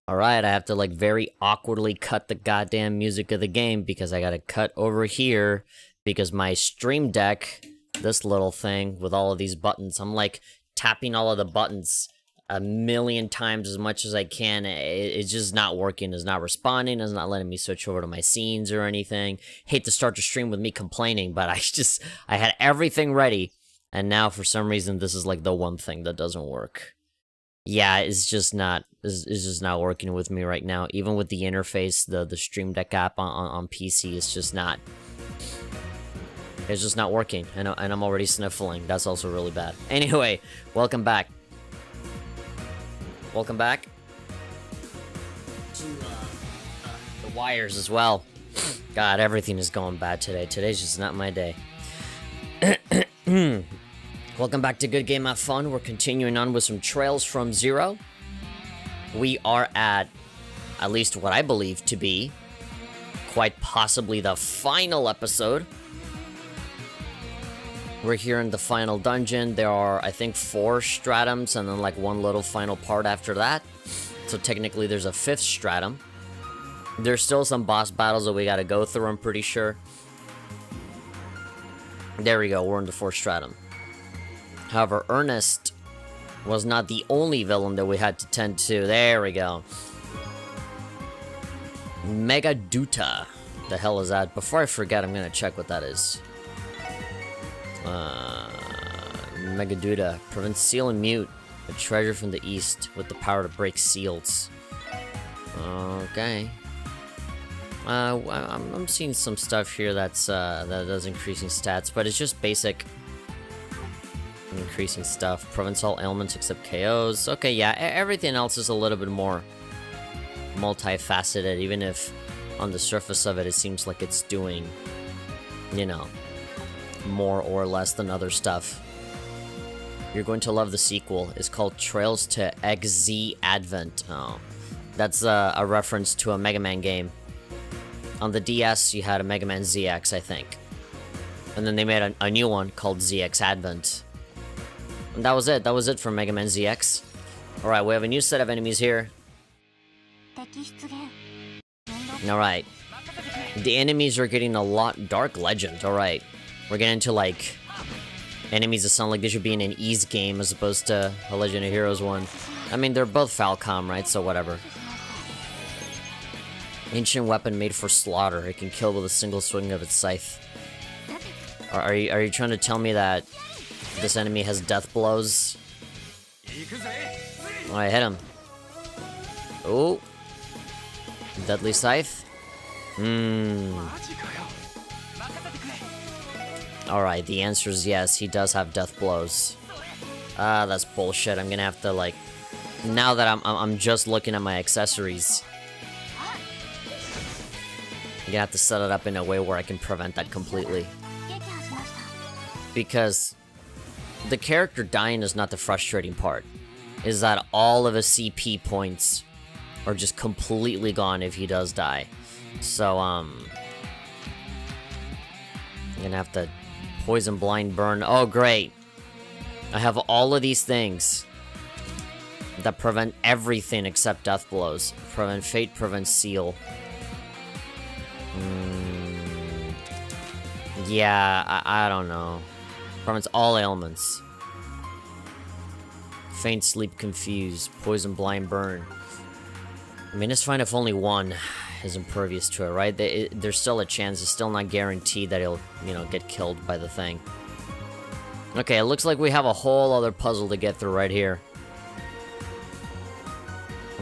Alright, I have to like very awkwardly cut the goddamn music of the game because I gotta cut over here because my stream deck, this little thing with all of these buttons, I'm like tapping all of the buttons a million times as much as I can. It's just not working, it's not responding, it's not letting me switch over to my scenes or anything. Hate to start the stream with me complaining, but I had everything ready, and now for some reason this is like the one thing that doesn't work. Yeah, it's just not working with me right now. Even with the interface, the Stream Deck app on PC, it's just not working. And I'm already sniffling. That's also really bad. Anyway, welcome back. Welcome back to the wires as well. God, everything is going bad today. Today's just not my day. Welcome back to Good Game Have Fun. We're continuing on with some Trails from Zero. We are at least what I believe to be quite possibly the final episode. We're here in the final dungeon. There are, I think, 4 stratums and then like one little final part after that. So technically there's a 5th stratum. There's still some boss battles that we gotta go through, I'm pretty sure. There we go, we're in the 4th stratum. However, Ernest was not the only villain that we had to tend to. There we go. Megaduta. The hell is that? Before I forget, I'm gonna check what that is. Megaduta. Prevents seal and mute. A treasure from the east with the power to break seals. Okay. I'm seeing some stuff here that does increasing stats, but it's just basic increasing stuff. Prevents all ailments except KOs. Okay, yeah, everything else is a little bit more multifaceted, even if on the surface of it seems like it's doing, you know, more or less than other stuff. You're going to love the sequel. It's called Trails to XZ Advent. Oh, that's a reference to a Mega Man game. On the DS, you had a Mega Man ZX, I think. And then they made a new one called ZX Advent. And that was it. That was it for Mega Man ZX. Alright, we have a new set of enemies here. Alright. The enemies are getting a lot... Dark Legend, alright. We're getting into, like, enemies that sound like they should be in an Ys game as opposed to a Legend of Heroes one. I mean, they're both Falcom, right? So whatever. Ancient weapon made for slaughter. It can kill with a single swing of its scythe. Are you trying to tell me that this enemy has death blows? Alright, hit him. Oh. Deadly scythe? Alright, the answer is yes, he does have death blows. That's bullshit. I'm gonna have to, like... Now that I'm just looking at my accessories, I'm gonna have to set it up in a way where I can prevent that completely. Because the character dying is not the frustrating part. Is that all of his CP points are just completely gone if he does die. So, I'm gonna have to poison, blind, burn. Oh, great. I have all of these things that prevent everything except death blows. Prevent fate, prevent seal. Yeah, I don't know. Prevents all ailments. Faint, sleep, confuse. Poison, blind, burn. I mean, it's fine if only one is impervious to it, right? There's still a chance. It's still not guaranteed that he'll, you know, get killed by the thing. Okay, it looks like we have a whole other puzzle to get through right here.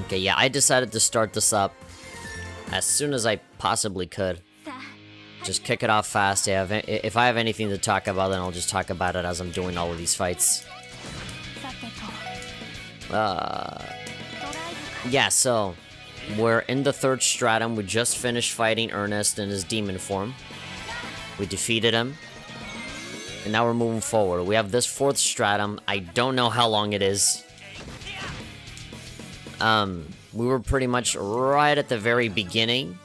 Okay, yeah, I decided to start this up as soon as I possibly could. Just kick it off fast. Yeah, if I have anything to talk about, then I'll just talk about it as I'm doing all of these fights. Yeah, so we're in the 3rd stratum. We just finished fighting Ernest in his demon form. We defeated him. And now we're moving forward. We have this 4th stratum. I don't know how long it is. We were pretty much right at the very beginning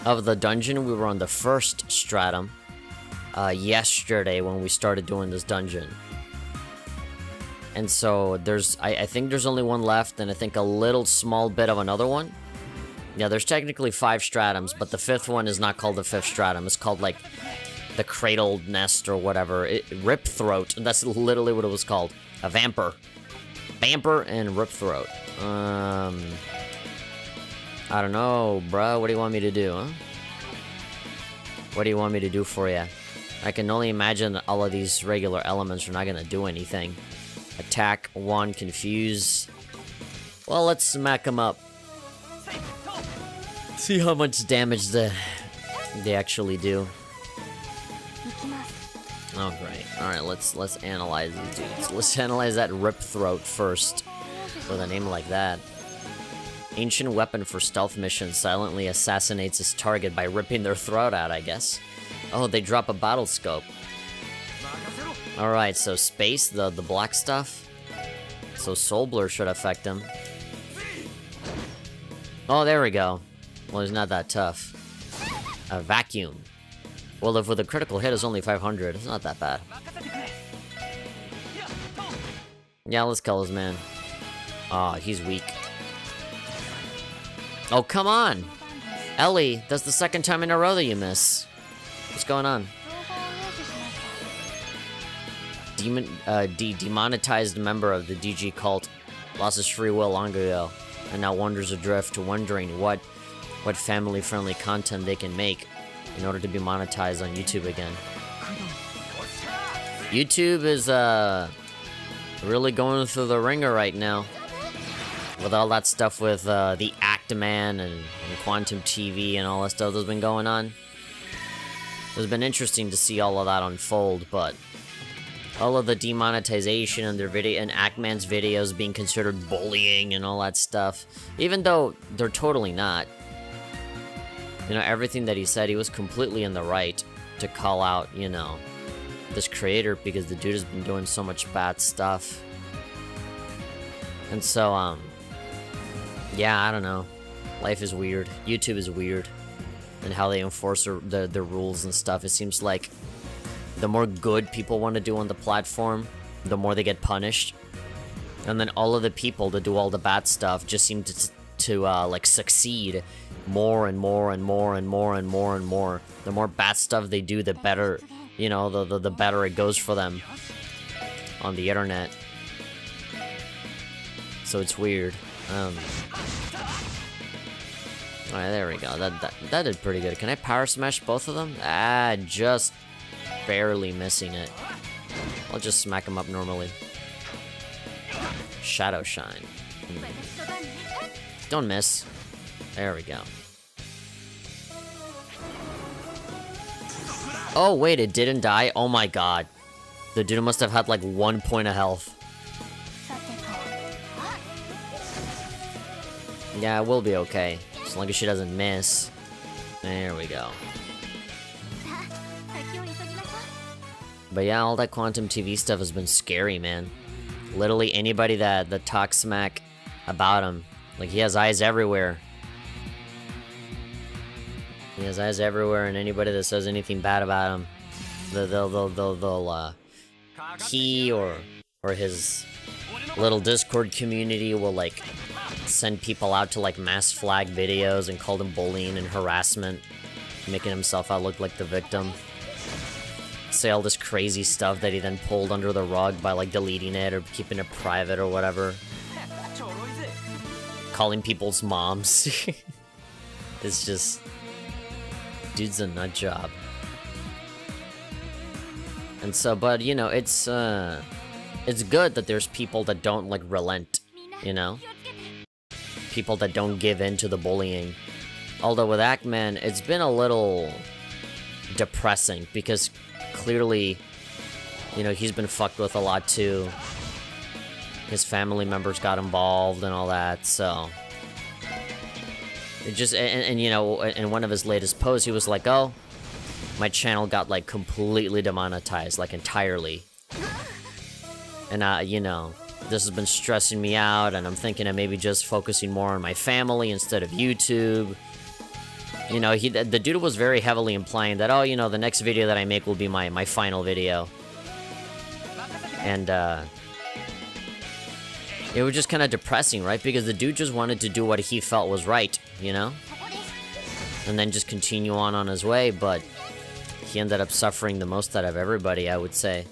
of the dungeon. We were on the 1st stratum yesterday when we started doing this dungeon. And so I think there's only one left, and I think a little small bit of another one. Yeah, there's technically 5 stratums, but the 5th one is not called the 5th stratum. It's called, like, the cradled nest or whatever. Rip throat. That's literally what it was called. A vamper. Vamper and rip throat. I don't know, bruh. What do you want me to do, huh? What do you want me to do for you? I can only imagine that all of these regular elements are not gonna do anything. Attack, 1, confuse. Well, let's smack them up. See how much damage they actually do. Oh, great. Alright, let's analyze these dudes. Let's analyze that rip throat first. With a name like that. Ancient weapon for stealth missions silently assassinates its target by ripping their throat out, I guess. Oh, they drop a battle scope. Alright, so space, the black stuff. So soul blur should affect him. Oh, there we go. Well, he's not that tough. A vacuum. Well, if with a critical hit is only 500, it's not that bad. Yeah, let's kill this man. Aw, he's weak. Oh, come on! Ellie, that's the 2nd time in a row that you miss. What's going on? Demonetized member of the DG cult lost his free will long ago, and now wanders adrift, wondering what family-friendly content they can make in order to be monetized on YouTube again. YouTube is really going through the ringer right now. With all that stuff with the Actman and Quantum TV and all that stuff that's been going on. It's been interesting to see all of that unfold, but all of the demonetization and their video and Actman's videos being considered bullying and all that stuff, even though they're totally not. You know, everything that he said, he was completely in the right to call out, you know, this creator because the dude has been doing so much bad stuff. And so, yeah, I don't know. Life is weird. YouTube is weird. And how they enforce the rules and stuff. It seems like the more good people want to do on the platform, the more they get punished. And then all of the people that do all the bad stuff just seem to like, succeed more and more and more and more and more and more. The more bad stuff they do, the better, you know, the better it goes for them on the internet. So it's weird. Alright, there we go. That did pretty good. Can I power smash both of them? Ah, just barely missing it. I'll just smack them up normally. Shadow Shine. Don't miss. There we go. Oh, wait, it didn't die? Oh my god. The dude must have had like 1 point of health. Yeah, we'll be okay. As long as she doesn't miss. There we go. But yeah, all that Quantum TV stuff has been scary, man. Literally anybody that talks smack about him. Like, he has eyes everywhere. He has eyes everywhere, and anybody that says anything bad about him, they'll he or his little Discord community will, like, send people out to, like, mass flag videos and call them bullying and harassment, making himself out look like the victim. Say all this crazy stuff that he then pulled under the rug by, like, deleting it or keeping it private or whatever. Calling people's moms. It's just... dude's a nut job. And so, but, you know, it's good that there's people that don't, like, relent, you know? People that don't give in to the bullying. Although with Actman, it's been a little depressing, because clearly, you know, he's been fucked with a lot too. His family members got involved and all that, so... It just, and you know, in one of his latest posts, he was like, oh, my channel got, like, completely demonetized, like, entirely. And, you know, this has been stressing me out, and I'm thinking of maybe just focusing more on my family instead of YouTube. You know, the dude was very heavily implying that, oh, you know, the next video that I make will be my final video. And, It was just kind of depressing, right? Because the dude just wanted to do what he felt was right, you know? And then just continue on his way, but he ended up suffering the most out of everybody, I would say.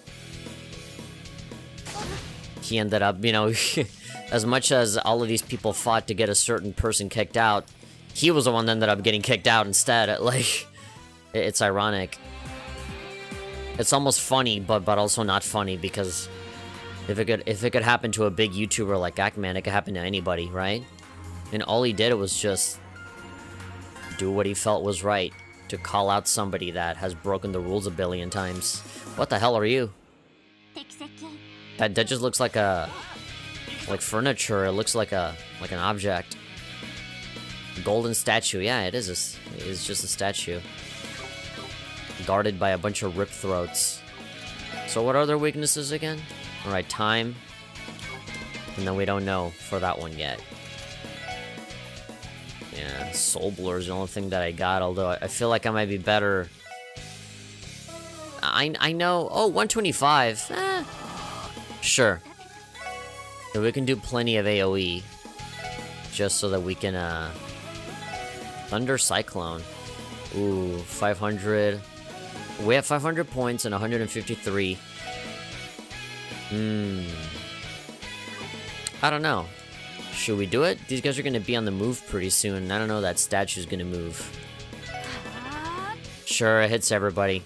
He ended up, you know, as much as all of these people fought to get a certain person kicked out, he was the one that ended up getting kicked out instead. Like, it's ironic. It's almost funny, but also not funny, because if it could happen to a big YouTuber like Ackman, it could happen to anybody, right? And all he did was just do what he felt was right, to call out somebody that has broken the rules a billion times. What the hell are you? That just looks like furniture. It looks like an object. Golden statue. Yeah, it is. It is just a statue. Guarded by a bunch of rip throats. So what are their weaknesses again? Alright, time. And then we don't know for that one yet. Yeah, Soul Blur is the only thing that I got, although I feel like I might be better. I know. Oh, 125. Sure. So we can do plenty of AoE. Just so that we can, Thunder Cyclone. Ooh, 500. We have 500 points and 153. I don't know. Should we do it? These guys are gonna be on the move pretty soon. I don't know that statue's gonna move. Sure, it hits everybody.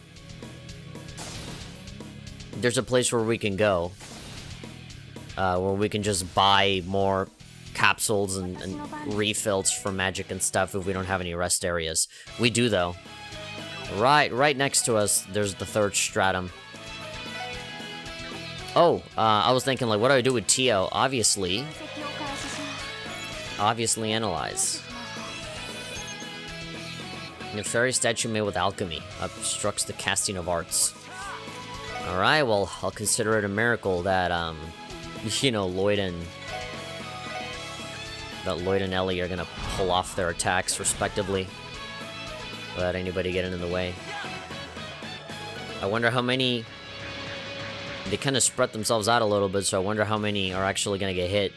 There's a place where we can go. Where we can just buy more capsules and refills for magic and stuff if we don't have any rest areas. We do, though. Right next to us, there's the third stratum. Oh, I was thinking, like, what do I do with Tio? Obviously analyze. A fairy statue made with alchemy obstructs the casting of arts. Alright, well, I'll consider it a miracle that, you know, Lloyd and Ellie are gonna pull off their attacks, respectively, without anybody getting in the way. I wonder how many... They kind of spread themselves out a little bit, so I wonder how many are actually gonna get hit.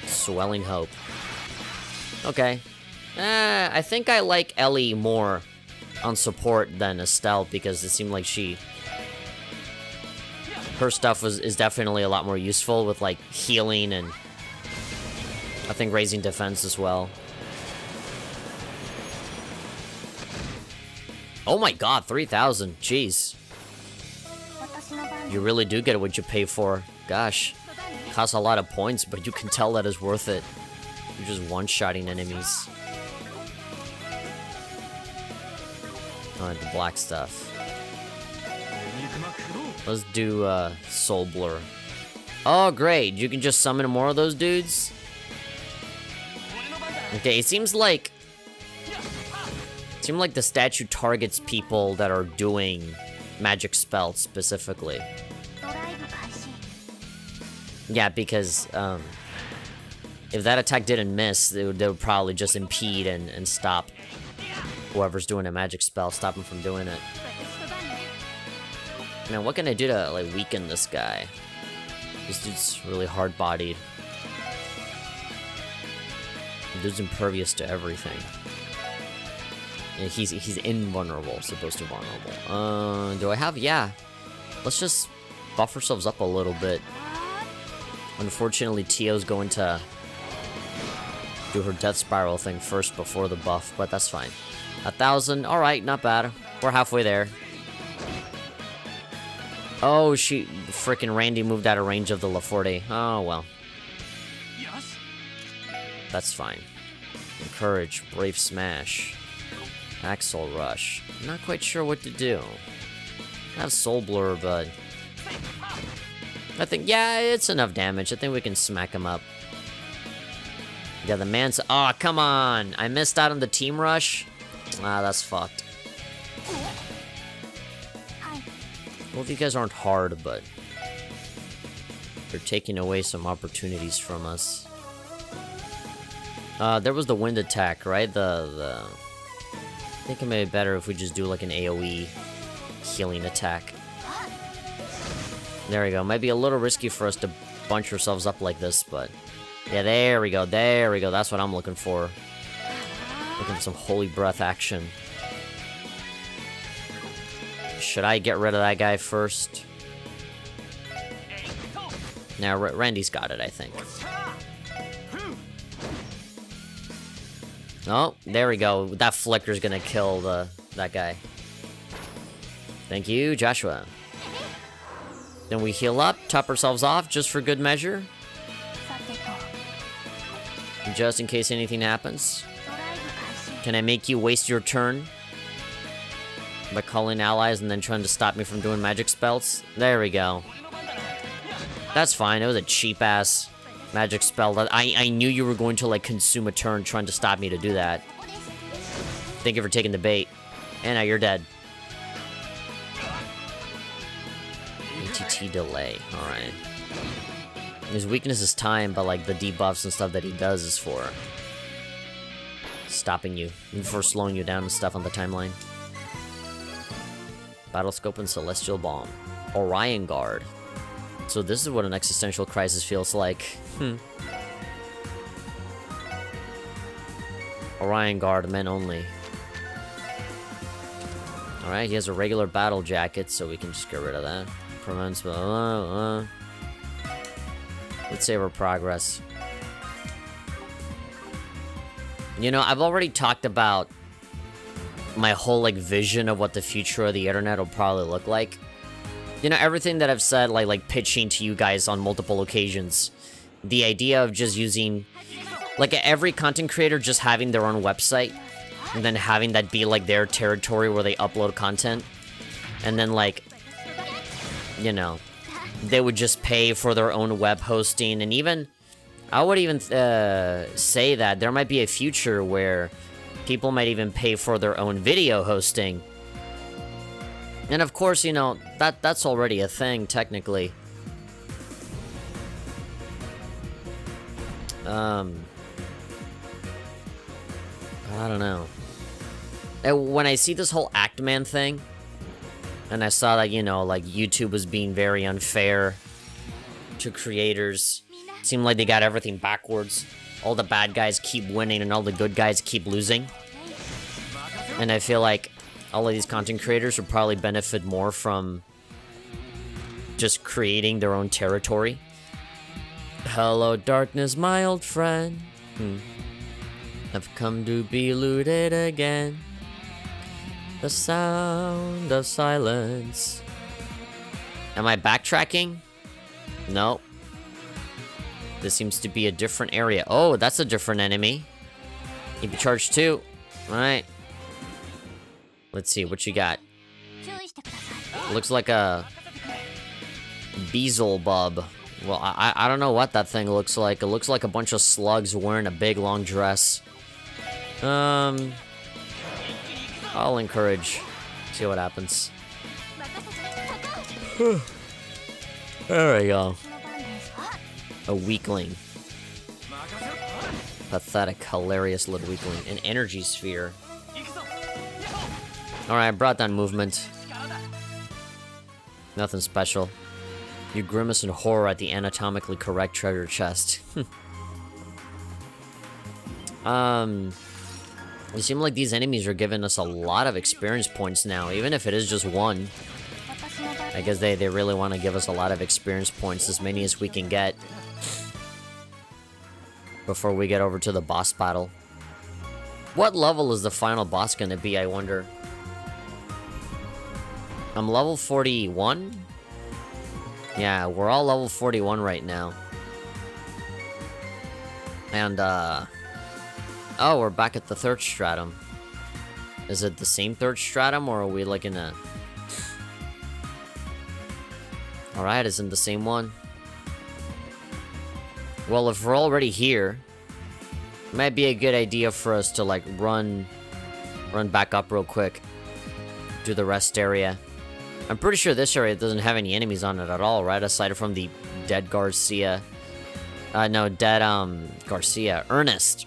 Swelling Hope. Okay. I think I like Ellie more on support than Estelle, because it seemed like her stuff is definitely a lot more useful with, like, healing and I think raising defense as well. Oh my god, 3,000. Jeez. You really do get what you pay for. Gosh. Costs a lot of points, but you can tell that is worth it. You're just one-shotting enemies. Alright, the black stuff. Let's do, Soul Blur. Oh, great. You can just summon more of those dudes? Okay, it seems like the statue targets people that are doing magic spells specifically. Yeah, because, if that attack didn't miss, they would probably just impede and stop whoever's doing a magic spell, stop him from doing it. Man, what can I do to, like, weaken this guy? This dude's really hard-bodied. Dude's impervious to everything. Yeah, he's invulnerable, supposed to vulnerable. Do I have? Yeah. Let's just buff ourselves up a little bit. Unfortunately, Tio's going to do her death spiral thing first before the buff, but that's fine. 1,000. Alright, not bad. We're halfway there. Oh, frickin' Randy moved out of range of the LaForte. Oh, well. That's fine. Encourage, Brave Smash. Axle Rush. I'm not quite sure what to do. I have Soul Blur, but... I think, yeah, it's enough damage. I think we can smack him up. Yeah, the man's... Oh, come on! I missed out on the team rush? Ah, that's fucked. Well, these guys aren't hard, but... they're taking away some opportunities from us. There was the wind attack, right? I think it may be better if we just do like an AoE healing attack. There we go. Might be a little risky for us to bunch ourselves up like this, but... Yeah, there we go. There we go. That's what I'm looking for. Looking for some holy breath action. Should I get rid of that guy first? Now, Randy's got it, I think. Oh, there we go. That flicker's gonna kill that guy. Thank you, Joshua. Then we heal up, top ourselves off, just for good measure. Just in case anything happens. Can I make you waste your turn? By calling allies and then trying to stop me from doing magic spells? There we go. That's fine, it was a cheap-ass magic spell. I knew you were going to, like, consume a turn trying to stop me to do that. Thank you for taking the bait. And now you're dead. ATT delay. Alright. His weakness is time, but, like, the debuffs and stuff that he does is for stopping you. And for slowing you down and stuff on the timeline. Battlescope and Celestial Bomb. Orion Guard. So this is what an existential crisis feels like. Orion Guard, men only. Alright, he has a regular battle jacket, so we can just get rid of that. Prevents... Let's save our progress. You know, I've already talked about my whole, like, vision of what the future of the internet will probably look like. You know, everything that I've said, like pitching to you guys on multiple occasions. The idea of just using... Like, every content creator just having their own website. And then having that be, like, their territory where they upload content. And then, like... You know... They would just pay for their own web hosting. And even... I would even say that there might be a future where... People might even pay for their own video hosting. And of course, you know, that's already a thing, technically. I don't know. When I see this whole Actman thing, and I saw that, you know, like, YouTube was being very unfair to creators. It seemed like they got everything backwards. All the bad guys keep winning and all the good guys keep losing. And I feel like all of these content creators would probably benefit more from just creating their own territory. Hello, darkness, my old friend. I've come to be looted again. The sound of silence. Am I backtracking? No. This seems to be a different area. Oh, that's a different enemy. He'd be charged too. Alright. Let's see, what you got? Looks like a... Beelzebub. Well, I don't know what that thing looks like. It looks like a bunch of slugs wearing a big, long dress. I'll encourage. See what happens. There we go. A weakling. Pathetic, hilarious little weakling. An energy sphere. Alright, I brought down movement. Nothing special. You grimace in horror at the anatomically correct treasure chest. It seems like these enemies are giving us a lot of experience points now, even if it is just one. I guess they really want to give us a lot of experience points, as many as we can get. Before we get over to the boss battle. What level is the final boss gonna be, I wonder? I'm level 41? Yeah, we're all level 41 right now. And, oh, we're back at the third stratum. Is it the same third stratum, or are we, like, in a... Alright, isn't the same one? Well, if we're already here, it might be a good idea for us to, like, run back up real quick. Do the rest area. I'm pretty sure this area doesn't have any enemies on it at all, right? Aside from the dead Garcia. No, dead, Garcia. Ernest.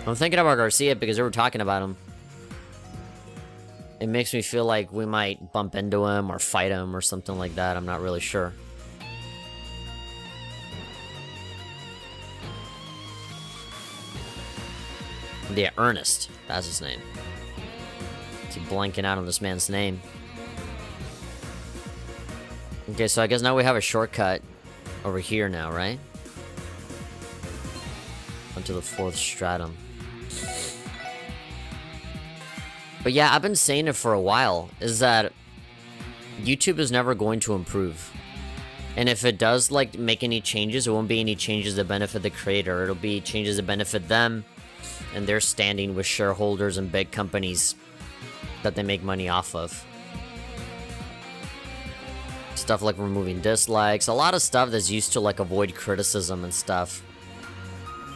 I'm thinking about Garcia because they were talking about him. It makes me feel like we might bump into him or fight him or something like that. I'm not really sure. Yeah, Ernest. That's his name. Keep blanking out on this man's name. Okay, so I guess now we have a shortcut over here now, right? Onto the 4th stratum. But yeah, I've been saying it for a while, is that YouTube is never going to improve. And if it does, like, make any changes, it won't be any changes that benefit the creator. It'll be changes that benefit them and their standing with shareholders and big companies that they make money off of. Stuff like removing dislikes, a lot of stuff that's used to, like, avoid criticism and stuff.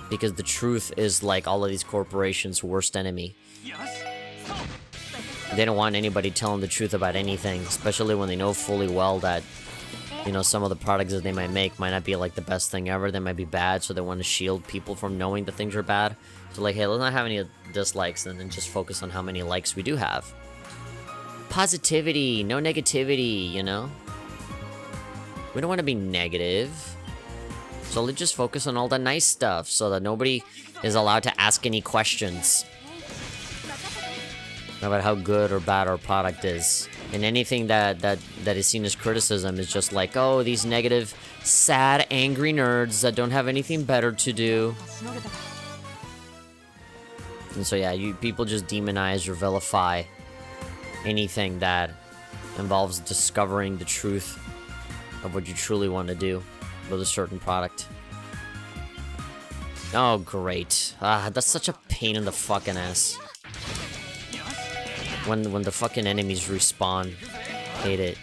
Because the truth is, like, all of these corporations' worst enemy. They don't want anybody telling the truth about anything, especially when they know fully well that, you know, some of the products that they might make might not be, like, the best thing ever. They might be bad, so they want to shield people from knowing that things are bad. So, like, hey, let's not have any dislikes and then just focus on how many likes we do have. Positivity, no negativity, you know? We don't want to be negative. So let's just focus on all the nice stuff so that nobody is allowed to ask any questions about how good or bad our product is. And anything that is seen as criticism is just like, oh, these negative, sad, angry nerds that don't have anything better to do. And so yeah, people just demonize or vilify anything that involves discovering the truth of what you truly want to do with a certain product. Oh, great. That's such a pain in the fucking ass. When the fucking enemies respawn. Hate it.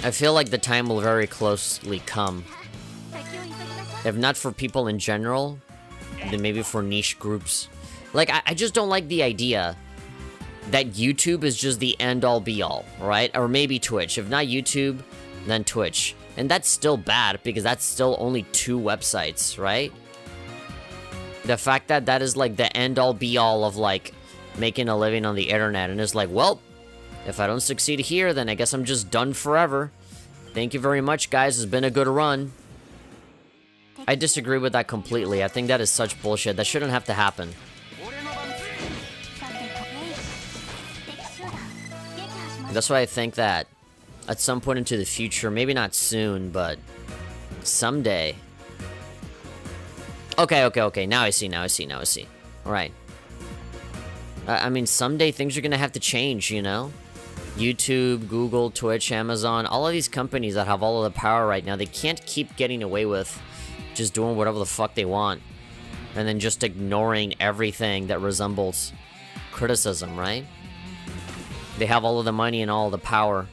I feel like the time will very closely come. If not for people in general, then maybe for niche groups. Like, I just don't like the idea that YouTube is just the end-all be-all, right? Or maybe Twitch. If not YouTube, then Twitch. And that's still bad, because that's still only 2 websites, right? The fact that that is, like, the end-all be-all of, like, making a living on the internet. And it's like, well, if I don't succeed here, then I guess I'm just done forever. Thank you very much, guys. It's been a good run. I disagree with that completely. I think that is such bullshit. That shouldn't have to happen. That's why I think that at some point into the future, maybe not soon, but someday. Okay. Now I see. Alright. I mean, someday things are gonna have to change, you know? YouTube, Google, Twitch, Amazon, all of these companies that have all of the power right now, they can't keep getting away with just doing whatever the fuck they want. And then just ignoring everything that resembles criticism, right? They have all of the money and all the power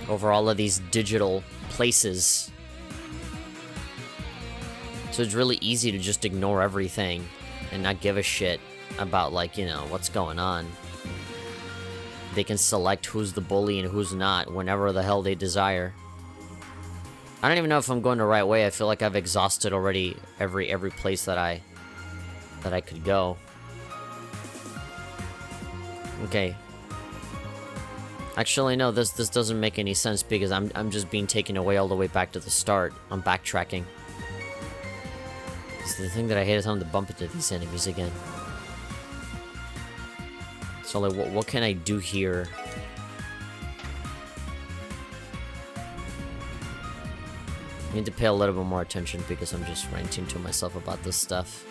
over all of these digital places. So it's really easy to just ignore everything and not give a shit about, like, you know, what's going on. They can select who's the bully and who's not whenever the hell they desire. I don't even know if I'm going the right way. I feel like I've exhausted already every place that I could go. Okay. Actually, no, this doesn't make any sense because I'm just being taken away all the way back to the start. I'm backtracking. The thing that I hate is having to bump into these enemies again. So, like, what can I do here? I need to pay a little bit more attention because I'm just ranting to myself about this stuff.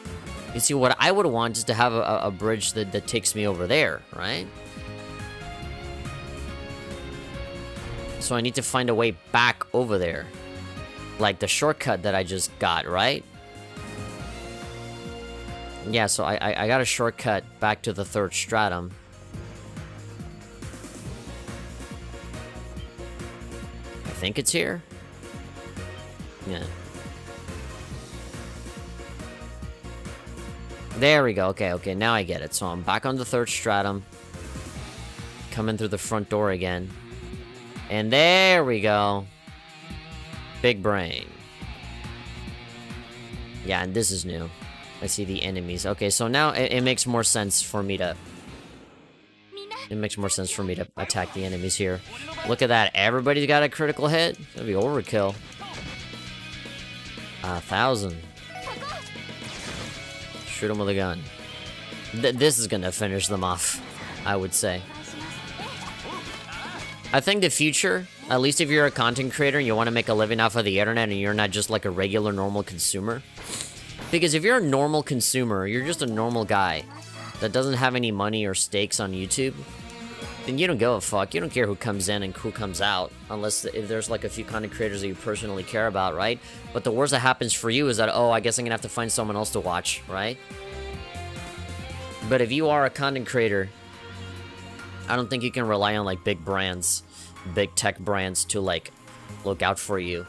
You see, what I would want is to have a bridge that takes me over there, right? So I need to find a way back over there. Like the shortcut that I just got, right? Yeah, so I got a shortcut back to the 3rd stratum. I think it's here. Yeah. There we go. Okay, now I get it. So I'm back on the 3rd stratum. Coming through the front door again. And there we go. Big brain. Yeah, and this is new. I see the enemies. Okay, so now it makes more sense for me to... It makes more sense for me to attack the enemies here. Look at that. Everybody's got a critical hit. That'd be overkill. 1,000. Shoot them with a gun. This is gonna finish them off, I would say. I think the future, at least if you're a content creator and you want to make a living off of the internet and you're not just like a regular normal consumer. Because if you're a normal consumer, you're just a normal guy that doesn't have any money or stakes on YouTube, then you don't give a fuck. You don't care who comes in and who comes out, unless if there's like a few content creators that you personally care about, right? But the worst that happens for you is that, oh, I guess I'm gonna have to find someone else to watch, right? But if you are a content creator, I don't think you can rely on like big brands, big tech brands to like look out for you.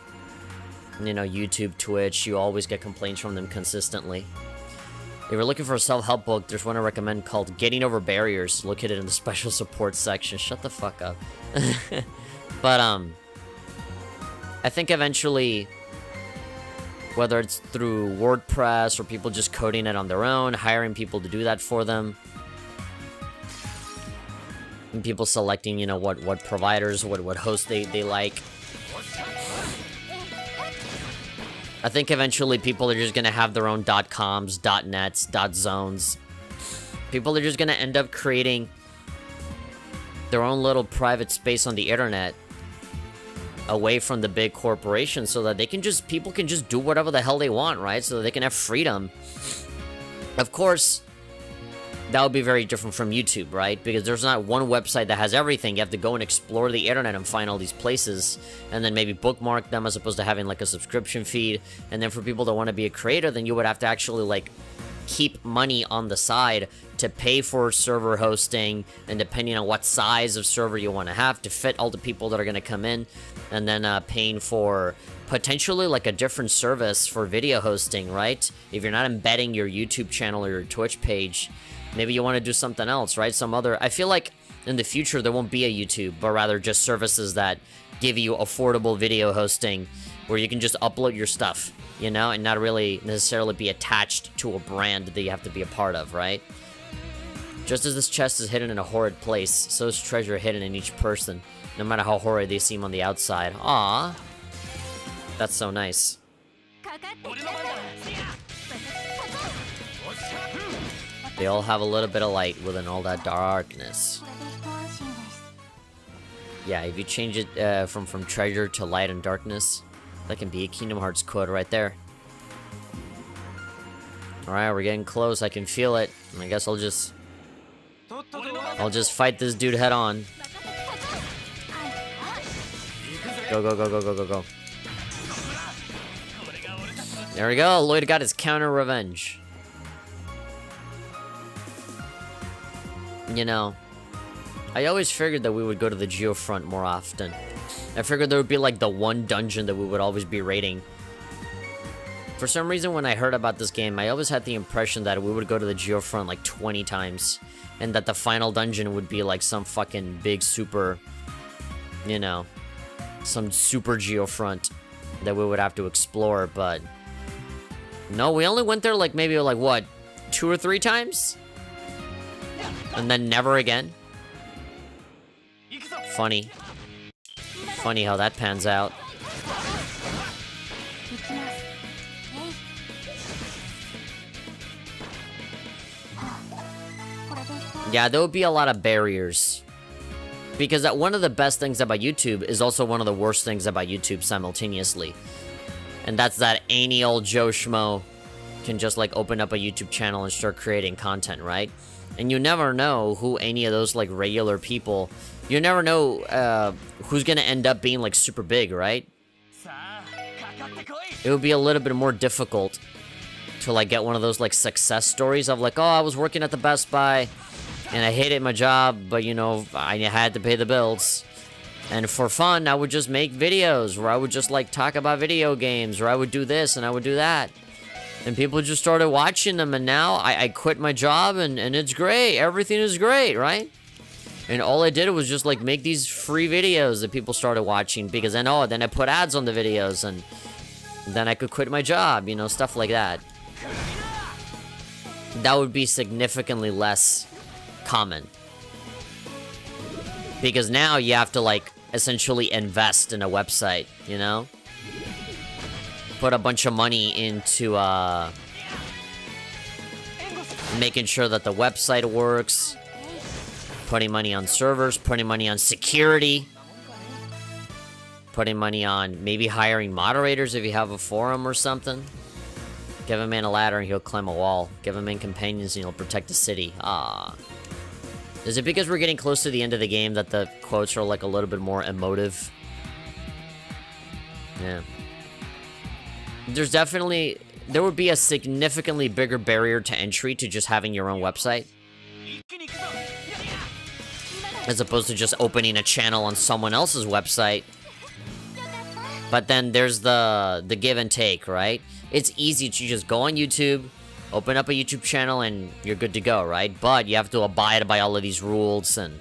You know, YouTube, Twitch, you always get complaints from them consistently. If you're looking for a self-help book, there's one I recommend called Getting Over Barriers, located in the special support section. Shut the fuck up. But, I think eventually, whether it's through WordPress or people just coding it on their own, hiring people to do that for them, and people selecting, you know, what providers, what hosts they like. I think eventually people are just gonna have their own .coms, .nets, .zones. People are just gonna end up creating their own little private space on the internet away from the big corporations so that people can just do whatever the hell they want, right? So that they can have freedom. Of course, that would be very different from YouTube, right? Because there's not one website that has everything. You have to go and explore the internet and find all these places, and then maybe bookmark them as opposed to having like a subscription feed. And then for people that want to be a creator, then you would have to actually like keep money on the side to pay for server hosting, and depending on what size of server you want to have to fit all the people that are going to come in, and then paying for potentially like a different service for video hosting, right? If you're not embedding your YouTube channel or your Twitch page, maybe you want to do something else, right? Some other... I feel like in the future there won't be a YouTube, but rather just services that give you affordable video hosting where you can just upload your stuff, you know, and not really necessarily be attached to a brand that you have to be a part of, right? Just as this chest is hidden in a horrid place, so is treasure hidden in each person, no matter how horrid they seem on the outside. Aww. That's so nice. They all have a little bit of light within all that darkness. Yeah, if you change it from treasure to light and darkness, that can be a Kingdom Hearts quote right there. Alright, we're getting close. I can feel it. I guess I'll just fight this dude head on. Go, go, go, go, go, go, go. There we go. Lloyd got his counter revenge. You know, I always figured that we would go to the Geofront more often. I figured there would be like the one dungeon that we would always be raiding. For some reason, when I heard about this game, I always had the impression that we would go to the Geofront like 20 times. And that the final dungeon would be like some fucking big super, you know, some super Geofront that we would have to explore, but... No, we only went there like maybe like what, 2 or 3 times? And then never again? Funny. Funny how that pans out. Yeah, there would be a lot of barriers. Because one of the best things about YouTube is also one of the worst things about YouTube simultaneously. And that's that any old Joe Schmo can just like open up a YouTube channel and start creating content, right? And you never know who any of those like regular people, you never know who's gonna end up being like super big, right? It would be a little bit more difficult to like get one of those like success stories of like, oh, I was working at the Best Buy and I hated my job, but you know, I had to pay the bills. And for fun, I would just make videos where I would just like talk about video games, or I would do this and I would do that. And people just started watching them, and now I quit my job, and it's great. Everything is great, right? And all I did was just like make these free videos that people started watching, because then I put ads on the videos, and then I could quit my job, you know, stuff like that. that would be significantly less common. Because now you have to, like, essentially invest in a website, you know? Put a bunch of money into, making sure that the website works, putting money on servers, putting money on security, putting money on maybe hiring moderators if you have a forum or something. Give a man a ladder and he'll climb a wall. Give a man companions and he'll protect the city. Ah. Is it because we're getting close to the end of the game that the quotes are like a little bit more emotive? Yeah. There would be a significantly bigger barrier to entry to just having your own website, as opposed to just opening a channel on someone else's website. But then there's the give and take, right? It's easy to just go on YouTube, open up a YouTube channel, and you're good to go, right? But you have to abide by all of these rules, and,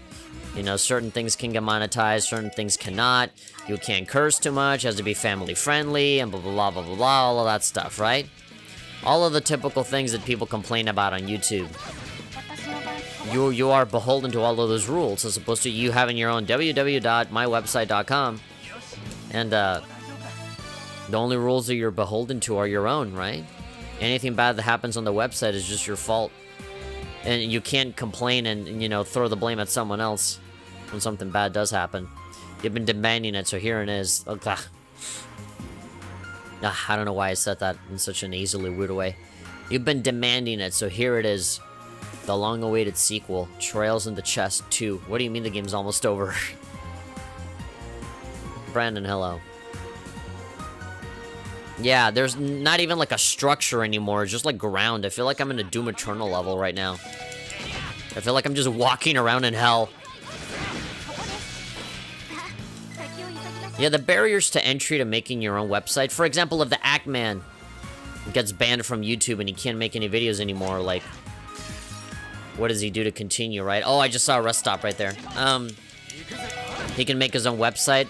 you know, certain things can get monetized, certain things cannot. You can't curse too much, it has to be family friendly, and blah, blah, blah, blah, blah, blah, all of that stuff, right? All of the typical things that people complain about on YouTube. You are beholden to all of those rules, as opposed to you having your own www.mywebsite.com, and, the only rules that you're beholden to are your own, right? Anything bad that happens on the website is just your fault. And you can't complain and, you know, throw the blame at someone else when something bad does happen. You've been demanding it, so here it is. Okay. I don't know why I said that in such an easily weird way. You've been demanding it, so here it is. The long-awaited sequel, Trails in the Chest 2. What do you mean the game's almost over? Brandon, hello. Yeah, there's not even like a structure anymore, it's just like ground. I feel like I'm in a Doom Eternal level right now. I feel like I'm just walking around in hell. Yeah, the barriers to entry to making your own website. For example, if the Act-Man gets banned from YouTube and he can't make any videos anymore, like, what does he do to continue, right? Oh, I just saw a rest stop right there. He can make his own website.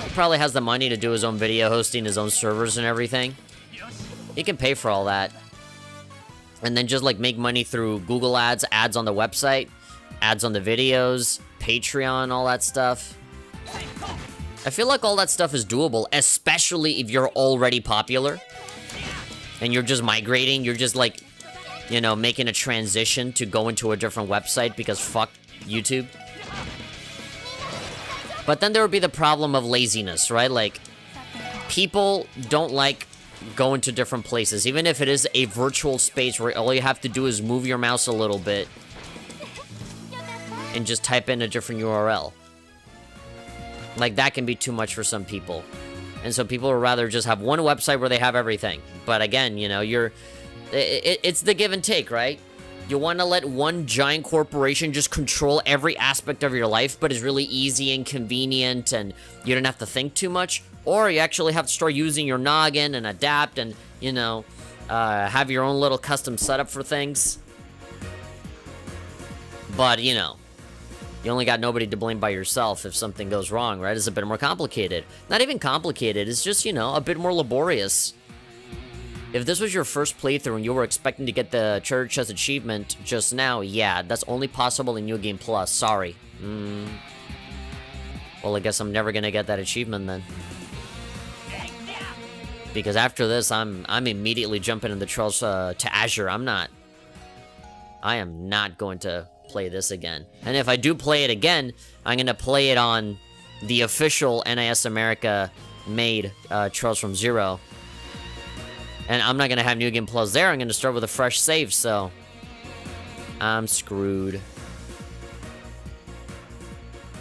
He probably has the money to do his own video hosting, his own servers and everything. He can pay for all that. And then just like make money through Google ads, ads on the website, ads on the videos, Patreon, all that stuff. I feel like all that stuff is doable, especially if you're already popular. And you're just migrating, you're just like, you know, making a transition to go into a different website because fuck YouTube. But then there would be the problem of laziness, right? Like, people don't like going to different places. Even if it is a virtual space where all you have to do is move your mouse a little bit and just type in a different URL. Like, that can be too much for some people. And so people would rather just have one website where they have everything. But again, you know, it's the give and take, right? You want to let one giant corporation just control every aspect of your life, but it's really easy and convenient and you don't have to think too much? Or you actually have to start using your noggin and adapt and, you know, have your own little custom setup for things? But, you know, you only got nobody to blame by yourself if something goes wrong, right? It's a bit more complicated. Not even complicated, it's just, you know, a bit more laborious. If this was your first playthrough and you were expecting to get the Treasure Chest achievement just now, yeah, that's only possible in New Game Plus, sorry. Well, I guess I'm never gonna get that achievement then. Because after this, I'm immediately jumping in the Trails to Azure. I am not going to play this again. And if I do play it again, I'm gonna play it on the official NIS America made Trails from Zero. And I'm not gonna have New Game Plus there, I'm gonna start with a fresh save, so I'm screwed.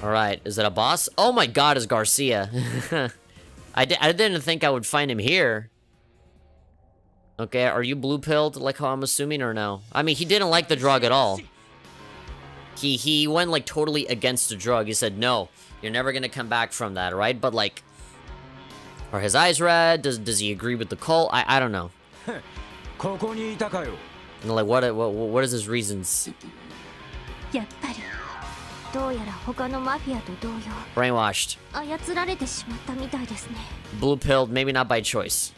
Alright, is it a boss? Oh my god, it's Garcia. I didn't think I would find him here. Okay, are you blue-pilled, like how I'm assuming, or no? I mean, he didn't like the drug at all. He went, like, totally against the drug. He said, no, you're never gonna come back from that, right? But, like, are his eyes red? Does he agree with the cult? I don't know. You know, like, what is his reasons? Brainwashed. Blue-pilled, maybe not by choice.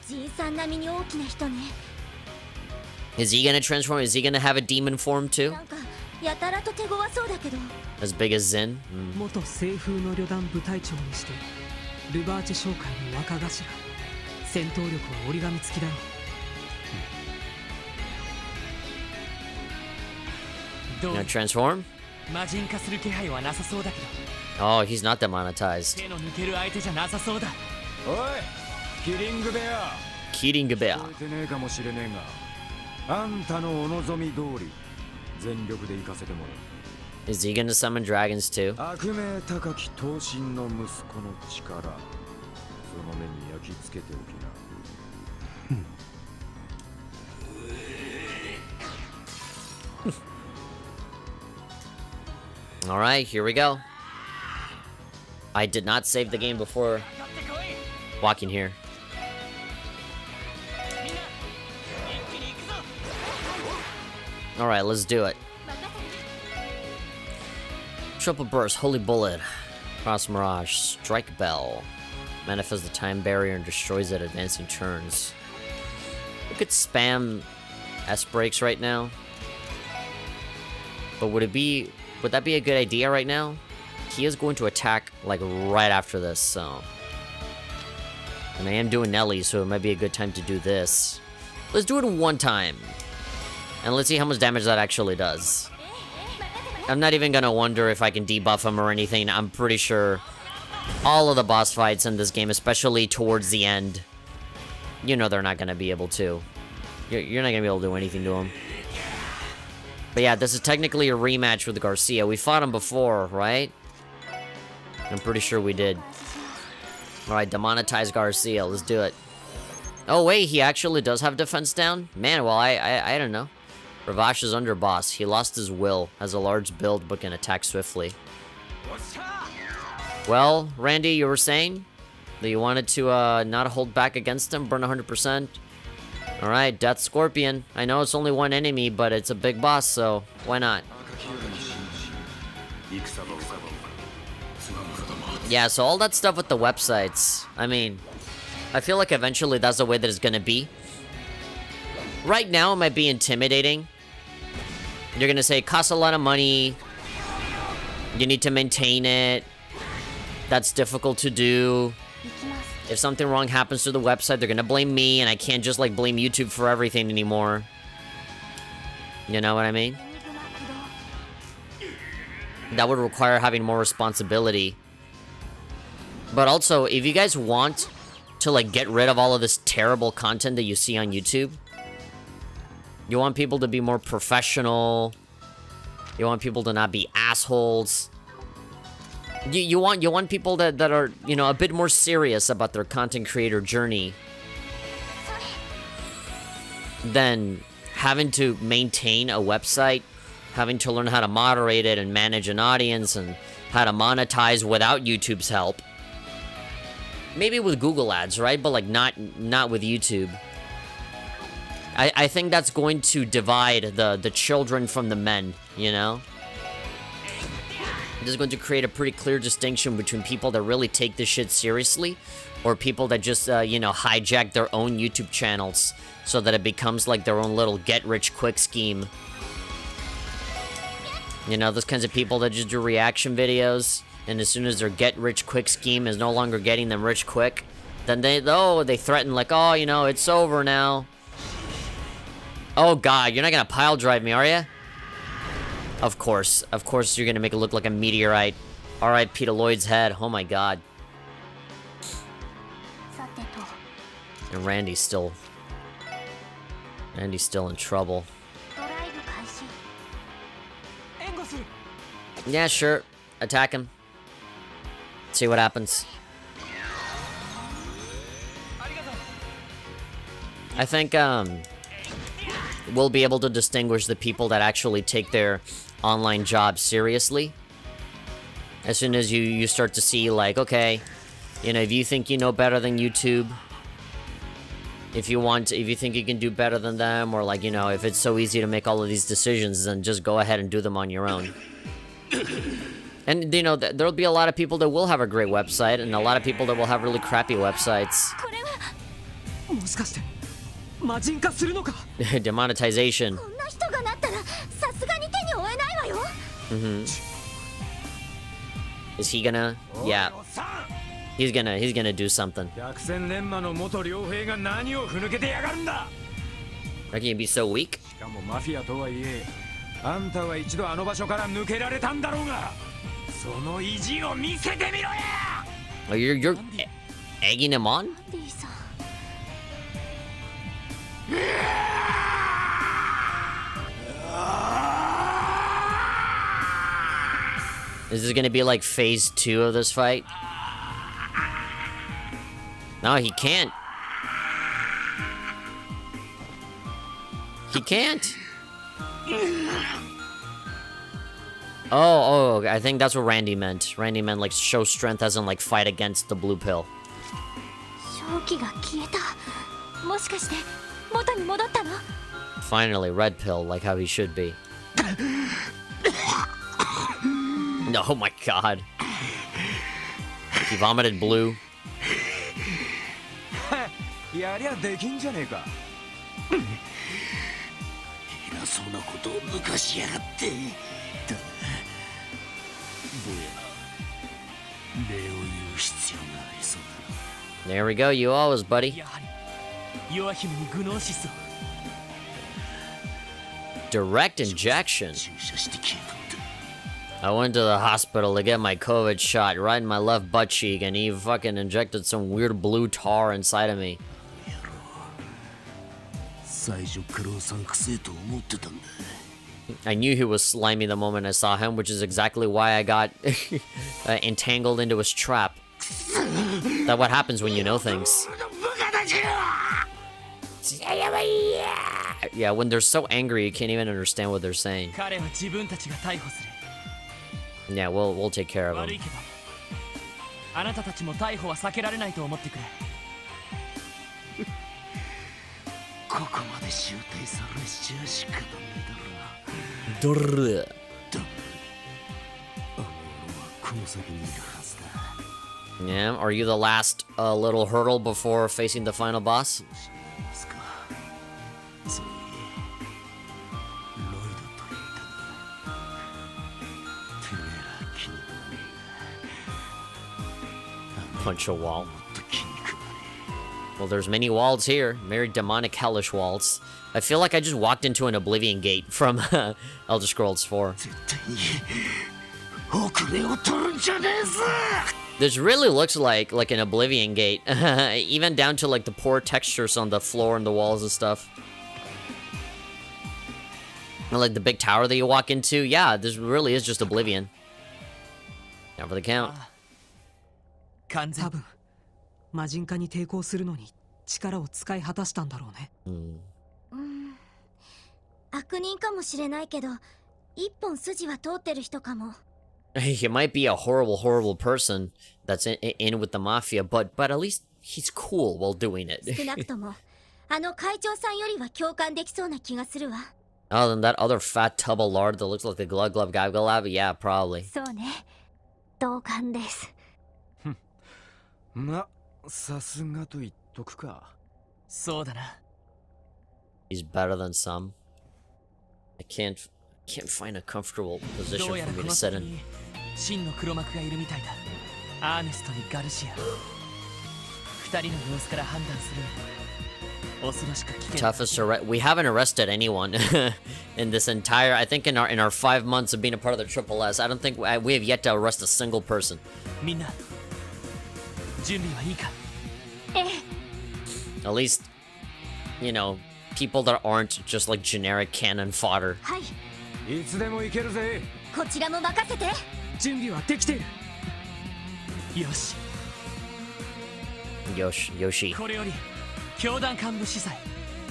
Is he gonna transform? Is he gonna have a demon form too? As big as Zin? Gonna transform? Oh, he's not demonetized. Kidding Bear. Is he gonna summon dragons too? Alright, here we go. I did not save the game before walking here. Alright, let's do it. Triple Burst, Holy Bullet, Cross Mirage, Strike Bell. Manifests the time barrier and destroys it advancing turns. We could spam S-Breaks right now. But would that be a good idea right now? He is going to attack, like, right after this, so... And I am doing Nelly, so it might be a good time to do this. Let's do it one time. And let's see how much damage that actually does. I'm not even gonna wonder if I can debuff him or anything. I'm pretty sure all of the boss fights in this game, especially towards the end, you know they're not gonna be able to. You're not gonna be able to do anything to him. But yeah, this is technically a rematch with Garcia. We fought him before, right? I'm pretty sure we did. Alright, demonetize Garcia. Let's do it. Oh, wait, he actually does have defense down? Man, well, I don't know. Ravash is underboss. He lost his will, has a large build, but can attack swiftly. Well, Randy, you were saying that you wanted to not hold back against him, burn 100%. Alright, Death Scorpion. I know it's only one enemy, but it's a big boss, so why not? Yeah, so all that stuff with the websites, I mean, I feel like eventually that's the way that it's gonna be. Right now, it might be intimidating. You're gonna say, it costs a lot of money. You need to maintain it. That's difficult to do. If something wrong happens to the website, they're gonna blame me, and I can't just, like, blame YouTube for everything anymore. You know what I mean? That would require having more responsibility. But also, if you guys want to, like, get rid of all of this terrible content that you see on YouTube, you want people to be more professional, you want people to not be assholes, you want people that are, you know, a bit more serious about their content creator journey than having to maintain a website, having to learn how to moderate it and manage an audience and how to monetize without YouTube's help. Maybe with Google ads, right? But like not with YouTube. I think that's going to divide the children from the men, you know? This is going to create a pretty clear distinction between people that really take this shit seriously or people that just, you know, hijack their own YouTube channels so that it becomes like their own little get-rich-quick scheme. You know, those kinds of people that just do reaction videos, and as soon as their get-rich-quick scheme is no longer getting them rich quick, then they threaten like, oh, you know, it's over now. Oh god, you're not gonna pile drive me, are you? Of course you're gonna make it look like a meteorite. Alright, Peter Lloyd's head, oh my god. And Randy's still in trouble. Yeah, sure. Attack him. See what happens. I think, we'll be able to distinguish the people that actually take their online job seriously. As soon as you start to see, like, okay, you know, if you think you know better than YouTube, if you think you can do better than them, or like, you know, if it's so easy to make all of these decisions, then just go ahead and do them on your own. And, you know, there'll be a lot of people that will have a great website, and a lot of people that will have really crappy websites. Demonetization. Is he gonna? Yeah. He's gonna do something. How can you be so weak? Oh, you're egging him on? Is this gonna be like phase 2 of this fight? No, he can't. He can't. Oh, I think that's what Randy meant. Randy meant like show strength as in like fight against the blue pill. Finally, red pill, like how he should be. No, oh my god. He vomited blue. There we go, you always, buddy. Direct injection. I went to the hospital to get my COVID shot right in my left butt cheek, and he fucking injected some weird blue tar inside of me. I knew he was slimy the moment I saw him, which is exactly why I got entangled into his trap. That's what happens when you know things. Yeah, when they're so angry, you can't even understand what they're saying. Yeah, we'll take care of him. Yeah, are you the last little hurdle before facing the final boss? Punch a wall. Well, there's many walls here. Very demonic, hellish walls. I feel like I just walked into an Oblivion Gate from Elder Scrolls 4. This really looks like an Oblivion Gate. Even down to like the poor textures on the floor and the walls and stuff. And like the big tower that you walk into. Yeah, this really is just Oblivion. Now for the count. 多分魔人化に抵抗するのに力を使い果たしたんだろうね。悪人かもしれないけど、一本筋は通ってる人かも。He might be a horrible, horrible person that's in with the mafia, but at least he's cool while doing it. 少なくとも、あの会長さんよりは共感できそうな気がするわ。Oh, then that other fat tub of lard that looks like the glug glug guy glove? Yeah, probably. そうね。同感です。ま、さすがと言っとくか。そうだな。He's better than some. I can't find a comfortable position for me to sit in. 真の黒幕がいるみたいだ。アーネストにガルシア。二人の様子から判断する。恐ろしく危険。Toughest arrest. We haven't arrested anyone in this entire. I think in our 5 months of being a part of the Triple S, I don't think we have yet to arrest a single person. みんな。準備はいいか。At least, you know, people that aren't just like generic cannon fodder. はい。いつでも行けるぜ。こちらも任せて。準備はできている。よし。Yoshi. これより教団幹部司祭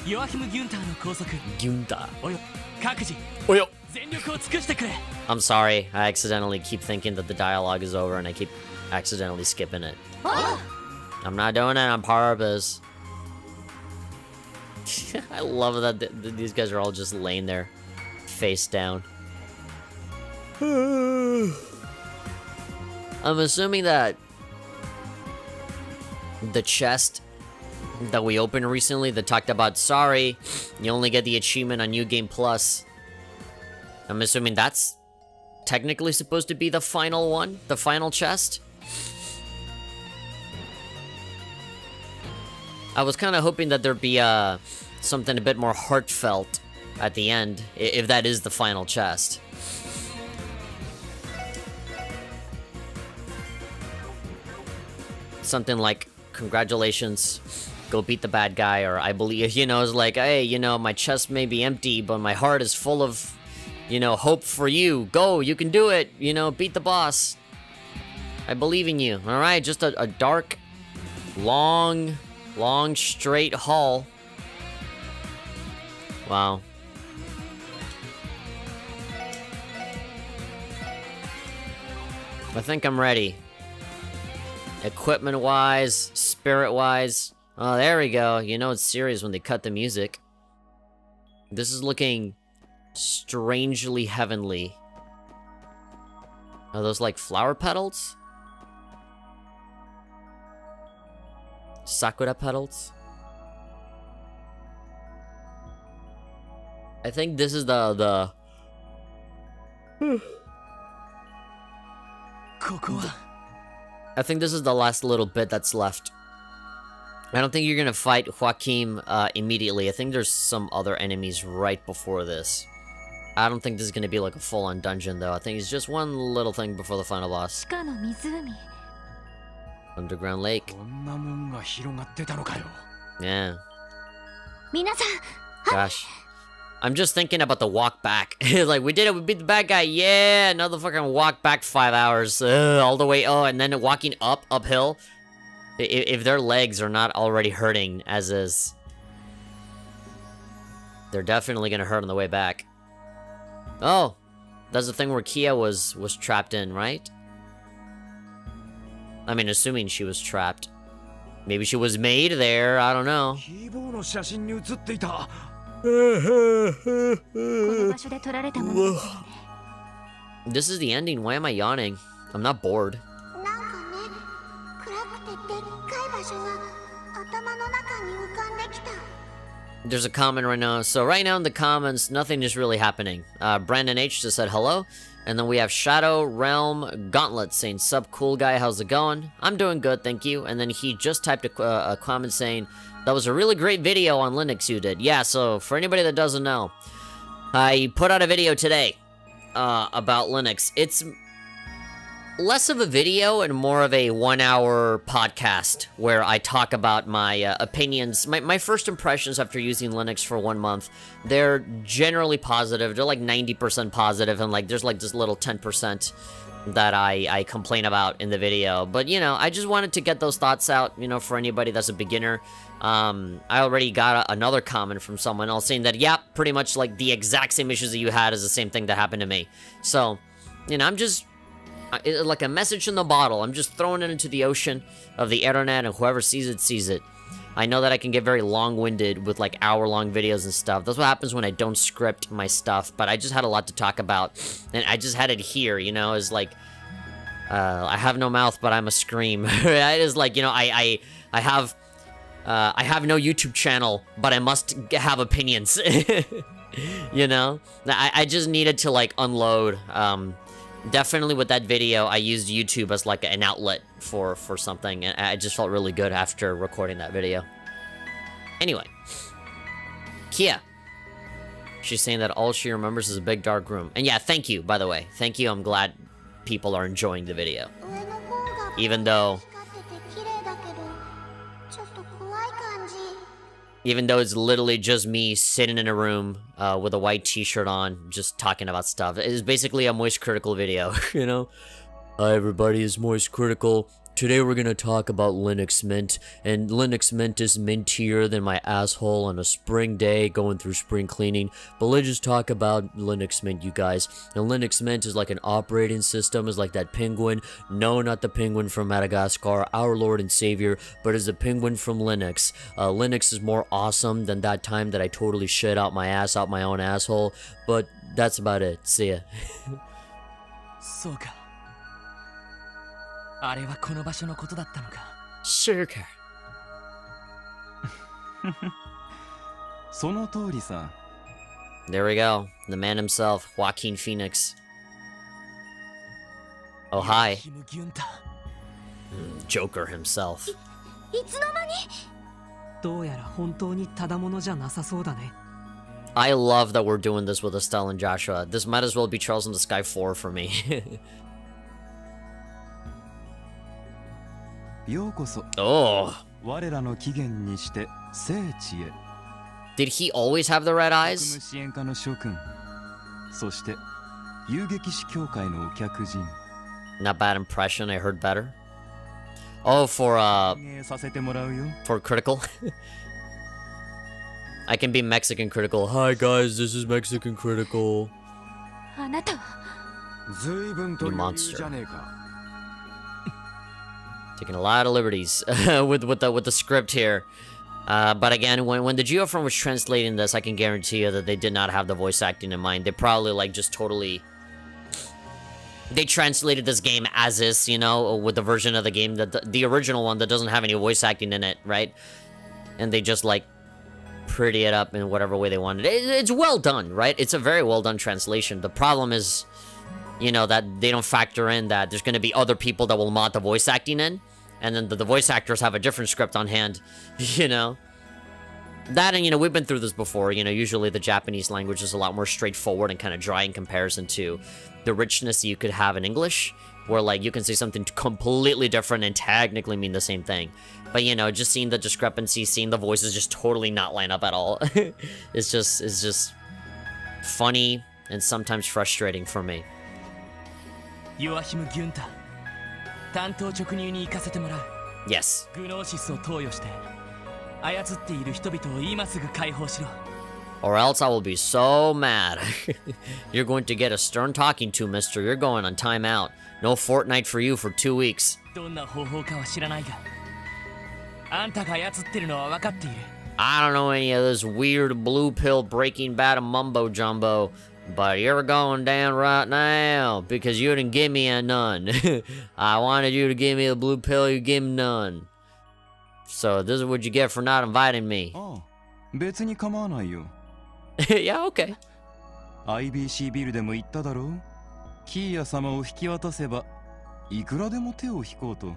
ヨアヒム・ギュンターの拘束。ギュンタ。およ、各自。およ。全力を尽くしてくれ。I'm sorry. I accidentally keep thinking that the dialogue is over, and I keep accidentally skipping it. I'm not doing it on purpose. I love that these guys are all just laying there, face down. I'm assuming that the chest that we opened recently that talked about, sorry, you only get the achievement on New Game Plus. I'm assuming that's technically supposed to be the final one, the final chest. I was kind of hoping that there'd be something a bit more heartfelt at the end, if that is the final chest. Something like, congratulations, go beat the bad guy, or I believe, you know, it's like, hey, you know, my chest may be empty, but my heart is full of, you know, hope for you. Go, you can do it, you know, beat the boss. I believe in you. Alright, just a dark, long, straight hall. Wow. I think I'm ready. Equipment-wise, spirit-wise. Oh, there we go. You know it's serious when they cut the music. This is looking strangely heavenly. Are those like flower petals? Sakura petals? I think this is the I think this is the last little bit that's left. I don't think you're gonna fight Joaquin immediately. I think there's some other enemies right before this. I don't think this is gonna be like a full-on dungeon though. I think it's just one little thing before the final boss. Underground lake. Yeah. Gosh. I'm just thinking about the walk back. Like, we did it, we beat the bad guy, yeah! Another fucking walk back 5 hours, all the way, and then walking uphill. If their legs are not already hurting, as is, they're definitely gonna hurt on the way back. Oh! That's the thing where Kia was trapped in, right? I mean, assuming she was trapped. Maybe she was made there, I don't know. This is the ending. Why am I yawning? I'm not bored. There's a comment right now. So right now in the comments, nothing is really happening. Brandon H just said hello. And then we have Shadow Realm Gauntlet saying, "Sup, cool guy, how's it going? I'm doing good, thank you." And then he just typed a comment saying, "That was a really great video on Linux you did." Yeah, so for anybody that doesn't know, I put out a video today about Linux. It's less of a video and more of a 1-hour podcast where I talk about my opinions, my first impressions after using Linux for 1 month. They're generally positive. They're like 90% positive, and like there's like this little 10% that I complain about in the video. But, you know, I just wanted to get those thoughts out, you know, for anybody that's a beginner. I already got another comment from someone else saying that, yeah, pretty much like the exact same issues that you had is the same thing that happened to me. So, you know, I'm just like a message in the bottle. I'm just throwing it into the ocean of the internet, and whoever sees it, sees it. I know that I can get very long-winded with like hour-long videos and stuff. That's what happens when I don't script my stuff, but I just had a lot to talk about, and I just had it here, you know, is like, I have no mouth, but I'm a scream. It is like, you know, I have no YouTube channel, but I must have opinions. You know? I just needed to like unload. Definitely with that video, I used YouTube as like an outlet for something, and I just felt really good after recording that video. Anyway, Kia. She's saying that all she remembers is a big dark room. And yeah, thank you, by the way. Thank you, I'm glad people are enjoying the video. Even though it's literally just me sitting in a room with a white t-shirt on, just talking about stuff. It is basically a Moist Critical video, you know? Hi everybody, it's Moist Critical. Today we're gonna talk about Linux Mint, and Linux Mint is mintier than my asshole on a spring day going through spring cleaning. But let's just talk about Linux Mint, you guys. And Linux Mint is like an operating system, is like that penguin. No, not the penguin from Madagascar, our Lord and Savior, but is a penguin from Linux. Linux is more awesome than that time that I totally shit out my ass out my own asshole. But that's about it. See ya. そうか。あれはこの場所のことだったのか。Sure. その通りさ。 There we go. The man himself, Joaquin Phoenix. Oh, hi. キム・ギュンタ Joker himself. いつの間に。どうやら本当にただものじゃなさそうだね。 I love that we're doing this with Estelle and Joshua. This might as well be Charles in the Sky 4 for me. ようこそ Oh. 我らの起源にして聖地へ。 Did he always have the red 職 eyes? 務支援課の諸君、そして遊撃士協会のお客人。 Not bad impression, I heard better. Oh, for 歓迎させてもらうよ。 for critical. I can be Mexican critical. Hi guys, this is Mexican critical. あなたは。随分と余裕じゃねえか。 Taking a lot of liberties with the script here. But again, when the Geofront was translating this, I can guarantee you that they did not have the voice acting in mind. They probably like just totally. They translated this game as is, you know, with the version of the game that the original one that doesn't have any voice acting in it, right? And they just like pretty it up in whatever way they wanted. It's well done, right? It's a very well done translation. The problem is, you know, that they don't factor in that there's going to be other people that will mod the voice acting in, and then the voice actors have a different script on hand, you know. That, and, you know, we've been through this before. You know, usually the Japanese language is a lot more straightforward and kind of dry in comparison to the richness you could have in English, where, like, you can say something completely different and technically mean the same thing. But, you know, just seeing the discrepancy, seeing the voices just totally not line up at all, it's just funny and sometimes frustrating for me. ヨアヒム・ギュンタ担当直入に行かせてもらう。 Yes. グノーシスを投与して操っている人々を今すぐ解放しろ。 Or else I will be so mad. You're going to get a stern talking to, mister. You're going on timeout. No Fortnite for you for 2 weeks. どんな方法かは知らないが、あんたが操ってるのは分かっている。 I don't know any of this weird blue pill Breaking Bad mumbo jumbo, but you're going down right now because you didn't give me a none. I wanted you to give me a blue pill, you give me none. So this is what you get for not inviting me. ああ、別に構わないよ。 Yeah, okay. IBC ビルでも言っただろう。キーヤ様を引き渡せばいくらでも手を引こうと。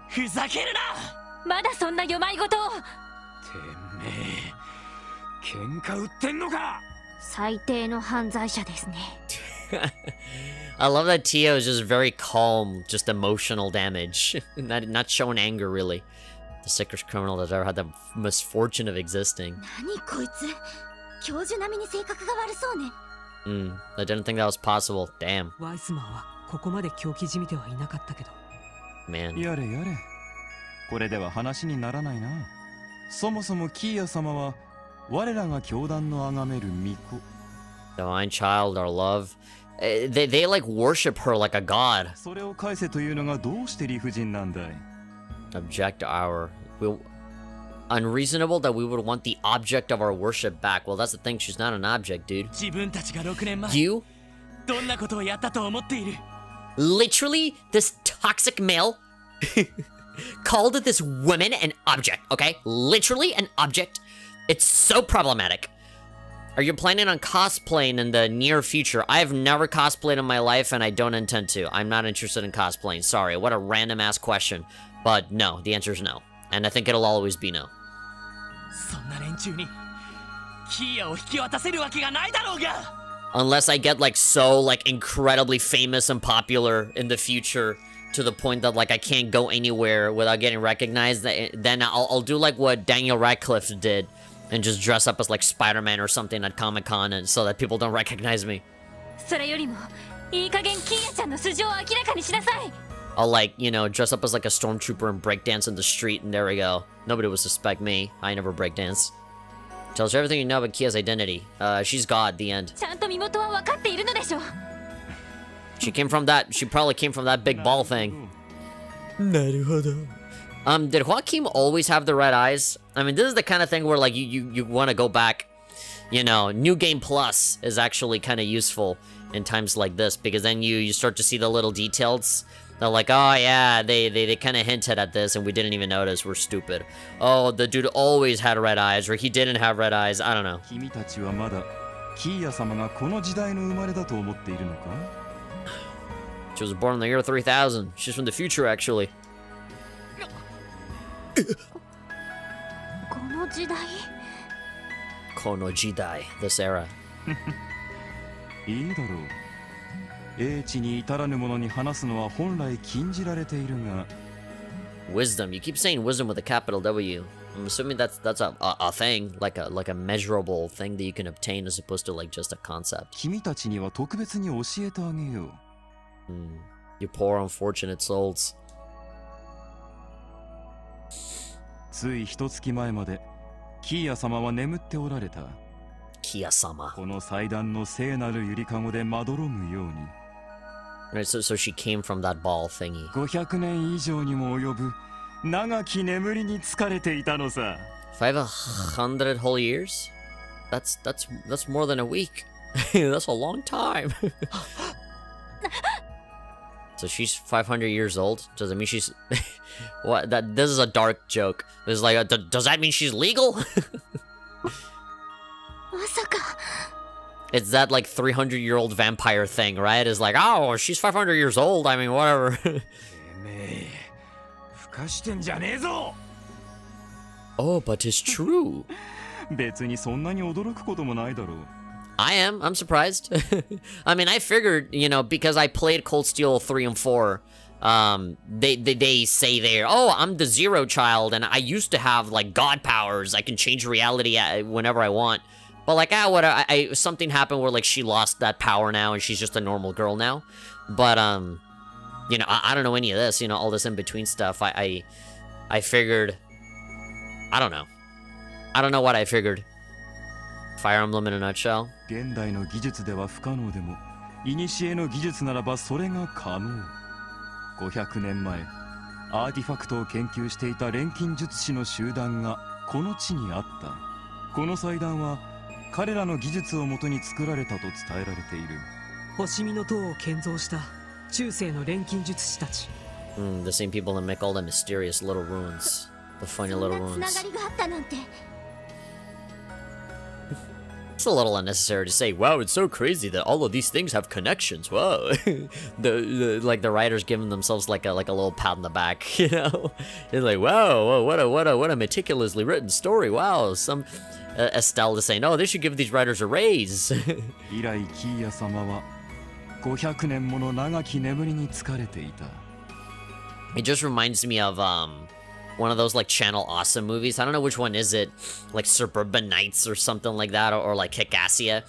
ふざけるな。まだそんな弱いことを。てめえ、喧嘩売ってんのか。最低の犯罪者ですね。I love that Tio is just very calm, just emotional damage. not showing anger, really. The sickest criminal that's ever had the misfortune of existing. 何こいつ。教授並みに性格が悪そうね。I didn't think that was possible. Damn. ワイスマンはここまで狂気じみてはいなかったけど。 Man. やれやれ。これでは話にならないな。そもそもキーヤ様は我らが教団の崇める巫女。 Divine child, our love. They like worship her like a god. それを返せというのがどうして理不尽なんだい。 Object our... Unreasonable that we would want the object of our worship back. Well, that's the thing. She's not an object, dude. 自分たちが6年前 You? どんなことをやったと思っている。 Literally, this toxic male called this woman an object, okay? Literally an object. It's so problematic. Are you planning on cosplaying in the near future? I have never cosplayed in my life, and I don't intend to. I'm not interested in cosplaying. Sorry, what a random-ass question. But no, the answer is no. And I think it'll always be no. そんな連中にキーヤを引き渡せるわけがないだろうが。 Unless I get, like, so, like, incredibly famous and popular in the future to the point that, like, I can't go anywhere without getting recognized, then I'll do, like, what Daniel Radcliffe did and just dress up as, like, Spider-Man or something at Comic-Con and so that people don't recognize me. それよりもいい加減キーヤちゃんの素性を明らかにしなさい。 I'll, like, you know, dress up as, like, a stormtrooper and breakdance in the street, and there we go. Nobody will suspect me. I never breakdance. Tells you everything you know about Kia's identity. She's God, the end. ちゃんと身元は分かっているのでしょう。 She probably came from that big ball thing. Did Joaquin always have the red eyes? I mean, this is the kind of thing where, like, you want to go back. You know, New Game Plus is actually kind of useful in times like this, because then you start to see the little details They're like, oh yeah, they kind of hinted at this and we didn't even notice. We're stupid. Oh, the dude always had red eyes, or he didn't have red eyes. I don't know. 君たちはまだキーヤ様がこの時代の生まれだと思っているのか? She was born in the year 3000. She's from the future, actually. この時代 Kono Jidai, this era. いいだろう。英知に至らぬ者に話すのは本来禁じられているが。Wisdom. You keep saying wisdom with a capital W. I'm assuming that's a thing, like a measurable thing that you can obtain as opposed to like just a concept. 君たちには特別に教えてあげよう。You poor unfortunate souls. つい一月前までキーヤ様は眠っておられた。Kiya-sama. この祭壇の聖なるゆりかごでまどろむように。Right, so she came from that ball thingy. 500年以上にも及ぶ長き眠りに疲れていたのさ。 500 whole years? That's more than a week. That's a long time. So she's 500 years old? Does it mean she's... What? This is a dark joke. This is like, does that mean she's legal? まさか It's that like 300-year-old vampire thing, right? It's like, oh, she's 500 years old. I mean, whatever. てめえ、ふかしてんじゃねえぞ。 Oh, but it's true. 別にそんなに驚くこともないだろう。I am. I'm surprised. I mean, I figured, you know, because I played Cold Steel 3 and 4, they say there, oh, I'm the Zero Child, and I used to have, like, God powers. I can change reality whenever I want. But, like, something happened where, like, she lost that power now, and she's just a normal girl now. But, you know, I don't know any of this, you know, all this in-between stuff. I figured... I don't know. I don't know what I figured. Fire Emblem in a nutshell. 現代の技術では不可能でも、古の技術ならばそれが可能。500年前、アーティファクトを研究していた錬金術師の集団がこの地にあった。この祭壇は彼らの技術をもとに作られたと伝えられている。星見の塔を建造した中世の錬金術師たち。The same people that make all the mysterious little runes. The funny そん little なつな runes. がりがあったなんて It's a little unnecessary to say, wow, it's so crazy that all of these things have connections. Whoa. Like the writers giving themselves like a little pat on the back, you know? It's like, wow, what a meticulously written story. Wow. Some Estelle is saying, oh, they should give these writers a raise. 以来キーヤ様は500年もの長き眠りに疲れていた。 It just reminds me of one of those like Channel Awesome movies. I don't know which one is it, like Suburban Nights or something like that, or like Kick-Assia,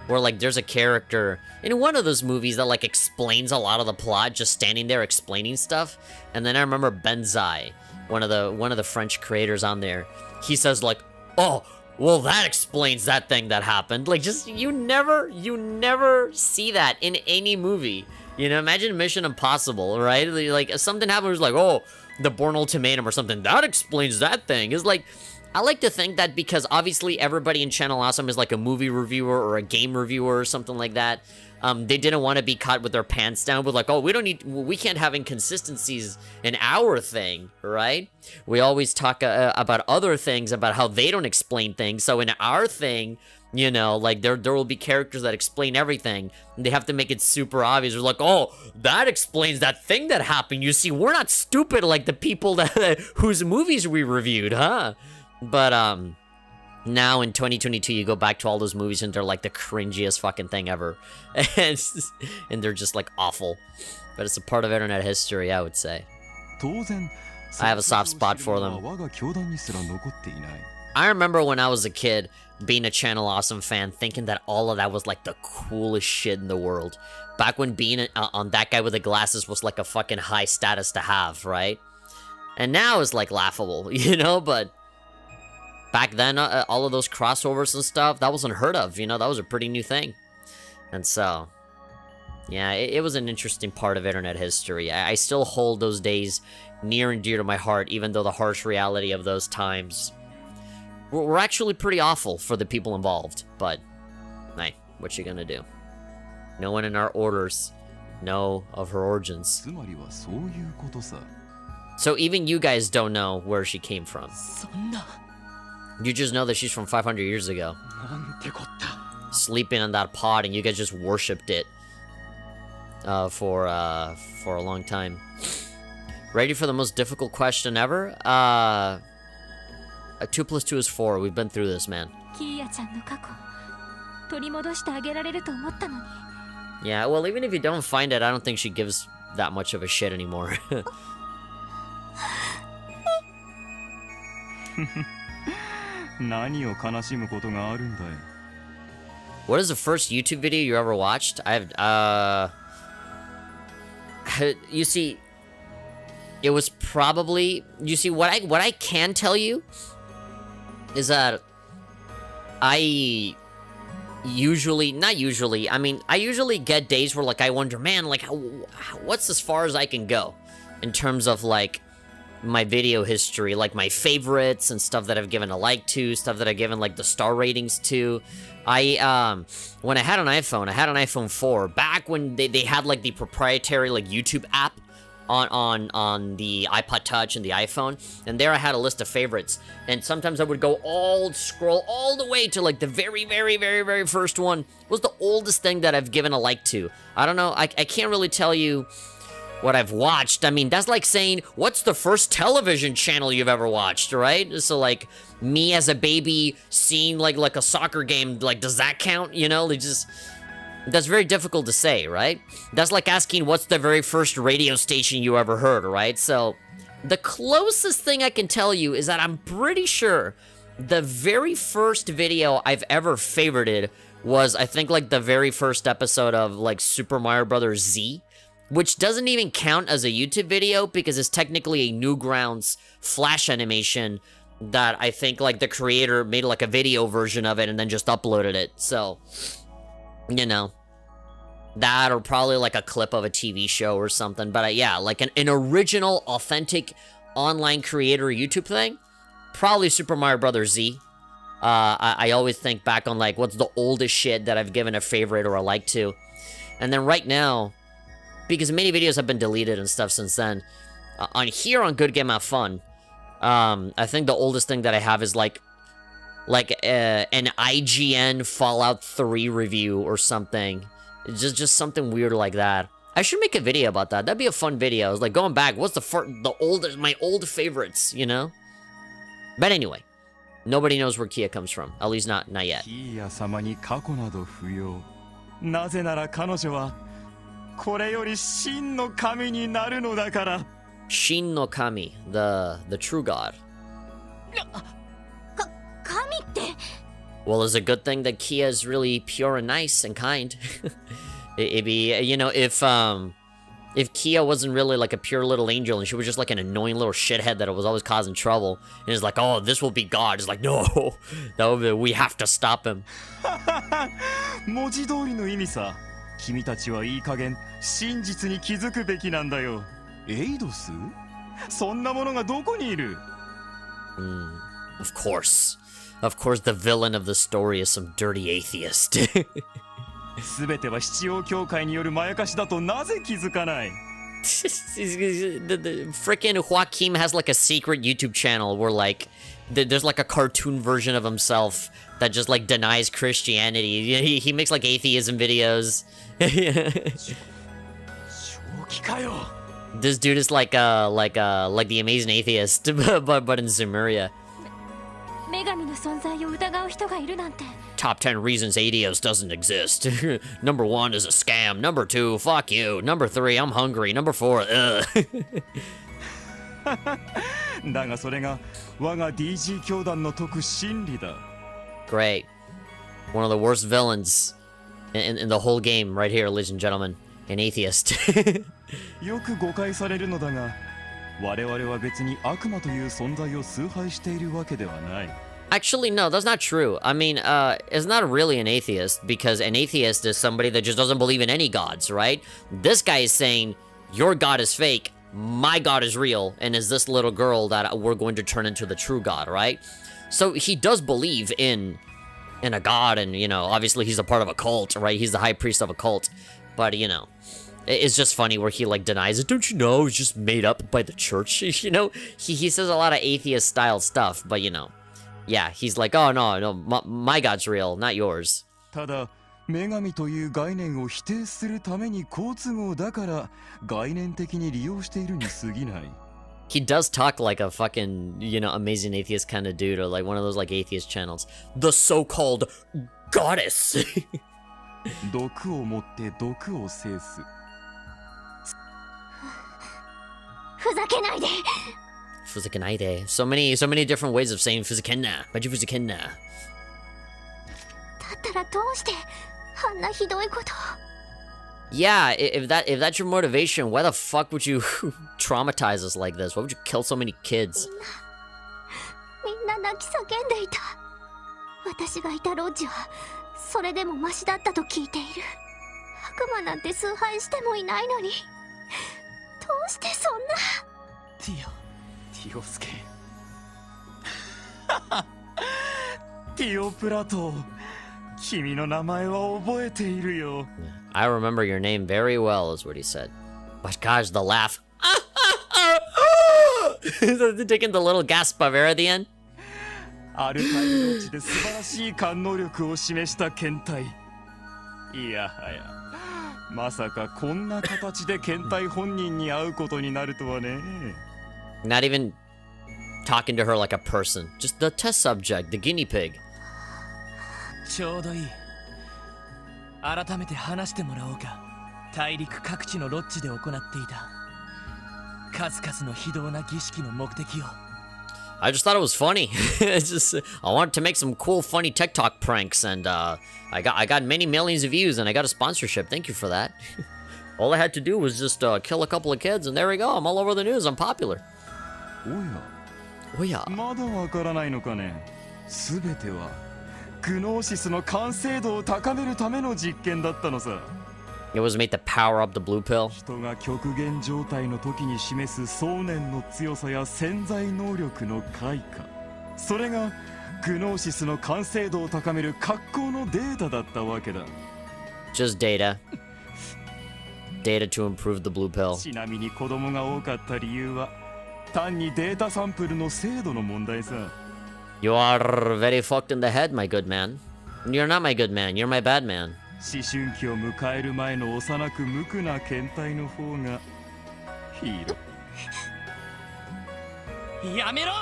where like there's a character in one of those movies that like explains a lot of the plot, just standing there explaining stuff. And then I remember Benzai, one of the French creators on there, he says like, oh, well, that explains that thing that happened. Like, just you never see that in any movie. You know, imagine Mission Impossible, right? Like something happens like, oh, the Born Ultimatum or something, that explains that thing. It's like, I like to think that because obviously everybody in Channel Awesome is like a movie reviewer or a game reviewer or something like that. They didn't want to be caught with their pants down with like, oh, we can't have inconsistencies in our thing, right? We always talk about other things, about how they don't explain things. So in our thing, you know, like there will be characters that explain everything. And they have to make it super obvious. They're like, oh, that explains that thing that happened. You see, we're not stupid like the people that whose movies we reviewed, huh? But now in 2022, you go back to all those movies and they're like the cringiest fucking thing ever, and they're just like awful. But it's a part of internet history, I would say. I have a soft spot for them. I remember when I was a kid, being a Channel Awesome fan, thinking that all of that was like the coolest shit in the world. Back when being on that guy with the glasses was like a fucking high status to have, right? And now it's like laughable, you know? But back then, all of those crossovers and stuff, that was unheard of, you know? That was a pretty new thing. And so, yeah, it was an interesting part of internet history. I still hold those days near and dear to my heart, even though the harsh reality of those times were actually pretty awful for the people involved. But, hey, what you gonna do? No one in our orders know of her origins. つまりはそういうことさ。 So even you guys don't know where she came from. そんな You just know that she's from 500 years ago. なんてこった。 Sleeping in that pod, and you guys just worshipped it for a long time. Ready for the most difficult question ever? 2 plus 2 is 4. We've been through this, man. キーヤちゃんの過去取り戻してあげられると思ったのに Yeah, well, even if you don't find it, I don't think she gives that much of a shit anymore. 何を悲しむことがあるんだい。 What is the first YouTube video you ever watched? You see, it was probably, you see, what I can tell you is that I usually get days where, like, I wonder, man, like, what's as far as I can go in terms of, like, my video history, like my favorites and stuff that I've given a like to, stuff that I've given, like, the star ratings to. When I had an iPhone 4, back when they had, like, the proprietary, like, YouTube app on the iPod Touch and the iPhone, and there I had a list of favorites, and sometimes I would scroll all the way to, like, the very, very, very, very first one was the oldest thing that I've given a like to. I don't know, I can't really tell you what I've watched. I mean, that's like saying, what's the first television channel you've ever watched, right? So, like, me as a baby seeing, like a soccer game, like, does that count, you know? That's very difficult to say, right? That's like asking, what's the very first radio station you ever heard, right? So, the closest thing I can tell you is that I'm pretty sure the very first video I've ever favorited was, I think, like, the very first episode of, like, Super Mario Bros. Z, which doesn't even count as a YouTube video because it's technically a Newgrounds Flash animation that I think, like, the creator made, like, a video version of it and then just uploaded it. So, you know, that or probably, like, a clip of a TV show or something. But, yeah, like, an original, authentic online creator YouTube thing, probably Super Mario Bros. Z. I always think back on, like, what's the oldest shit that I've given a favorite or a like to. And then right now, because many videos have been deleted and stuff since then, on here on Good Game Have Fun, I think the oldest thing that I have is like an IGN Fallout 3 review or something. It's just something weird like that. I should make a video about that. That'd be a fun video. It's like going back, what's my old favorites, you know? But anyway, nobody knows where Kia comes from. At least not yet. キーヤ様に過去など不要。なぜなら彼女はこれより真の神になるのだから。 Shin no Kami, the true god. 神って Well, it's a good thing that Kia is really pure and nice and kind. It'd be, you know, if Kia wasn't really like a pure little angel and she was just like an annoying little shithead that was always causing trouble, and it's like, oh, this will be God. It's like, no, we have to stop him. 文字通りの意味さ。君たちはいい加減真実に気づくべきなんだよ。エイドス？そんなものがどこにいる？ Of course, the villain of the story is some dirty atheist. すべては七曜教会によるまやかしだとなぜ気づかない？ the frickin' Joaquin has like a secret YouTube channel where like there's like a cartoon version of himself that just like denies Christianity. He makes like atheism videos. 正気かよ。 This dude is like the amazing atheist, but in Zemuria. 女神の存在を疑う人がいるなんて Top 10 reasons atheist doesn't exist. Number 1 is a scam. Number 2, fuck you. Number 3, I'm hungry. Number 4, ugh. だがそれが我が DG 教団の説く真理だ。 Great. One of the worst villains in the whole game right here, ladies and gentlemen. An atheist. よく誤解されるのだが、我々は別に悪魔という存在を崇拝しているわけではない。 Actually, no, that's not true. I mean, it's not really an atheist, because an atheist is somebody that just doesn't believe in any gods, right? This guy is saying, your god is fake, my god is real, and is this little girl that we're going to turn into the true god, right? So he does believe in a god, and, you know, obviously he's a part of a cult, right? He's the high priest of a cult. But, you know, It's just funny where he like denies it. Don't you know it's just made up by the church? You know, he says a lot of atheist style stuff, but you know, yeah, he's like, oh no, my God's real, not yours. ただ女神という概念を否定するために好都合だから概念的に利用しているに過ぎない。 He does talk like a fucking, you know, amazing atheist kind of dude, or like one of those like atheist channels. The so-called goddess. 毒をもって毒を制す。ふざけないで。 Fuzakenaide. So many different ways of saying fuzakenna. Maji fuzakenna. だったらどうしてあんなひどいこと。 Yeah, if that's your motivation, why the fuck would you traumatize us like this? Why would you kill so many kids? みんな泣き叫んでいた。私がいたロッジはそれでもマシだったと聞いている。悪魔なんて崇拝してもいないのに、どうしてそんな。ティオ。ティオスケ。ティオプラト。君の名前は覚えているよ。 I remember your name very well, is what he said. But gosh, the laugh. Taking the little gasp of air at the end. アルカイロッジで素晴らしい感能力を示した検体。いやはや、まさかこんな形で検体本人に会うことになるとはね。 Not even talking to her like a person. Just the test subject, the guinea pig. ちょうどいい。改めて話してもらおうか。大陸各地のロッジで行っていた数々の非道な儀式の目的を。I just thought it was funny. It's just I wanted to make some cool, funny TikTok pranks, and I got many millions of views, and I got a sponsorship. Thank you for that. All I had to do was just kill a couple of kids, and there we go. I'm all over the news. I'm popular. おや。 Oh yeah. まだわからないのかね。すべてはグノーシスの完成度を高めるための実験だったのさ。 It was made to power up the blue pill. 人が極限状態の時に示す想念の強さや潜在能力の開花。それがグノーシスの完成度を高める格好のデータだったわけだ。 Just data. Data to improve the blue pill. ちなみに子供が多かった理由は単にデータサンプルの精度の問題さ。 You are very fucked in the head, my good man. You're not my good man. You're my bad man. 思春期を迎える前の幼く無垢な検体の方がヒーロー。やめろ。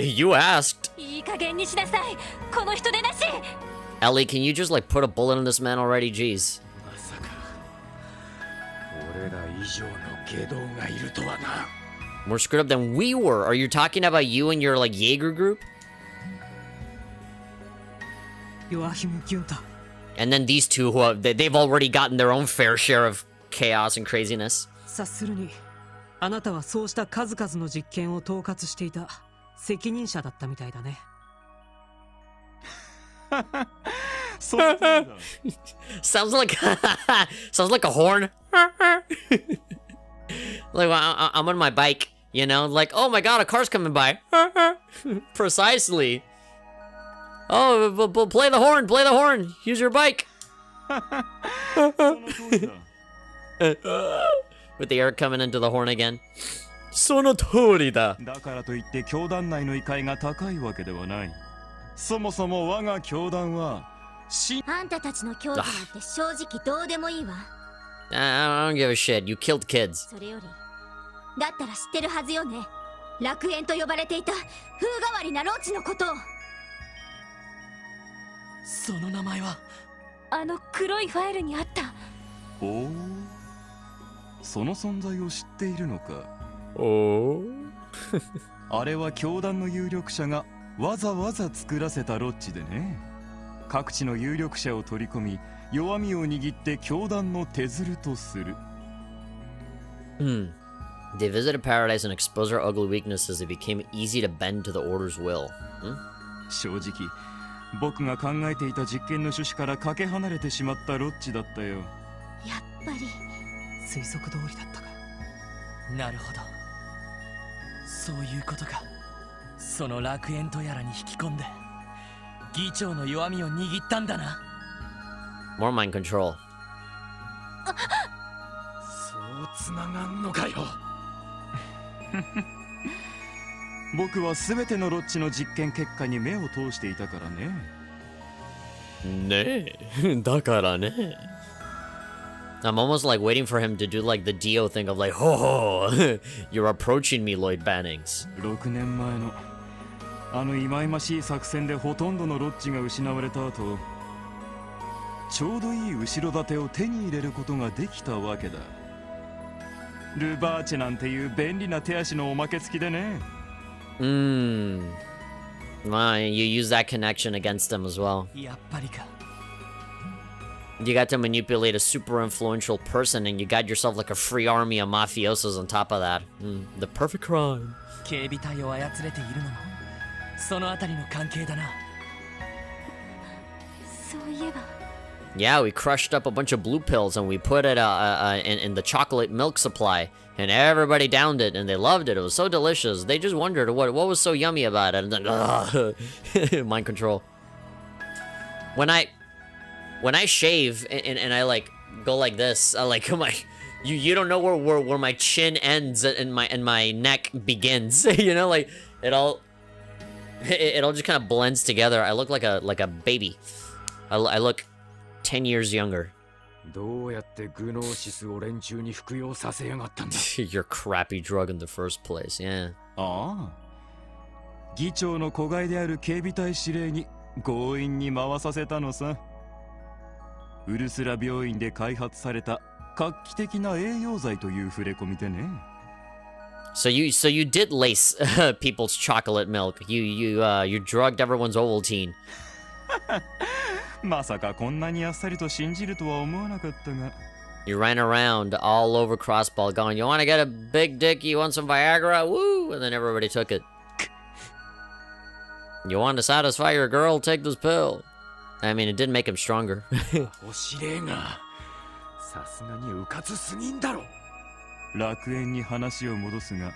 You asked. いい加減にしなさい。この人でなし。 Ellie, can you just like put a bullet in this man already? Jeez. まさか俺ら以上の下道がいるとはな。 More screwed up than we were. Are you talking about you and your like Jaeger group? ヨアヒム・ギュンタ。 And then these two who they've already gotten their own fair share of chaos and craziness. 察するにあなたはそうした数々の実験を統括していた責任者だったみたいだね。そうだ。 Sounds like sounds like a horn. Like I'm on my bike, you know, like oh my god, a car's coming by. Precisely. Oh, play the horn, play the horn. Use your bike. その通りだ。 With the air coming into the horn again. その通りだ。だからといって教団内の異界が高いわけではない。そもそも我が教団はあんたたちの教義なんて正直どうでもいいわ。 I don't give a shit. You killed kids. それよりだったら知ってるはずよね。楽園と呼ばれていた風変わりなロッジのことを。その名前はあの黒いファイルにあった。おお、その存在を知っているのか。おあれは教団の有力者がわざわざ作らせたロッジでね。各地の有力者を取り込み弱みを握って教団の手づるとする。 They visited paradise and exposed our ugly weaknesses. It became easy to bend to the order's will. 正直僕が考えていた実験の趣旨からかけ離れてしまったロッジだったよ。やっぱり推測通りだったか。なるほど。そういうことか。その楽園とやらに引き込んで議長の弱みを握ったんだな。 More mind control. つながんのかよ。僕は全てのロッチの実験結果に目を通していたからね。ねえ、だからね。I'm almost like waiting for him to do like the Dio thing of like, ho ho, you're approaching me, Lloyd Bannings. 6年前のあの忌々しい作戦でほとんどのロッチが失われた後、ちょうどいい後ろ盾を手に入れることができたわけだ。ルバーチェなんていう便利な手足のおまけ付きでね。Well, you use that connection against him as well. やっぱりか。You got to manipulate a super influential person and you got yourself like a free army of mafiosos on top of that. The perfect crime. 警備隊を操れているのもそのあたりの関係だな。そういえば Yeah, we crushed up a bunch of blue pills and we put it in the chocolate milk supply. And everybody downed it and they loved it. It was so delicious. They just wondered what was so yummy about it. And then, mind control. When I shave and I like go like this, I like you don't know where my chin ends and my neck begins. You know, like it all just kind of blends together. I look like a baby. I look 10 years younger. どうやってグノーシスを連中に服用させやがったんだ。 Your crappy drug in the first place, yeah. ああ、議長の子飼いである警備隊司令に強引に回させたのさ。ウルスラ病院で開発された画期的な栄養剤という触れ込みでね。So you did lace people's chocolate milk. You drugged everyone's Ovaltine. まさかこんなにあっさりと信じるとは思わなかったが。You ran around all over Crossball going, you want to get a big dick, you want some Viagra, woo! And then everybody took it. You want to satisfy your girl, take this pill. I mean, it did make him stronger. おしれがさすがにうかつすぎんだろ。楽園に話を戻すが、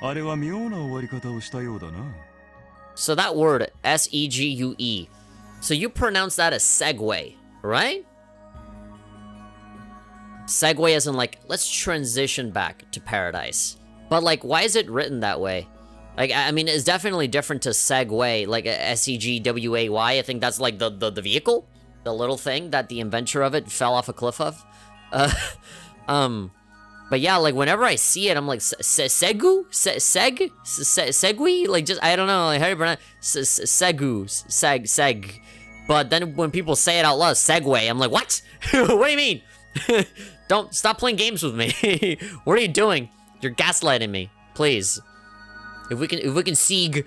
あれは妙な終わり方をしたようだな。So that word, S-E-G-U-E. So you pronounce that as segue, right? Segue as in like, let's transition back to paradise. But like, why is it written that way? Like, I mean, it's definitely different to Segway, like S-E-G-W-A-Y. I think that's like the vehicle, the little thing that the inventor of it fell off a cliff of. But yeah, like whenever I see it, I'm like, Segui? Like just, I don't know, like how do you pronounce Seg. But then when people say it out loud, Segway, I'm like, what? What do you mean? Don't, stop playing games with me. What are you doing? You're gaslighting me, please. If we can segue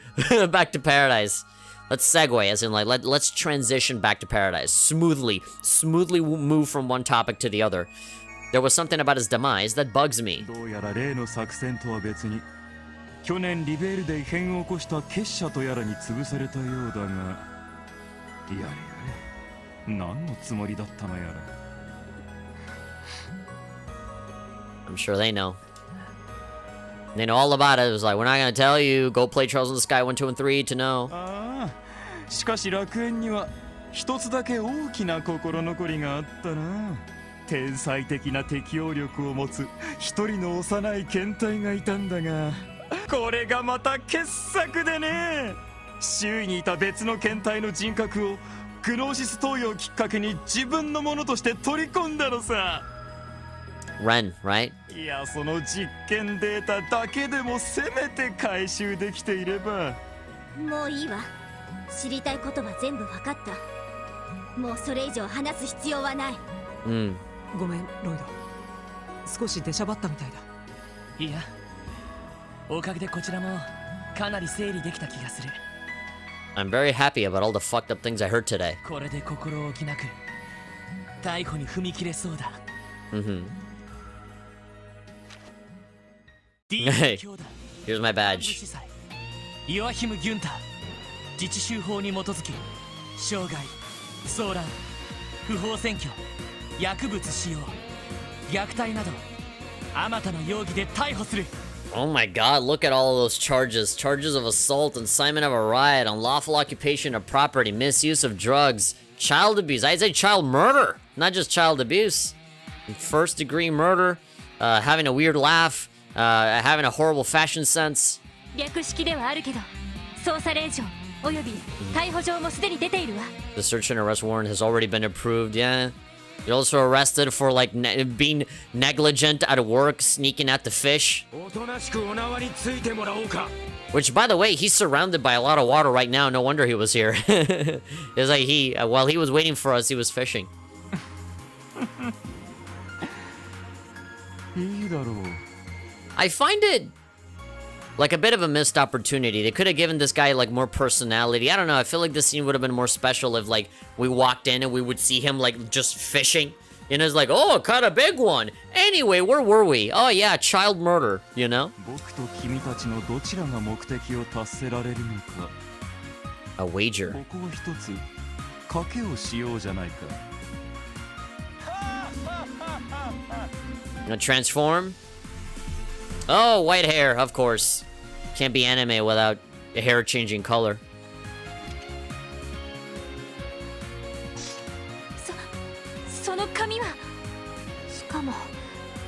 back to paradise, let's segue, as in like let's transition back to paradise smoothly move from one topic to the other. There was something about his demise that bugs me. どうやら例の作戦とは別に、去年リベールで異変を起こした結社とやらに潰されたようだが、いやいや、何のつもりだったのやら。I'm sure they know. They know all about it. It was like, we're not gonna tell you. Go play Trails in the Sky 1, 2, and 3 to know. ああ、しかし楽園には一つだけ大きな心残りがあったな。天才的な適応力を持つ一人の幼い検体がいたんだが、これがまた傑作でね。周囲にいた別の検体の人格をグノーシス投与をきっかけに自分のものとして取り込んだのさ。Ren, right? いや、その実験データだけでもせめて回収できていれば。もういいわ。知りたいことは全部分かった。もうそれ以上話す必要はない。ごめん、ロイド。少し出しゃばったみたいだ。いや、おかげでこちらもかなり整理できた気がする。I'm very happy about all the fucked up things I heard today. これで心置きなく逮捕に踏み切れそうだ。Hey, here's my badge. ヨアヒム・ギュンター、自治州法に基づき傷害、騒乱、不法占拠、薬物使用、虐待などあまたの容疑で逮捕する。 Oh my god, look at all of those charges. Charges of assault, incitement of a riot, unlawful occupation of property, misuse of drugs, child abuse. I'd say child murder, not just child abuse. First degree murder, having a weird laugh, having a horrible fashion sense. 略式ではあるけど、捜査令状および逮捕状もすでに出ているわ。 The search and arrest warrant has already been approved, yeah. You're also arrested for, like, being negligent at work, sneaking at the fish. おとなしくお縄についてもらおうか。 Which, by the way, he's surrounded by a lot of water right now. No wonder he was here. It's like while he was waiting for us, he was fishing. いいだろう。 I find it like a bit of a missed opportunity. They could have given this guy like more personality. I don't know. I feel like this scene would have been more special if like we walked in and we would see him like just fishing. You know, it's like, oh, caught a big one. Anyway, where were we? Oh yeah, child murder, you know? 僕と君たちのどちらが目的を達せられるのか。 A wager. ここを一つ賭けをしようじゃないか。 Gonna transform? Oh, white hair, of course. Can't be anime without hair changing color. その髪はしかも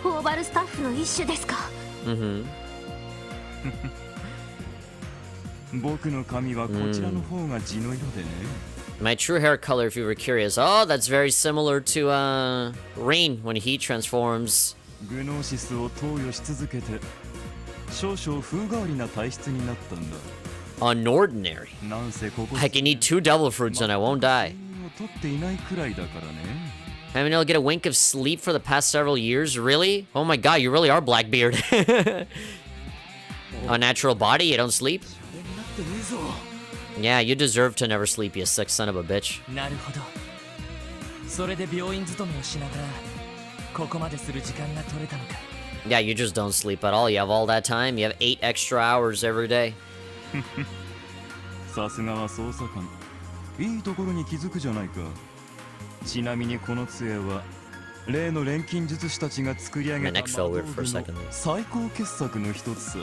オーバルスタッフの一種ですか。 Mm-hmm. 僕の髪はこちらの方が地の色でね。 My true hair color, if you were curious. Oh, that's very similar to Rain when he transforms. グノーシスを投与し続けて少々風変わりな体質になったんだ。 Unordinary. なんせここ I can eat 2 devil fruits and I won't die. 取っていないくらいだからね。 Haven't been able to get a wink of sleep for the past several years? Really? Oh my god, you really are Blackbeard. Unnatural body, you don't sleep? Yeah, you deserve to never sleep, you sick son of a bitch. なるほど。それで病院勤めをしながらここまでする時間が取れたのか。 Yeah, you just don't sleep at all. You have all that time. You have 8 extra hours every day. さすがは捜査官。いいところに気づくじゃないか。ちなみにこの杖は例の錬金術師たちが作り上げた My neck fell weird for a second. 最高傑作の一つさ。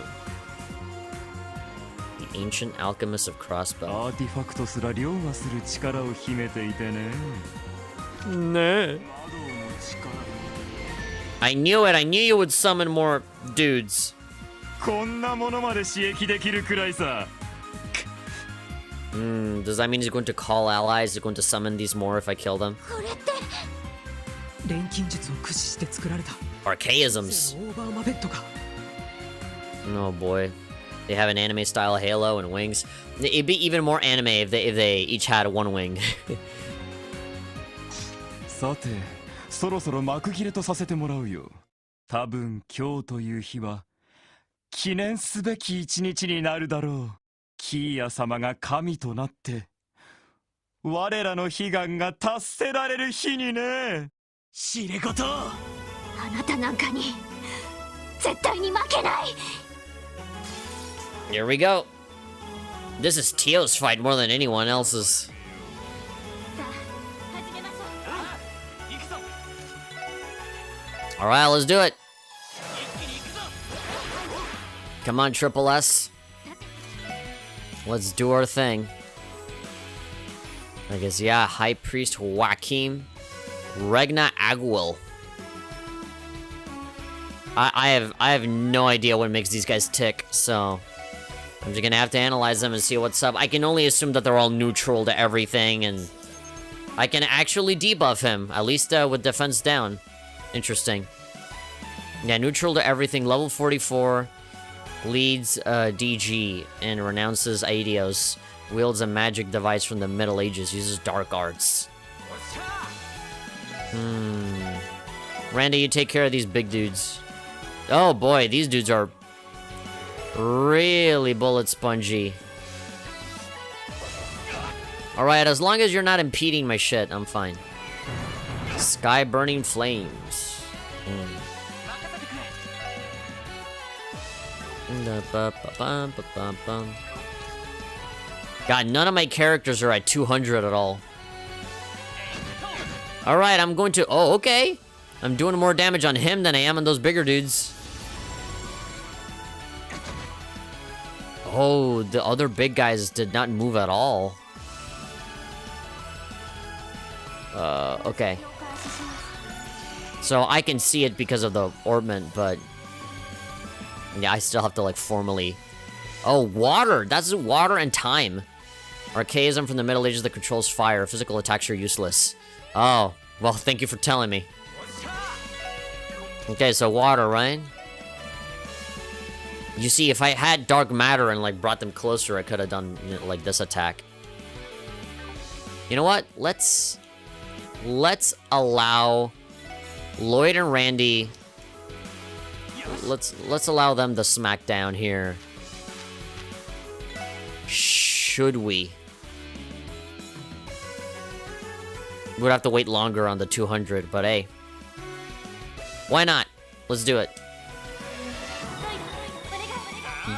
The ancient alchemist of crossbow. アーティファクトすら凌駕する力を秘めていてね。 I knew it. I knew you would summon more dudes. こんなものまで刺激できるくらいさ。 Does that mean he's going to call allies? He's going to summon these more if I kill them? これって。錬金術を駆使して作られた Archaisms. オーバーマベットか。 Oh boy. They have an anime style halo and wings. It'd be even more anime if they each had one wing. さて、そろそろ幕切れとさせてもらうよ。多分今日という日は記念すべき一日になるだろう。キーヤ様が神となって我らの悲願が達せられる日にね。知れ事。あなたなんかに絶対に負けない。 Here we go. This is Tio's fight more than anyone else's. さあ始めましょう。行くぞ。 Alright, let's do it. 一気に行くぞ。 Come on, Triple S. Let's do our thing. I guess, yeah, High Priest Joachim. Regna Aguil. I have no idea what makes these guys tick, so I'm just gonna have to analyze them and see what's up. I can only assume that they're all neutral to everything, and I can actually debuff him, at least with defense down. Interesting. Yeah, neutral to everything, level 44. Leads DG and renounces Aidios. Wields a magic device from the Middle Ages. Uses dark arts. Randy, you take care of these big dudes. Oh boy, these dudes are really bullet spongy. Alright, as long as you're not impeding my shit, I'm fine. Sky burning flames. God, none of my characters are at 200 at all. Alright, I'm going to... Oh, okay. I'm doing more damage on him than I am on those bigger dudes. Oh, the other big guys did not move at all. Okay. So I can see it because of the orbment, but... yeah, I still have to, like, formally... oh, water! That's water and time. Archaism from the Middle Ages that controls fire. Physical attacks are useless. Oh, well, thank you for telling me. Okay, so water, right? You see, if I had dark matter and, like, brought them closer, I could have done, you know, like, this attack. You know what? Let's allow Lloyd and Randy... Let's allow them to smack down here. Should we? We'd have to wait longer on the 200, but hey. Why not? Let's do it.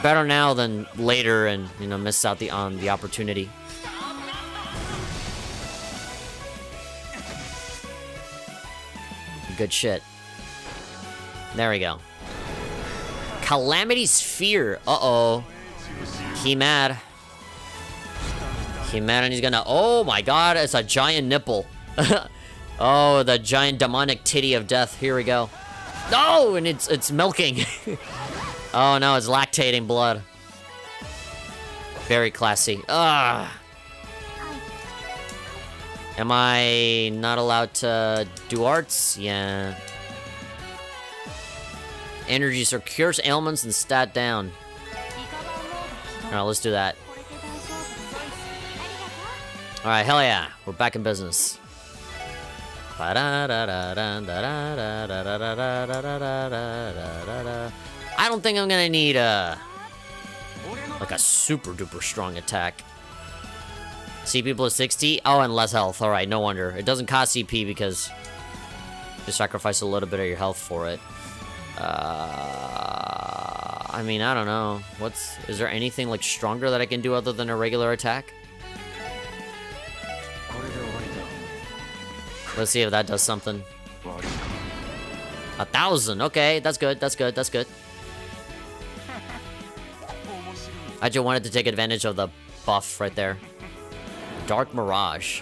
Better now than later and, you know, miss out on the opportunity. Good shit. There we go. Calamity Sphere. Uh-oh. He mad. He mad and he's gonna... oh my god, it's a giant nipple. Oh, the giant demonic titty of death. Here we go. No, and it's milking. Oh no, it's lactating blood. Very classy. Ugh. Am I not allowed to do arts? Yeah. Energy so cures ailments and stat down. Alright, let's do that. Alright, hell yeah. We're back in business. I don't think I'm gonna need like a super duper strong attack. CP plus 60? Oh, and less health. Alright, no wonder. It doesn't cost CP because you sacrifice a little bit of your health for it. I mean, I don't know. Is there anything like stronger that I can do other than a regular attack? Let's see if that does something. 1,000. Okay, that's good. That's good. That's good. I just wanted to take advantage of the buff right there. Dark Mirage.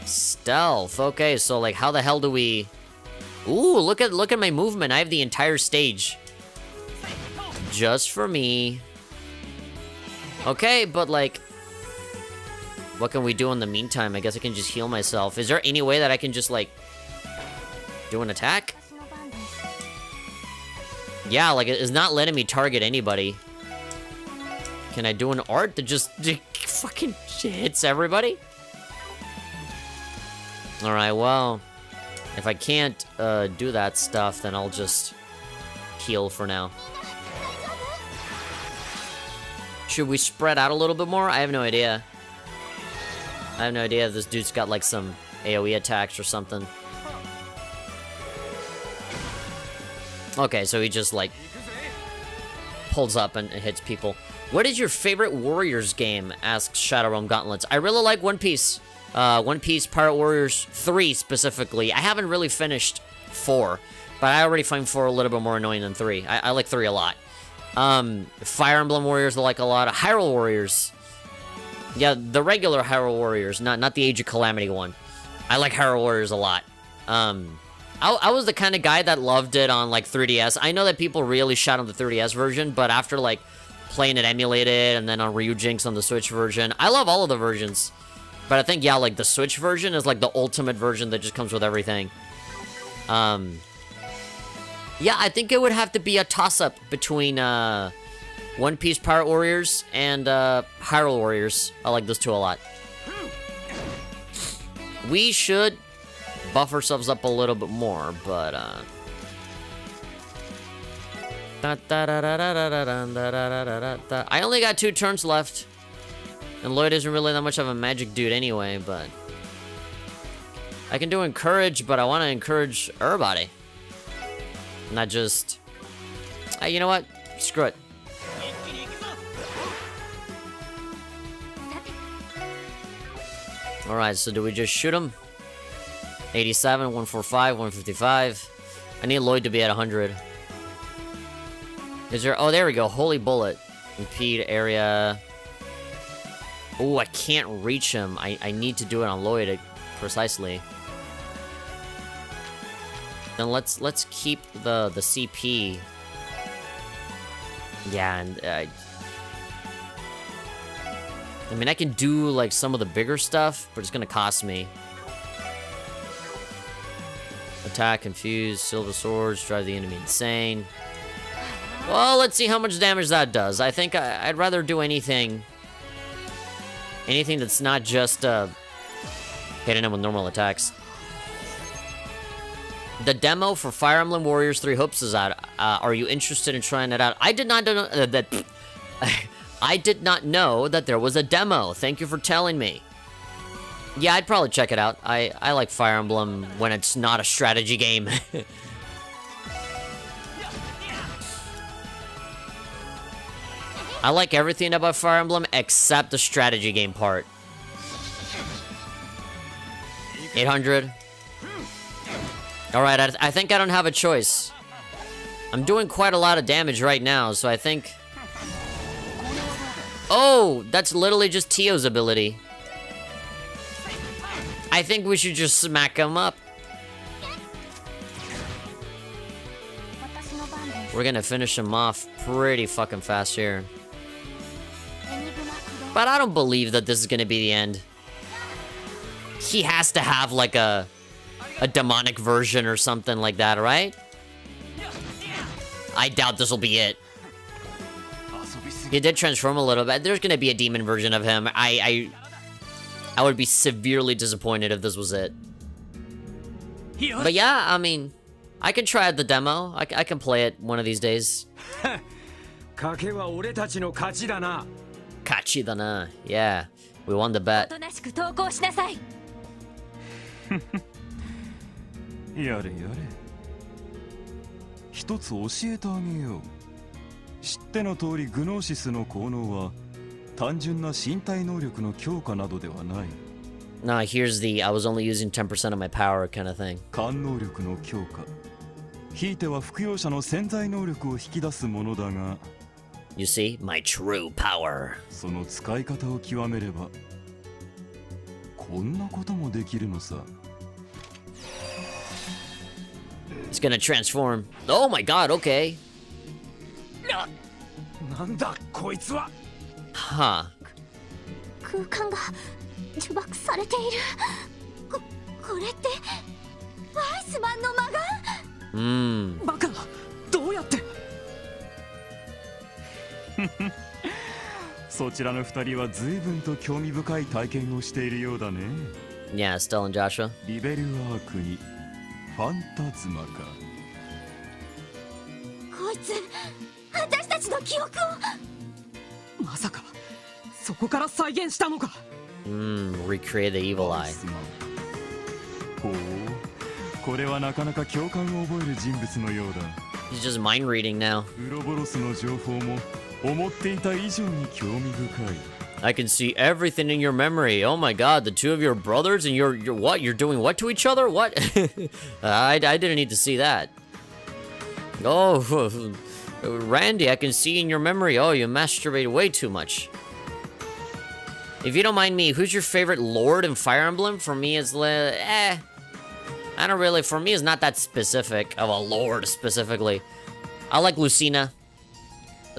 Stealth. Okay, so like, how the hell do we? Ooh, look at my movement. I have the entire stage just for me. Okay, but like, what can we do in the meantime? I guess I can just heal myself. Is there any way that I can just like do an attack? Yeah, like it's not letting me target anybody. Can I do an art that just fucking hits everybody? Alright, well, if I can't do that stuff, then I'll just heal for now. Should we spread out a little bit more? I have no idea. I have no idea if this dude's got like some AoE attacks or something. Okay, so he just like pulls up and hits people. What is your favorite Warriors game? Asks Shadow Realm Gauntlets. I really like One Piece. One Piece Pirate Warriors 3 specifically. I haven't really finished 4, but I already find 4 a little bit more annoying than 3. I like 3 a lot. Fire Emblem Warriors I like a lot. Hyrule Warriors. Yeah, the regular Hyrule Warriors, not the Age of Calamity one. I like Hyrule Warriors a lot. I was the kind of guy that loved it on like 3DS. I know that people really shot on the 3DS version, but after like playing it emulated and then on Ryujinx on the Switch version, I love all of the versions. But I think, yeah, like the Switch version is like the ultimate version that just comes with everything. Yeah, I think it would have to be a toss-up between One Piece Pirate Warriors and Hyrule Warriors. I like those two a lot. We should buff ourselves up a little bit more, but I only got 2 turns left. And Lloyd isn't really that much of a magic dude anyway, but I can do encourage, but I want to encourage everybody. Not just... you know what? Screw it. Alright, so do we just shoot him? 87, 145, 155. I need Lloyd to be at 100. Is there... oh, there we go. Holy Bullet. Impede area. Oh, I can't reach him. I need to do it on Lloyd precisely. Then let's keep the CP. Yeah, and I mean, I can do like some of the bigger stuff, but it's gonna cost me. Attack, confuse, silver swords, drive the enemy insane. Well, let's see how much damage that does. I think I'd rather do anything that's not just hitting him with normal attacks. The demo for Fire Emblem Warriors 3 Hopes is out. Are you interested in trying it out? I did not know that. I did not know that there was a demo. Thank you for telling me. Yeah, I'd probably check it out. I like Fire Emblem when it's not a strategy game. I like everything about Fire Emblem except the strategy game part. 800. Alright, I think I don't have a choice. I'm doing quite a lot of damage right now, so I think... Oh, that's literally just Tio's ability. I think we should just smack him up. We're gonna finish him off pretty fucking fast here. But I don't believe that this is gonna be the end. He has to have like a demonic version or something like that, right? I doubt this will be it. He did transform a little bit. There's gonna be a demon version of him. I would be severely disappointed if this was it. But yeah, I mean, I can try the demo. I can play it one of these days. Kachi da na. Yeah, we won the bet. やれやれ。一つ教えてあげよう。知っての通りグノーシスの効能は単純な身体能力の強化などではない。Nah, here's the I was only using 10% of my power kind of thing. 感能力の強化。ひいては服用者の潜在能力を引き出すものだが。You see, my true power. その使い方を極めれば、こんなこともできるのさ。It's gonna transform. Oh my god, okay. なんだこいつは。Huh. 空間が呪縛されている。これってワイスマンの魔眼？バカ、どうやって？そちらの二人は随分と興味深い体験をしているようだね。Yeah, Stella and Joshua. リベルアークにファンタズマか。こいつ私たちの記憶を。まさかそこから再現したのか。Recreate the evil eye. ほう、これはなかなか共感を覚える人物のようだ。He's just mind reading now. ウロボロスの情報も思っていた以上に興味深い。I can see everything in your memory. Oh my god, the two of your brothers and you're what? You're doing what to each other? What? I didn't need to see that. Oh, Randy, I can see in your memory. Oh, you masturbate way too much. If you don't mind me, who's your favorite lord in Fire Emblem? For me, it's I don't really. For me, it's not that specific of a lord specifically. I like Lucina.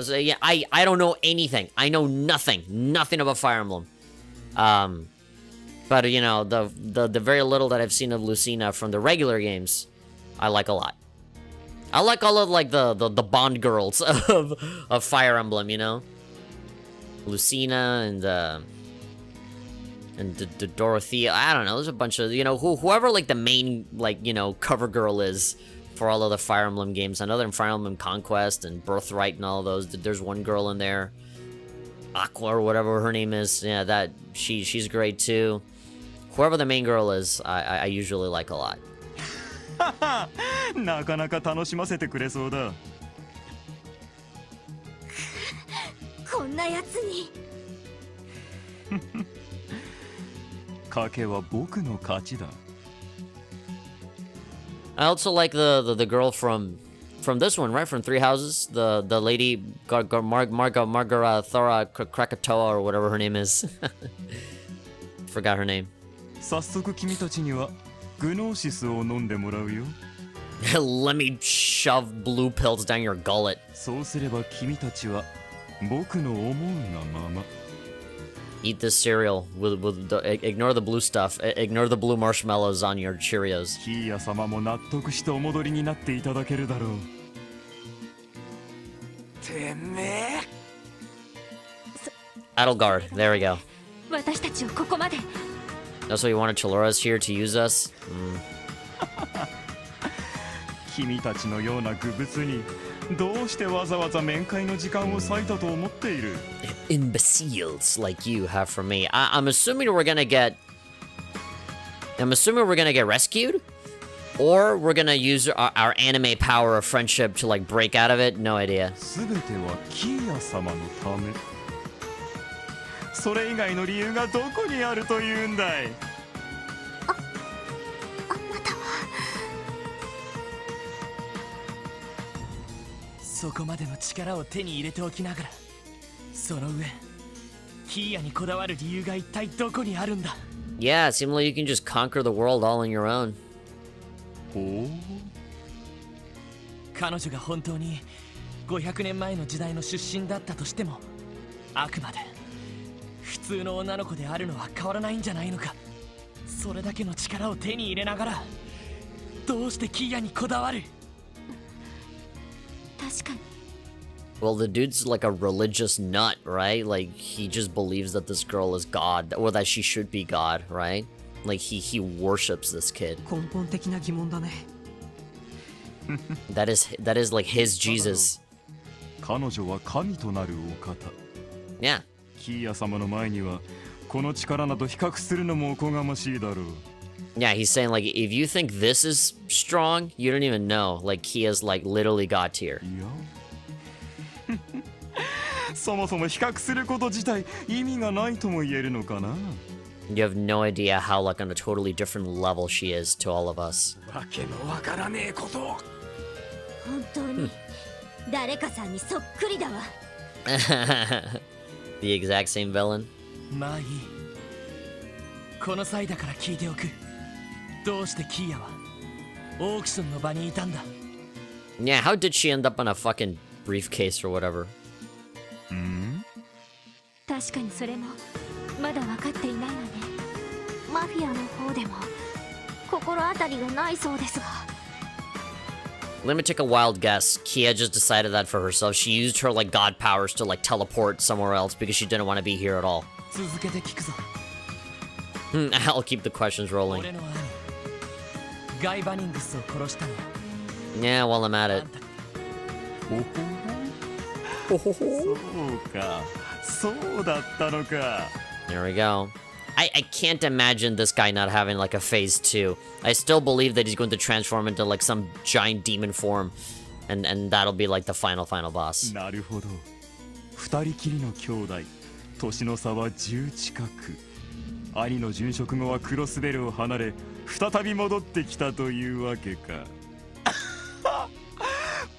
So, yeah, I don't know anything. I know nothing about Fire Emblem. But you know, the very little that I've seen of Lucina from the regular games, I like a lot. I like all of like the Bond girls of Fire Emblem, you know, Lucina and the Dorothea. I don't know. There's a bunch of, you know, whoever like the main like, you know, cover girl is for all of the Fire Emblem games. I know they're in Fire Emblem Conquest and Birthright and all of those. There's one girl in there, Aqua or whatever her name is. Yeah, that she's great too. Whoever the main girl is, I usually like a lot. なかなか楽しませてくれそうだ。こんなやつに。賭けは僕の勝ちだ。I also like the girl from this one, right? From Three Houses, the lady Margara Thora Krakatoa or whatever her name is. Forgot her name. 早速君たちにはグノーシスを飲んでもらうよ。Let me shove blue pills down your gullet. そうすれば君たちは僕の思うがまま。 Eat this cereal ignore the blue stuff. Ignore the blue marshmallows on your Cheerios. キーヤ様も納得してお戻りになっていただけるだろう。てめえ Adelgard, there we go. 私たちをここまで。 That's why you wanted Chalora's here to use us? 君たちのような愚物にどうしてわざわざ面会の時間を割いたと思っている。 Imbeciles like you have for me. I'm assuming we're gonna get rescued? Or we're gonna use our anime power of friendship to like break out of it? No idea. すべてはキーヤ様のため。それ以外の理由がどこにあるというんだい。あなたは。そこまでの力を手に入れておきながら、その上キーヤにこだわる理由が一体どこにあるんだ。 Yeah, it seems like you can just conquer the world all on your own. ほう。彼女が本当に500年前の時代の出身だったとしても、あくまで普通の女の子であるのは変わらないんじゃないのか。それだけの力を手に入れながら、どうしてキーヤにこだわる。確かに。 Well, the dude's like a religious nut, right? Like, he just believes that this girl is God, or that she should be God, right? Like, he worships this kid. 根本的な疑問だね。That is like his Jesus. 彼女は神となるお方。 Yeah. キーヤ様の前にはこの力など比較するのもおこがましいだろう。 Yeah, he's saying like, if you think this is strong, you don't even know. Like, he is like literally God tier. いやそもそも比較すること自体意味がないとも言えるのかな。 You have no idea how like on a totally different level she is to all of us. わけのわからねえことを。本当に誰かさんにそっくりだわ。 The exact same villain. まあいい。この際だから聞いておく。どうしてキーヤはオークションの場にいたんだ。 Yeah, how did she end up on a fucking briefcase or whatever? 確かにそれもまだ分かっていないわね。マフィアの方でも心当たりがないそうですが。 Let me take a wild guess. Kia just decided that for herself. She used her like god powers to like teleport somewhere else because she didn't want to be here at all. 続けて聞くぞ。 I'll keep the questions rolling. 俺の兄ガイ・バニングスを殺したのは Yeah, while I'm at あ it. んた。そうか、そうだったのか。 There we go. I can't imagine this guy not having like a phase 2. I still believe that he's going to transform into like some giant demon form. And that'll be like the final boss. なるほど。二人きりの兄弟、年の差は10近く。兄の殉職後はクロスベルを離れ、再び戻ってきたというわけか。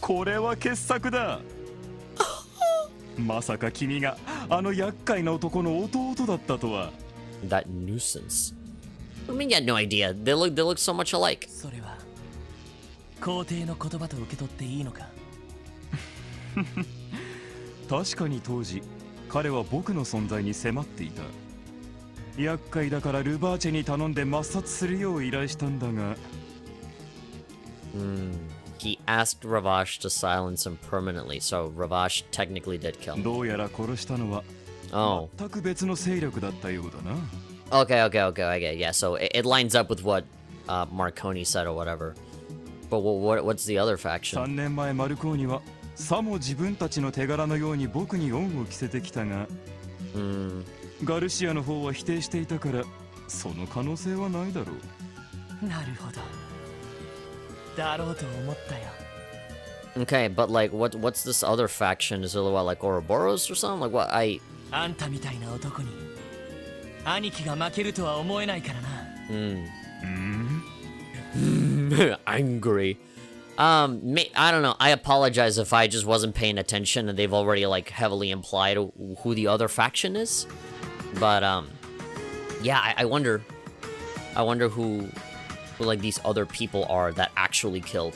これは傑作だ。まさか君があの厄介な男の弟だったとは。 That nuisance. I mean, you had no idea. They look so much alike. それは皇帝の言葉と受け取っていいのか。確かに当時、彼は僕の存在に迫っていた。厄介だからルバーチェに頼んで抹殺するよう依頼したんだが。He asked Ravash to silence him permanently, so Ravash technically did kill him. どうやら殺したのは Oh. 全く別の勢力だったようだな。Okay. Yeah, so it lines up with what Marconi said or whatever. But what's the other 3 faction? 年前マルコーニはさも自分たちの手柄のように僕に恩を着せてきたが、ガルシアの方は否定していたからその可能性はないだろう。なるほど。だろうと思ったよ。 Okay, but like, what's this other faction? Is it what, like Ouroboros or something? Like what? あんたみたいな男に兄貴が負けるとは思えないからな。Angry. I don't know. I apologize if I just wasn't paying attention and they've already like heavily implied who the other faction is. But yeah, I wonder who like these other people are that actually killed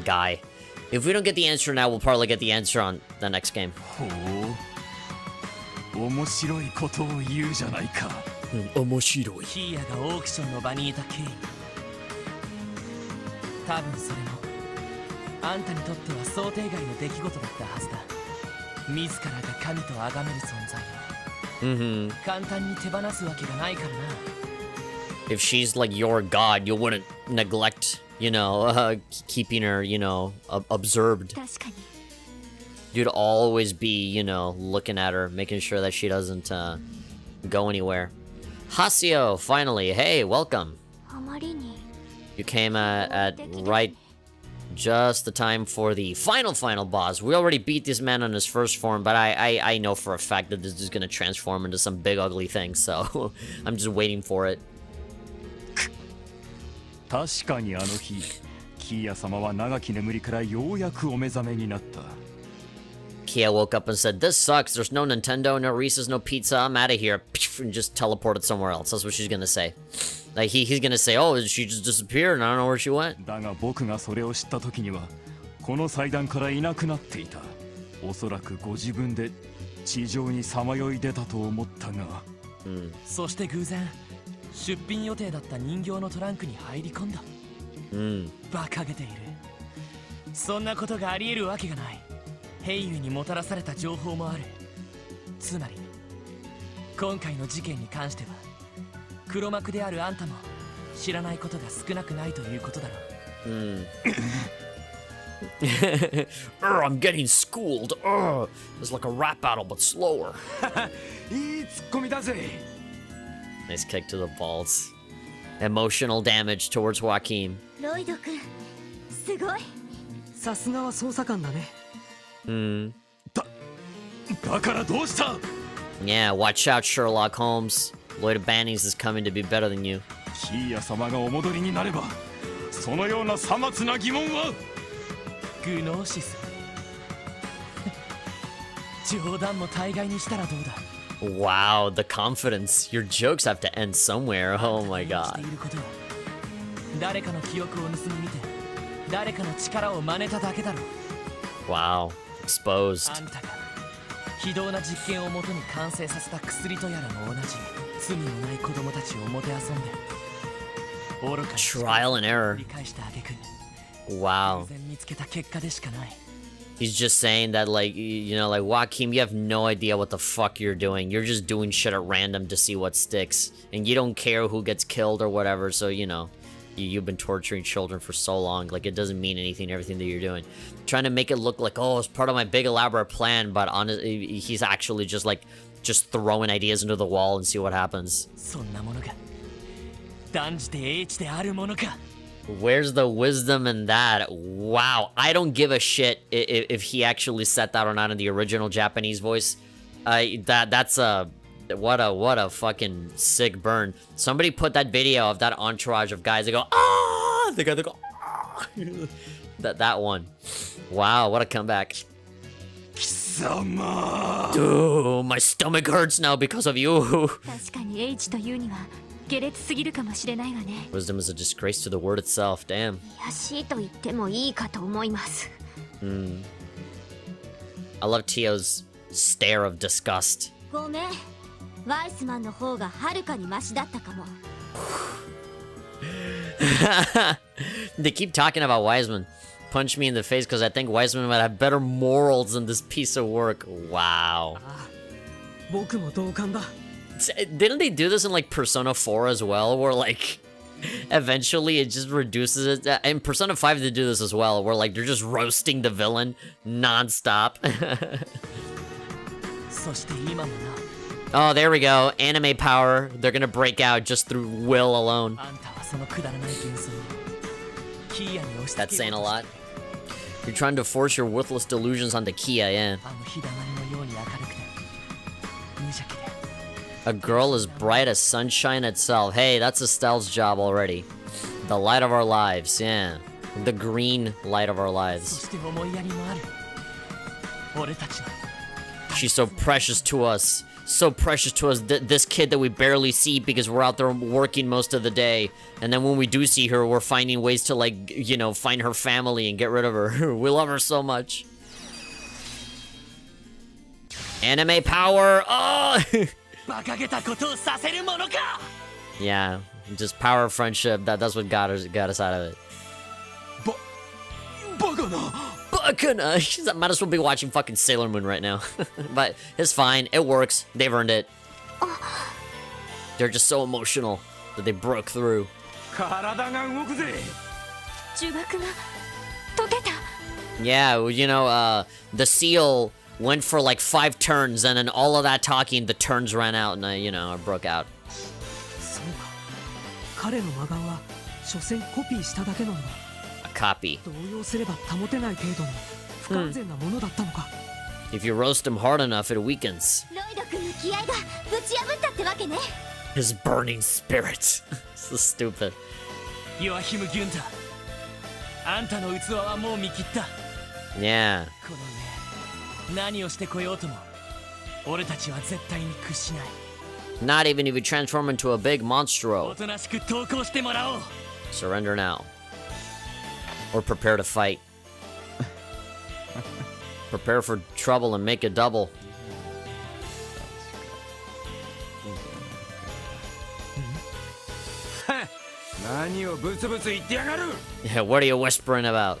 Guy. If we don't get the answer now, we'll probably get the answer on the next game. ほう面白いことを言うじゃないか。面白い。キーヤがオークションの場にいた経緯、多分それもあんたにとっては想定外の出来事だったはずだ。自らが神と崇める存在を簡単に手放すわけがないからな。If she's like your god, you wouldn't neglect, you know, keeping her, you know, observed. 確かに You'd always be, you know, looking at her, making sure that she doesn't go anywhere. Hasio, finally. Hey, welcome. あまりに You came at right just the time for the final boss. We already beat this man on his first form, but I know for a fact that this is going to transform into some big ugly thing, so I'm just waiting for it. 確かにあの日、キーヤ様は長き眠りからようやくお目覚めになった。 Kia woke up and said, "This sucks. There's no Nintendo, no Reese's, no pizza. I'm out of here." And just teleported somewhere else. That's what she's gonna say. Like he's gonna say, "Oh, she just disappeared and I don't know where she went." だが僕がそれを知った時には、この祭壇からいなくなっていた。おそらくご自分で地上にさまよい出たと思ったが。そして偶然出品予定だった人形のトランクに入り込んだ。馬鹿げている。そんなことがあり得るわけがない。ヘイユにもたらされた情報もある。つまり今回の事件に関しては黒幕であるあんたも知らないことが少なくないということだろう。I'm getting schooled. It's like a rap battle but slower. いいツッコミだぜ。 Nice kick to the balls. Emotional damage towards Joaquin. ロイド君すごい。さすがは捜査官だね。だからどうした？ Yeah, watch out, Sherlock Holmes. Lloyd Bannings is coming to be better than you. キーヤ様がお戻りになれば、そのようなさまつな疑問はグノーシス。冗談も大概にしたらどうだ。 Wow, the confidence. Your jokes have to end somewhere. Oh my し god. ていることは誰かの記憶を盗み見て誰かの力を真似ただけだろう。 Wow, exposed. あんたが非道な実験をもとに完成させた薬とやらも同じ。罪のない子供たちをもてあそんで愚かに Trial and error. 理解した挙句 Wow. 偶然見つけた結果でしかない。 He's just saying that, like, you know, like, Joaquin, you have no idea what the fuck you're doing. You're just doing shit at random to see what sticks. And you don't care who gets killed or whatever, so, you know, you've been torturing children for so long. Like, it doesn't mean anything, everything that you're doing. Trying to make it look like, oh, it's part of my big elaborate plan, but honestly, he's actually just, like, just throwing ideas into the wall and see what happens. そんなものが断じて英知であるものか。 Where's the wisdom in that? Wow, I don't give a shit if he actually said that or not in the original Japanese voice. That's a what a fucking sick burn. Somebody put that video of that entourage of guys that go ah, they go ah. that one. Wow, what a comeback. 貴様。 Dude, my stomach hurts now because of you. 確かに H というには下劣すぎるかもしれないがね。 Wisdom is a disgrace to the word itself. Damn. 卑しいと言ってもいいかと思います。 I love Tio's stare of disgust. ごめん。ワイスマンの方がはるかにマシだったかも。 They keep talking about Wiseman. Punch me in the face because I think Wiseman might have better morals than this piece of work. Wow. 僕も同感だ。 Didn't they do this in like Persona 4 as well? Where like eventually it just reduces it. In Persona 5 they do this as well, where like they're just roasting the villain non-stop. そして今もな。 Oh, there we go. Anime power. They're gonna break out just through will alone. あんたはそのくだらない幻想をキーヤに押し That's 付け saying よ a うと lot. You're trying to force your worthless delusions onto Kia, yeah. あの日だまりのように明るくて無邪気で A girl as bright as sunshine itself. Hey, that's Estelle's job already. The light of our lives, yeah. The green light of our そ lives. して思いやりもある。俺たちの She's so precious to us, so precious to us, this kid that we barely see because we're out there working most of the day. And then when we do see her, we're finding ways to, like, you know, find her family and get rid of her. We love her so much. Anime power! Oh! Yeah, just power of friendship. That's what got us out of it. Bakana! Might as well be watching fucking Sailor Moon right now. But it's fine. It works. They've earned it. They're just so emotional that they broke through. Yeah, well, you know, the seal went for like 5 turns, and then all of that talking, the turns ran out, and you know, I broke out. A copy. If you roast him hard enough, it weakens. His burning spirit. So stupid. Yeah. Not even if you transform into a big monstro. Surrender now. Or prepare to fight. Prepare for trouble and make it double. Yeah, what are you whispering about?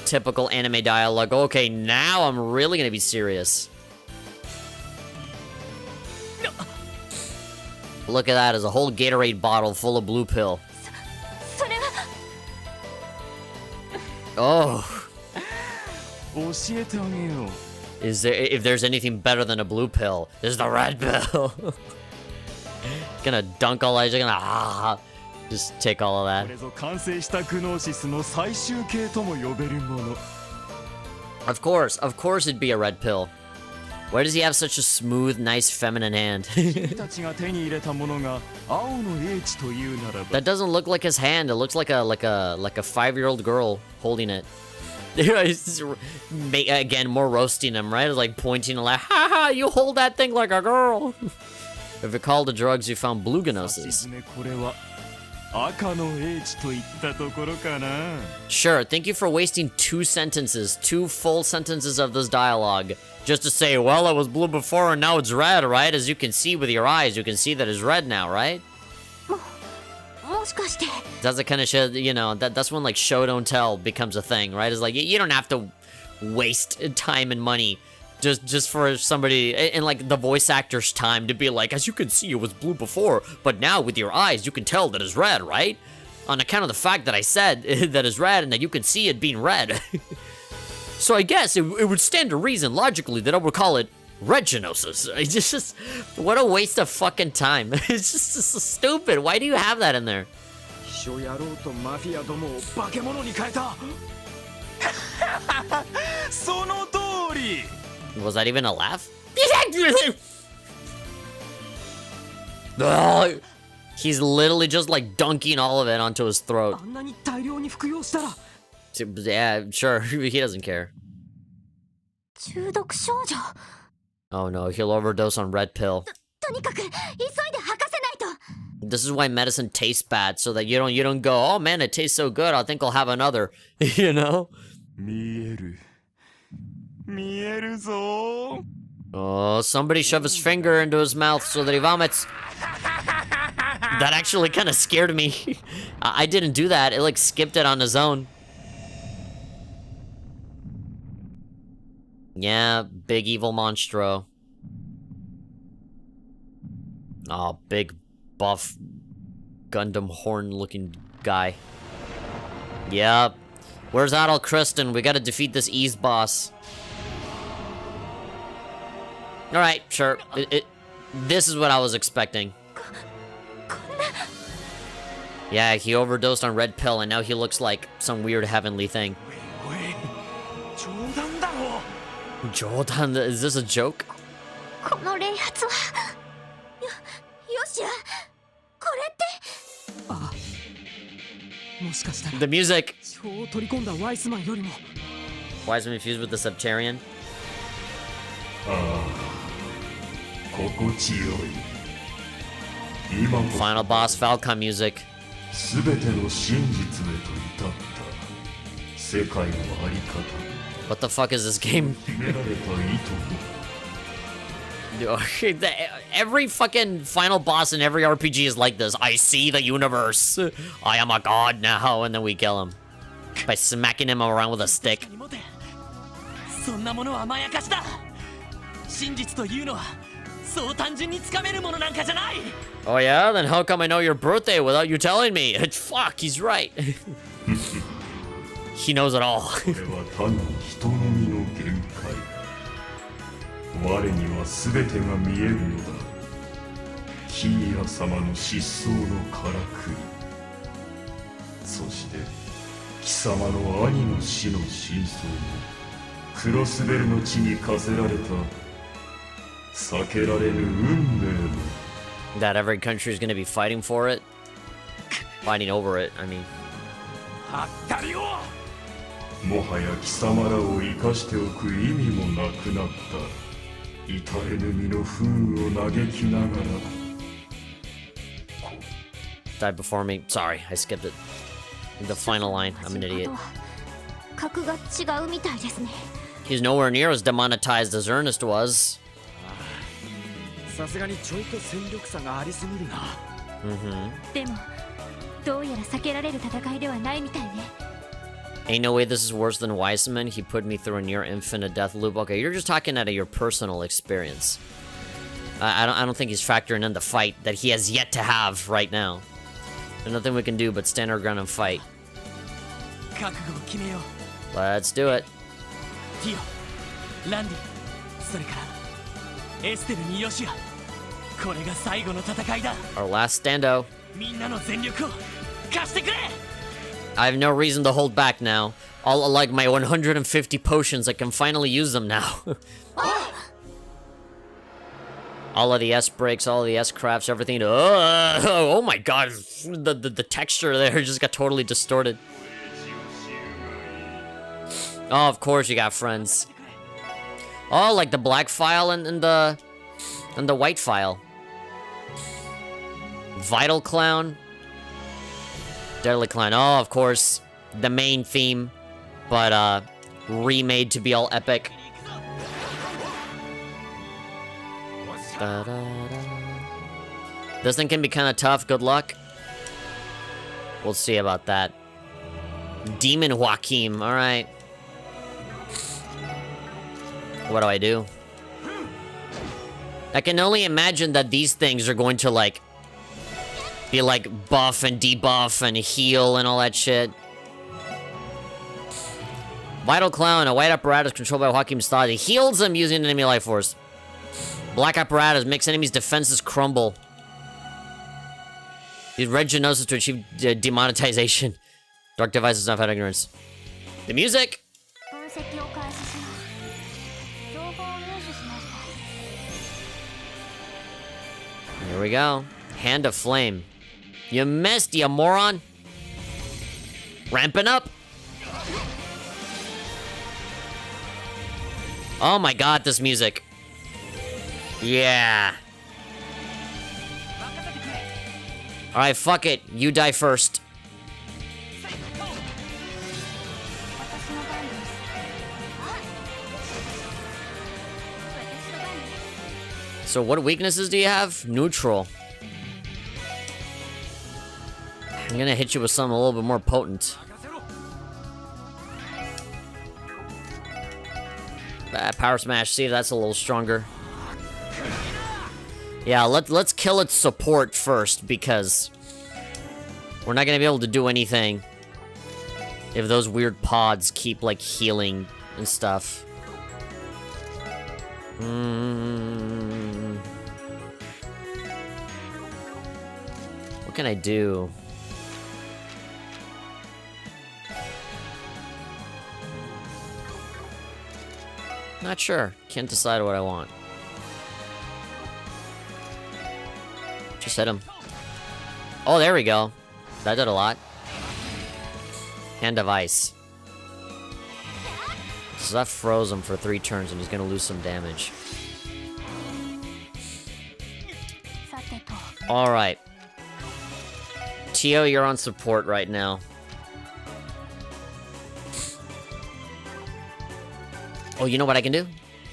Typical anime dialogue. Okay, now I'm really gonna be serious. Look at that, there's a whole Gatorade bottle full of blue pill. Oh. If there's anything better than a blue pill, there's the red pill. Gonna dunk all that, gonna just take all of that. Of course it'd be a red pill. Why does he have such a smooth, nice, feminine hand? That doesn't look like his hand. It looks like a 5-year-old girl holding it. Again, more roasting him, right? Like pointing and like, haha, you hold that thing like a girl. If you call the drugs, you found blueganoses. Sure, thank you for wasting 2 full sentences of this dialogue, just to say, well, it was blue before and now it's red, right? As you can see with your eyes, you can see that it's red now, right? That's the kind of shit, you know, that's when, like, show don't tell becomes a thing, right? It's like, you don't have to waste time and money just for somebody, and like the voice actor's time to be like, as you can see, it was blue before, but now with your eyes, you can tell that it's red, right? On account of the fact that I said that it's red and that you can see it being red. So I guess it would stand to reason logically that I would call it Reginosis. It's just, what a waste of fucking time. It's just so stupid. Why do you have that in there? Was that even a laugh? He's literally just like dunking all of it onto his throat. Yeah, sure, he doesn't care. Oh no, he'll overdose on red pill. This is why medicine tastes bad, so that you don't go, oh man, it tastes so good, I think I'll have another. You know? Oh, somebody shove his finger into his mouth so that he vomits. That actually kind of scared me. I didn't do that. It like skipped it on its own. Yeah, big evil monstro. Oh, big buff Gundam horn looking guy. Yep. Where's Adol Kristen? We gotta defeat this Ease boss. Alright, sure. This is what I was expecting. Yeah, he overdosed on red pill and now he looks like some weird heavenly thing. Jodan, is this a joke? もしかしたら The music. 地方を取り込んだワイスマンよりも Wiseman fused with the Septarian. 心地よい今こそ Final boss Falcom music. 全ての真実へと至った世界のあり方 What the fuck is this game? 決められた意図を Every fucking final boss in every RPG is like this. I see the universe. I am a god now, and then we kill him by smacking him around with a stick. に持てそんなものはまやかしだ真実というのはそう単純につかめるものなんかじゃない Oh yeah? Then how come I know your birthday without you telling me? Fuck, he's right. He knows it all. これは単に人の身の限界我には全てが見えるのだキーヤ様の失踪のからくりそして貴様の兄の死の真相もクロスベルの地に課せられた避けられぬ運命も That every country is going to be fighting for it? Fighting over it, I mean. はったりをもはや貴様らを生かしておく意味もなくなった至れぬ身の不運を嘆きながら Died before me. Sorry, I skipped it. The final line. I'm an idiot. 格が違うみたいですね He's nowhere near as demonetized as Ernest was. さすがにちょいと戦力差がありすぎるな Mm-hmm. でもどうやら避けられる戦いではないみたいね Ain't no way this is worse than Wiseman. He put me through a near infinite death loop. Okay, you're just talking out of your personal experience. I don't think he's factoring in the fight that he has yet to have right now. There's nothing we can do but stand our ground and fight. 覚悟を決めよう Let's do it. ティオランディそれからエステルにヨシアこれが最後の戦いだ Our last stando. みんなの全力を貸してくれ I have no reason to hold back now. All like my 150 potions, I can finally use them now. All of the S breaks, all of the S crafts, everything. Oh my god, the texture there just got totally distorted. Oh, of course you got friends. Oh, like the black file and the white file. Vital Clown. Deadly Clown. Oh, of course. The main theme. But, remade to be all epic. Da-da-da. This thing can be kind of tough. Good luck. We'll see about that. Demon Joaquim. Alright. What do I do? I can only imagine that these things are going to, like, be like buff and debuff and heal and all that shit. Vital Clown, a white apparatus controlled by Joaquim's thought. It heals them using enemy life force. Black apparatus makes enemies' defenses crumble. Use red genosis to achieve demonetization. Dark devices not found ignorance. The music! 分析を開始します情報を入手しました Here we go. Hand of Flame. You missed, you moron! Ramping up! Oh my god, this music. Yeah. Alright, fuck it. You die first. 私の番です私の番です So what weaknesses do you have? Neutral. I'm gonna hit you with something a little bit more potent. Power Smash, see if that's a little stronger. Yeah, let's kill its support first, because we're not gonna be able to do anything if those weird pods keep, like, healing and stuff. What can I do? Not sure. Can't decide what I want. Just hit him. Oh, there we go. That did a lot. Hand of Ice. So that froze him for 3 turns and he's gonna lose some damage. Alright. Tio, you're on support right now. Oh, you know what I can do?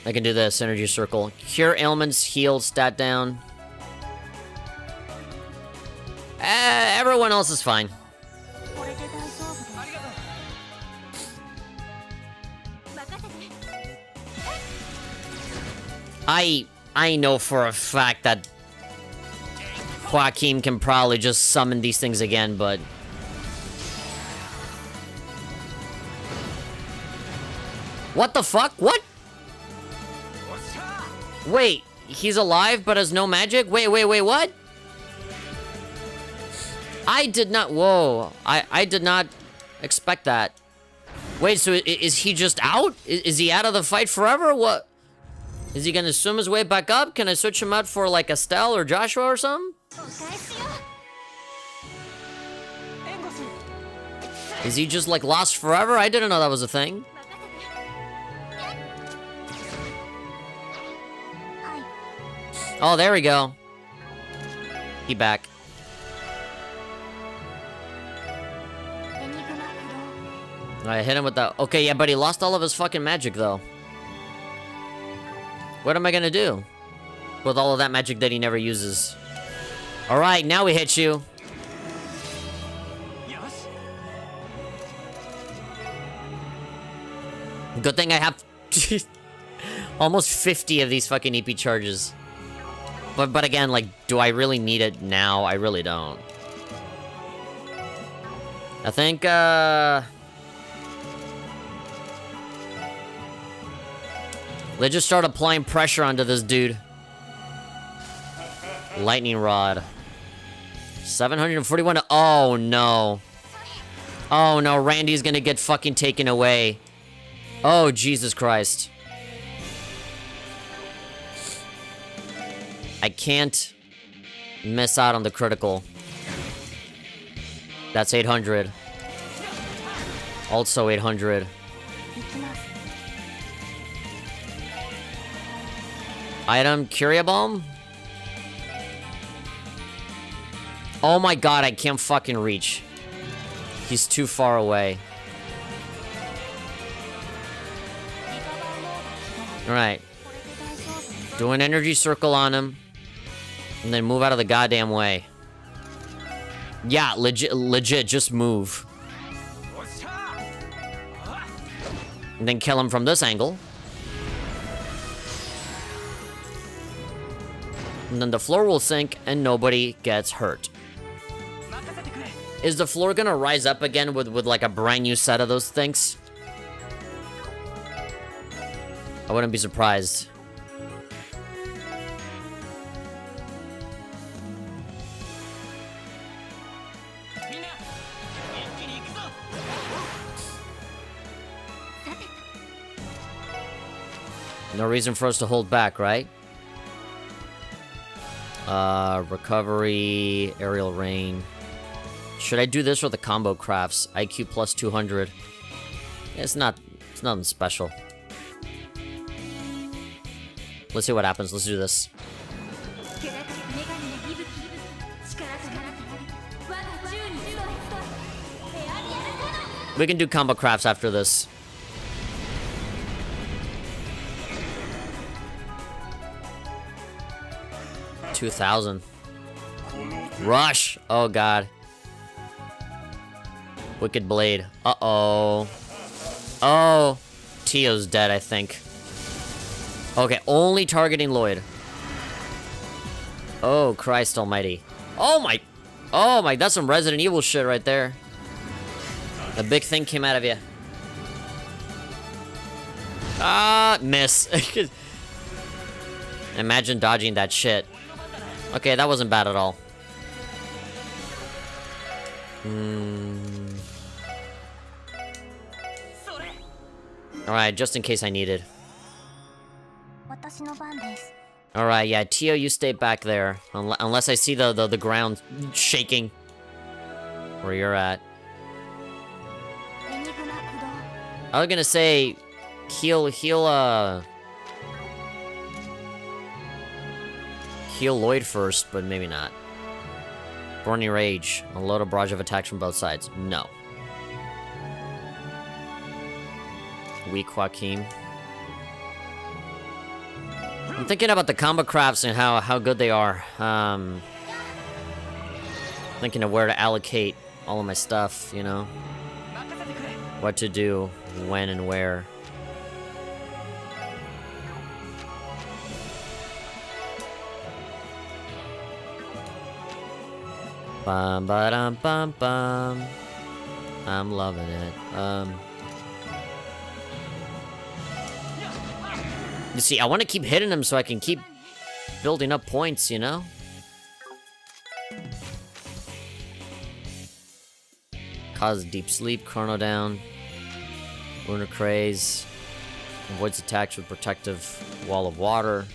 I can do this, Energy Circle. Cure ailments, heal, stat down. Everyone else is fine. I know for a fact that Joaquin can probably just summon these things again, but... What the fuck? What? Wait, he's alive but has no magic? Wait, what? I did not... Whoa. I did not expect that. Wait, so is he just out? Is he out of the fight forever? What? Is he gonna swim his way back up? Can I switch him out for, like, Estelle or Joshua or something? Is he just, like, lost forever? I didn't know that was a thing. Oh, there we go. He back. I hit him with that. Okay, yeah, but he lost all of his fucking magic, though. What am I gonna do with all of that magic that he never uses? Alright, now we hit you. Good thing I have almost 50 of these fucking EP charges. But again, like, do I really need it now? I really don't. I think, let's just start applying pressure onto this dude. Lightning Rod. 741. Oh, no. Oh, no. Randy's gonna get fucking taken away. Oh, Jesus Christ. I can't miss out on the critical. That's 800. Also 800. Item, Curia Bomb? Oh my god, I can't fucking reach. He's too far away. Alright. Do an energy circle on him. And then move out of the goddamn way. Yeah, legit, just move. And then kill him from this angle. And then the floor will sink and nobody gets hurt. Is the floor gonna rise up again with like a brand new set of those things? I wouldn't be surprised. No reason for us to hold back, right? Recovery, aerial rain. Should I do this or the combo crafts? IQ plus 200. It's nothing special. Let's see what happens. Let's do this. We can do combo crafts after this. $2,000. Rush! Oh god. Wicked Blade. Uh-oh. Oh. Tio's dead, I think. Okay, only targeting Lloyd. Oh, Christ almighty. Oh my... Oh my, that's some Resident Evil shit right there. A big thing came out of you. Ah, miss. Imagine dodging that shit. Okay, that wasn't bad at all. Alright, just in case I need it. Alright, yeah, Tio, you stay back there. Unless I see the ground shaking. Where you're at. I was gonna say heal Lloyd first, but maybe not. Burning Rage. Unload a barrage of attacks from both sides. No. Weak Joaquin. I'm thinking about the combo crafts and how good they are. Thinking of where to allocate all of my stuff, you know? What to do, when and where. Bum ba dum bum bum. I'm loving it. You see, I want to keep hitting him so I can keep building up points, you know? Cause deep sleep, chrono down. Lunar craze. Avoids attacks with protective wall of water.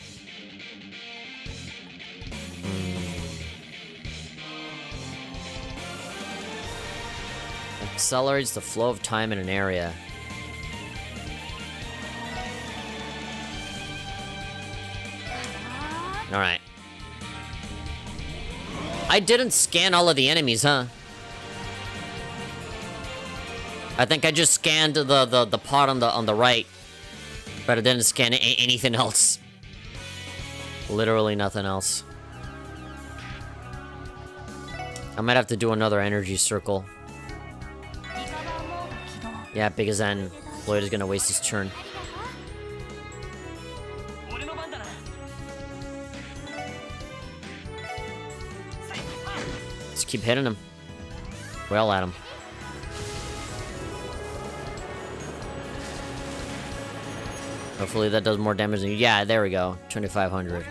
Accelerates the flow of time in an area. Alright. I didn't scan all of the enemies, huh? I think I just scanned the pot on the right. But I didn't scan anything else. Literally nothing else. I might have to do another energy circle. Yeah, because then Lloyd is gonna waste his turn. Just keep hitting him. Well at him. Hopefully that does more damage than you. Yeah, there we go. 2500.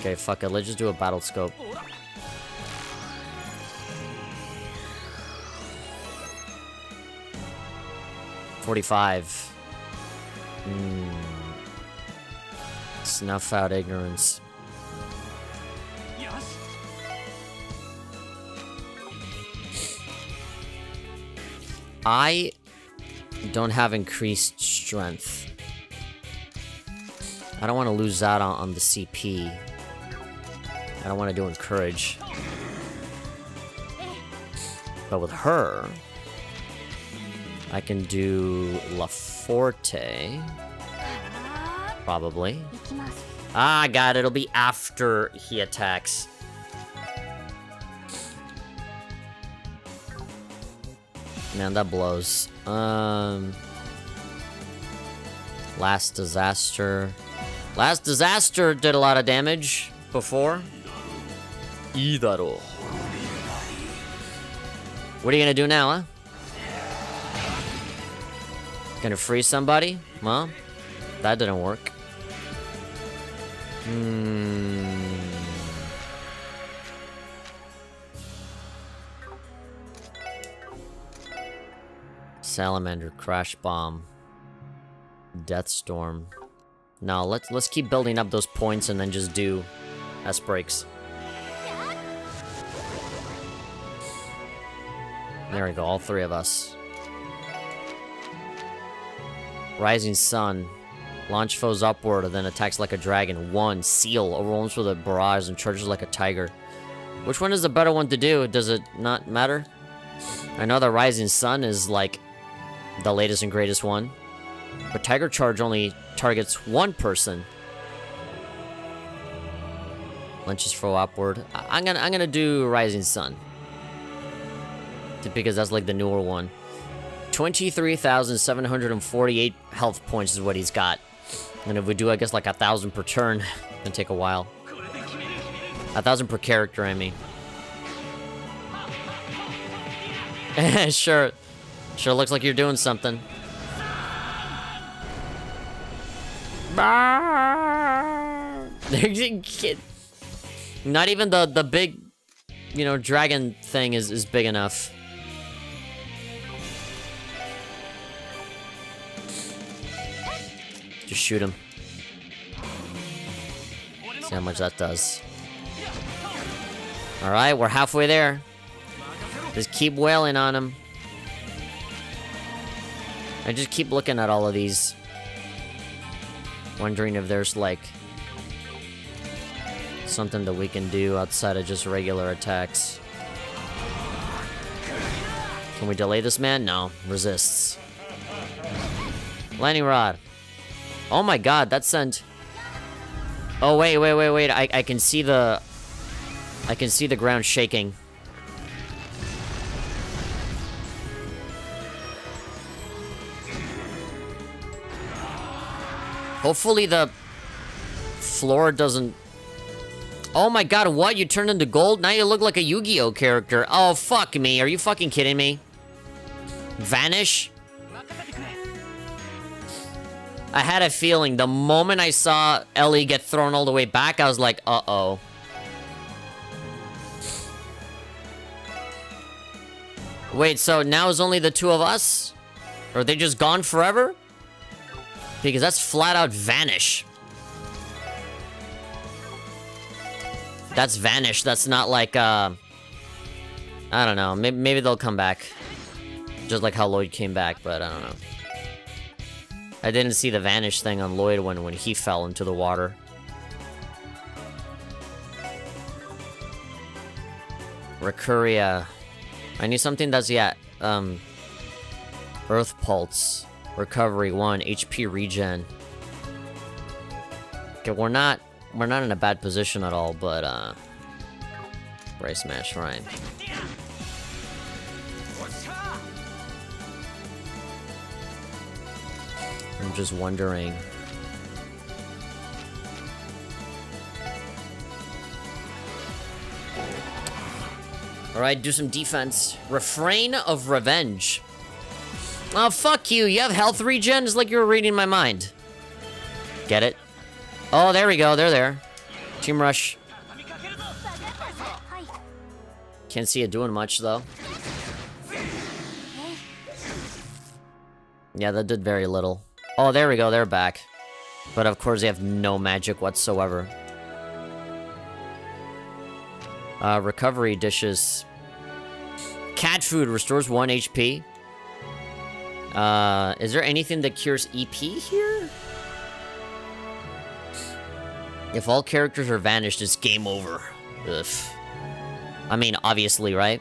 Okay, fuck it. Let's just do a battle scope. $45. Snuff out ignorance. I don't have increased strength. I don't want to lose out on the CP. I don't want to do encourage. But with her, I can do La Forte. Probably. Ah, God, it'll be after he attacks. Man, that blows. Last Disaster. Last Disaster did a lot of damage before. Idaro. What are you gonna do now, huh? Gonna freeze somebody? Well, that didn't work. Salamander, Crash Bomb, Death Storm. No, let's keep building up those points and then just do S-breaks. There we go, all three of us. Rising Sun. Launch foes upward and then attacks like a dragon. 1. Seal. Overwhelms with a barrage and charges like a tiger. Which one is the better one to do? Does it not matter? I know the Rising Sun is like the latest and greatest one. But Tiger Charge only targets one person. Launches foe upward. I'm gonna do Rising Sun. Because that's like the newer one. 23,748 health points is what he's got. And if we do, I guess, like 1,000 per turn, it's gonna take a while. 1,000 per character, I mean. Sure looks like you're doing something. Not even the big, you know, dragon thing is big enough. Just shoot him. See how much that does. Alright, we're halfway there. Just keep wailing on him. I just keep looking at all of these, wondering if there's like something that we can do outside of just regular attacks. Can we delay this man? No. Resists. Lightning rod. Oh my god, that sent... Oh, wait. I can see the... I can see the ground shaking. Hopefully the floor doesn't... Oh my god, what? You turned into gold? Now you look like a Yu-Gi-Oh character. Oh, fuck me. Are you fucking kidding me? Vanish? I had a feeling the moment I saw Ellie get thrown all the way back, I was like, uh-oh. Wait, so now it's only the two of us? Or are they just gone forever? Because that's flat out vanish. That's vanish. That's not like, I don't know. Maybe they'll come back. Just like how Lloyd came back, but I don't know. I didn't see the vanish thing on Lloyd when he fell into the water. Recurria. I need something that's, yeah, Earth Pulse. Recovery 1. HP regen. Okay, we're not in a bad position at all, but, Brace Smash, right. I'm just wondering. Alright, do some defense. Refrain of Revenge. Oh, fuck you. You have health regen? It's like you were reading my mind. Get it? Oh, there we go. They're there. Team Rush. Can't see it doing much, though. Yeah, that did very little. Oh, there we go. They're back. But of course, they have no magic whatsoever. Recovery dishes. Cat food restores 1 HP. Is there anything that cures EP here? If all characters are vanished, it's game over. Ugh. I mean, obviously, right?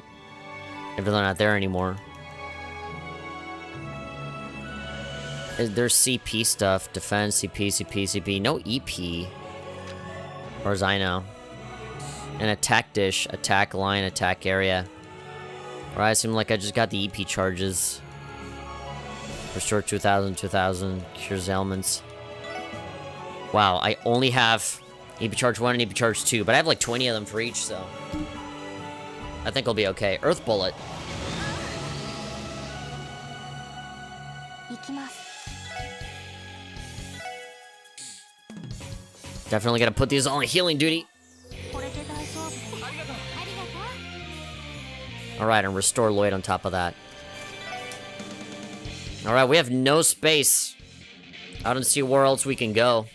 If they're not there anymore. There's CP stuff. Defense, CP. No EP. Or as I know. An attack dish. Attack line, attack area. Alright, it seemed like I just got the EP charges. Restore 2000. Cures ailments. Wow, I only have EP charge 1 and EP charge 2. But I have like 20 of them for each, so... I think I'll be okay. Earth Bullet. Definitely gotta put these all on healing duty. Alright, and restore Lloyd on top of that. Alright, we have no space. I don't see where else we can go.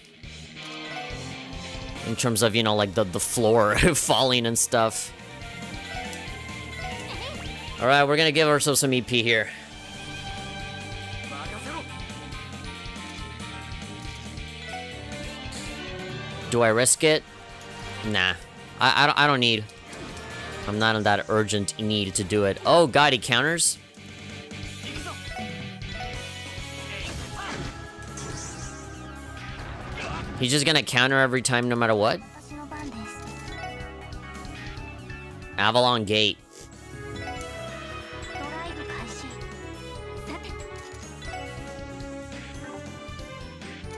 In terms of, you know, like the floor falling and stuff. Alright, we're gonna give ourselves some EP here. Do I risk it? Nah. I don't need... I'm not in that urgent need to do it. Oh god, he counters? He's just gonna counter every time no matter what? Avalon Gate.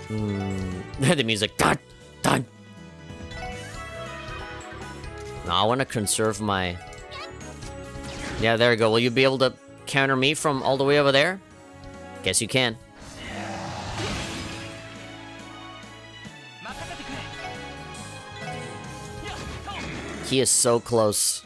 The music. Dun, dun. No, I want to conserve my... Yeah, there we go. Will you be able to counter me from all the way over there? Guess you can. He is so close.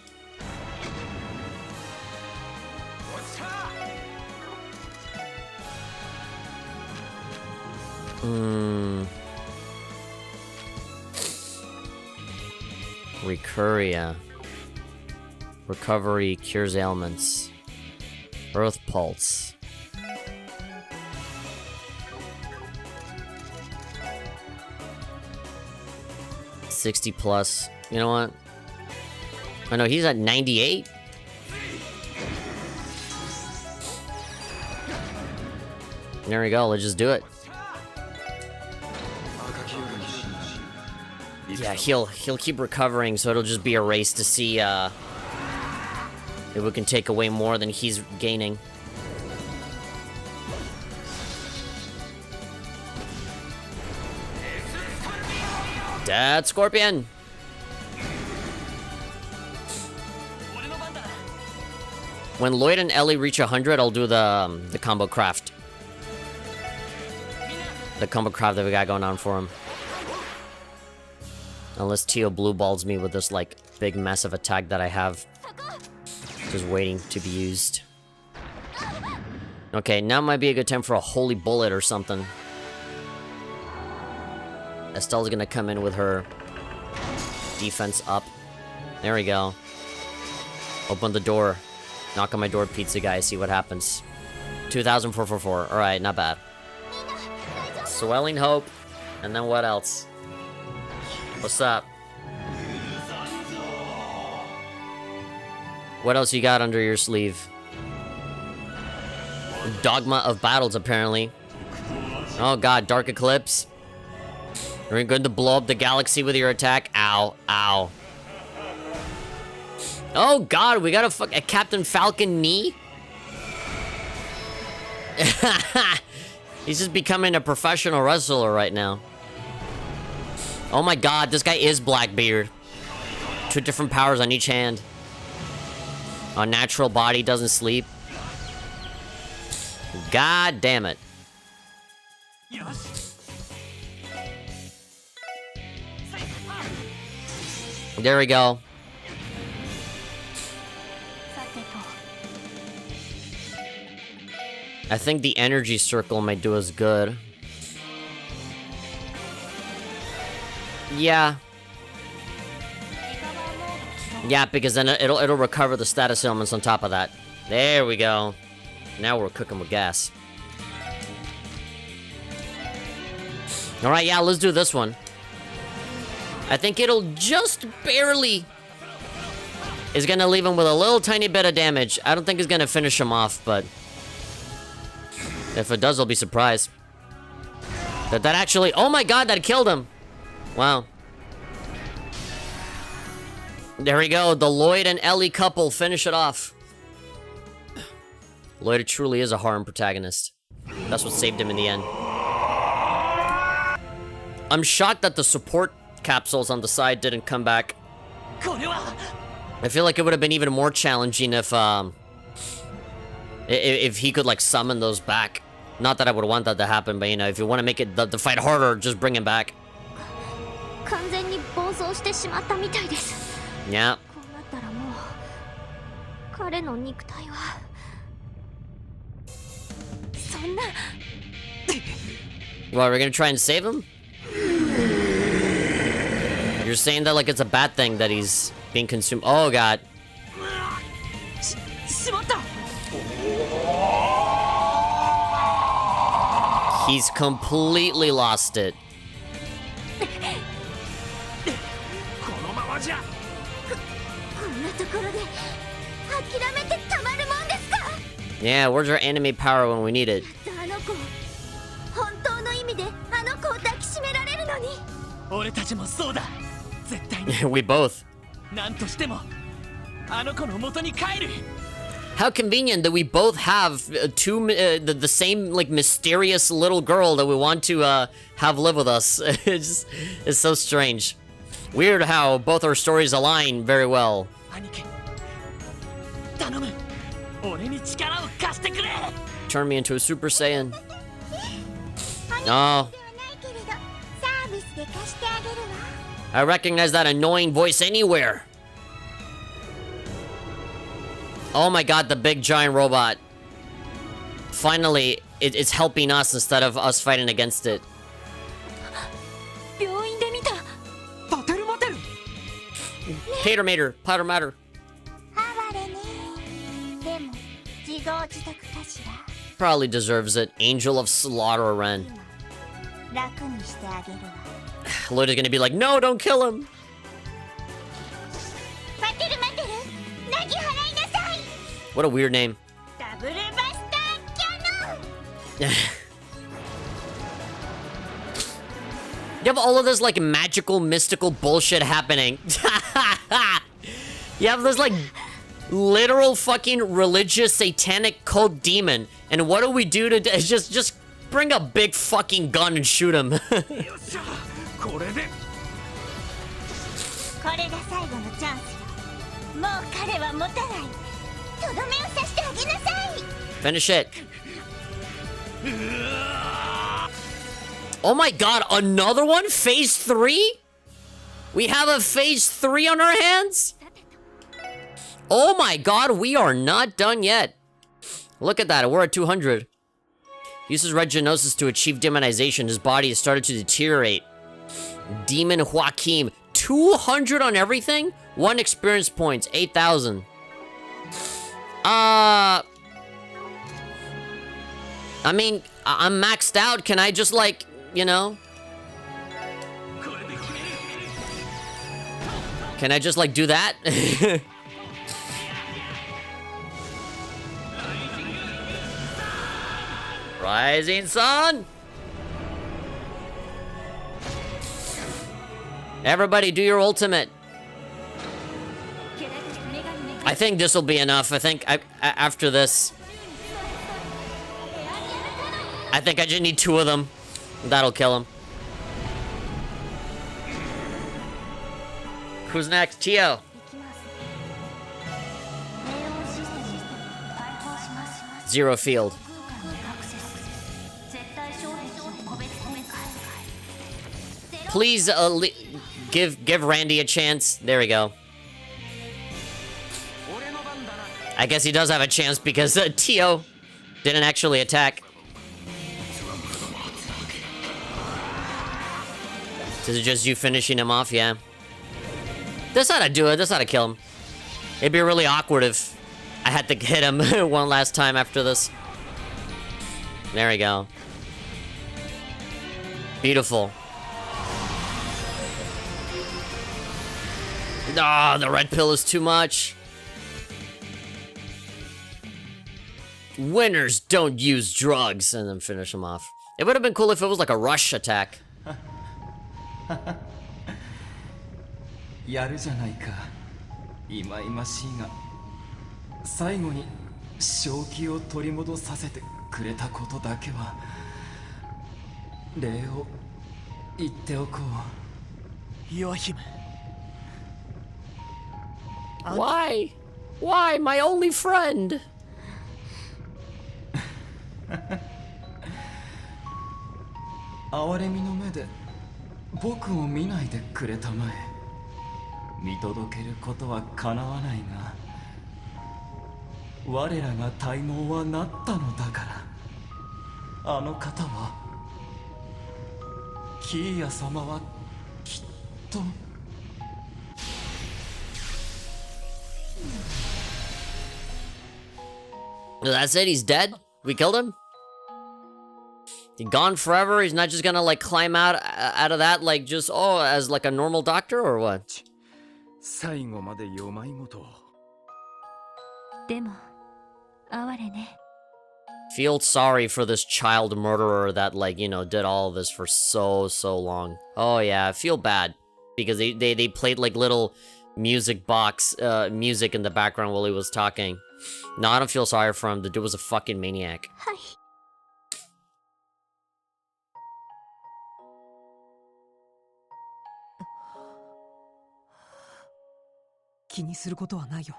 Recurria. Recovery cures ailments. Earth Pulse. 60 plus. You know what? Oh no, he's at 98? There we go, let's just do it. Yeah, he'll keep recovering, so it'll just be a race to see if we can take away more than he's gaining. Dead Scorpion! When Lloyd and Ellie reach 100, I'll do the combo craft. The combo craft that we got going on for him. Unless Tio blue balls me with this, like, big massive attack that I have. Just waiting to be used. Okay, now might be a good time for a holy bullet or something. Estelle's gonna come in with her defense up. There we go. Open the door. Knock on my door, pizza guy, see what happens. 2,444. Alright, not bad. Swelling Hope. And then what else? What's up? What else you got under your sleeve? Dogma of Battles, apparently. Oh god, Dark Eclipse. Are you going to blow up the galaxy with your attack? Ow, ow. Oh god, we got a Captain Falcon knee? He's just becoming a professional wrestler right now. Oh my god, this guy is Blackbeard. 2 different powers on each hand. A natural body doesn't sleep. God damn it. There we go. I think the energy circle might do us good. Yeah. Yeah, because then it'll recover the status elements on top of that. There we go. Now we're cooking with gas. Alright, yeah, let's do this one. I think it'll just barely... is gonna leave him with a little tiny bit of damage. I don't think it's gonna finish him off, but... if it does, I'll be surprised. That actually... oh my god, that killed him! Wow. There we go, the Lloyd and Ellie couple finish it off. Lloyd truly is a harem protagonist. That's what saved him in the end. I'm shocked that the support capsules on the side didn't come back. I feel like it would have been even more challenging if he could, like, summon those back. Not that I would want that to happen, but, you know, if you want to make it the fight harder, just bring him back. Yeah. Well, we're gonna try and save him? You're saying that like it's a bad thing that he's being consumed. Oh god. He's completely lost it. Yeah, where's our anime power when we need it? We both. How convenient that we both have the same, like, mysterious little girl that we want to have live with us. It's so strange. Weird how both our stories align very well. Turn me into a Super Saiyan. No. I recognize that annoying voice anywhere. Oh my god, the big giant robot. Finally, it's helping us instead of us fighting against it. Pater mater, powder matter. Probably deserves it. Angel of Slaughter Ren. Lloyd is gonna be like, no, don't kill him. 待ってる待ってる、なぎ払いなさい。 What a weird name. ダブルバスターキャノン。 You have all of this like magical, mystical bullshit happening. You have this like literal fucking religious satanic cult demon, and what do we do to just bring a big fucking gun and shoot him? よっしゃこれでこれが最後のチャンス。もう彼は持たない。とどめを刺してあげなさい。 Finish it. Oh my god, another one? Phase 3? We have a phase 3 on our hands? Oh my god, we are not done yet. Look at that, we're at 200. Uses red genosis to achieve demonization. His body has started to deteriorate. Demon Joaquim. 200 on everything? 1 experience points, 8,000. I mean, I'm maxed out. Can I just like, you know? Can I just like do that? Rising sun! Everybody do your ultimate. I think this will be enough. I think after this, I think I just need 2 of them. That'll kill him. Who's next? Tio. Zero field. Please give Randy a chance. There we go. I guess he does have a chance because Tio didn't actually attack. This is just you finishing him off, yeah. This ought to do it. This ought to kill him. It'd be really awkward if I had to hit him one last time after this. There we go. Beautiful. Ah, the red pill is too much. Winners don't use drugs, and then finish him off. It would have been cool if it was like a rush attack. やるじゃないか。いまいましいが、最後に正気を取り戻させてくれたことだけは礼を言っておこう。ヨアヒム。Why? Why, my only friend? 哀れみの目で僕を見ないでくれたまえ。見届けることはかなわないが、我らが体毛はなったのだから、あの方はキーヤ様はきっと。That's it, he's dead? We killed him? He gone forever? He's not just gonna like climb out of that like just, oh, as like a normal doctor or what? 最後までよまいごと。でも哀れね。 Feel sorry for this child murderer that like, you know, did all of this for so long. Oh yeah, I feel bad. Because they played like little music box, music in the background while he was talking. No, I don't feel sorry for him. The dude was a fucking maniac. はい。気にすることはないよ。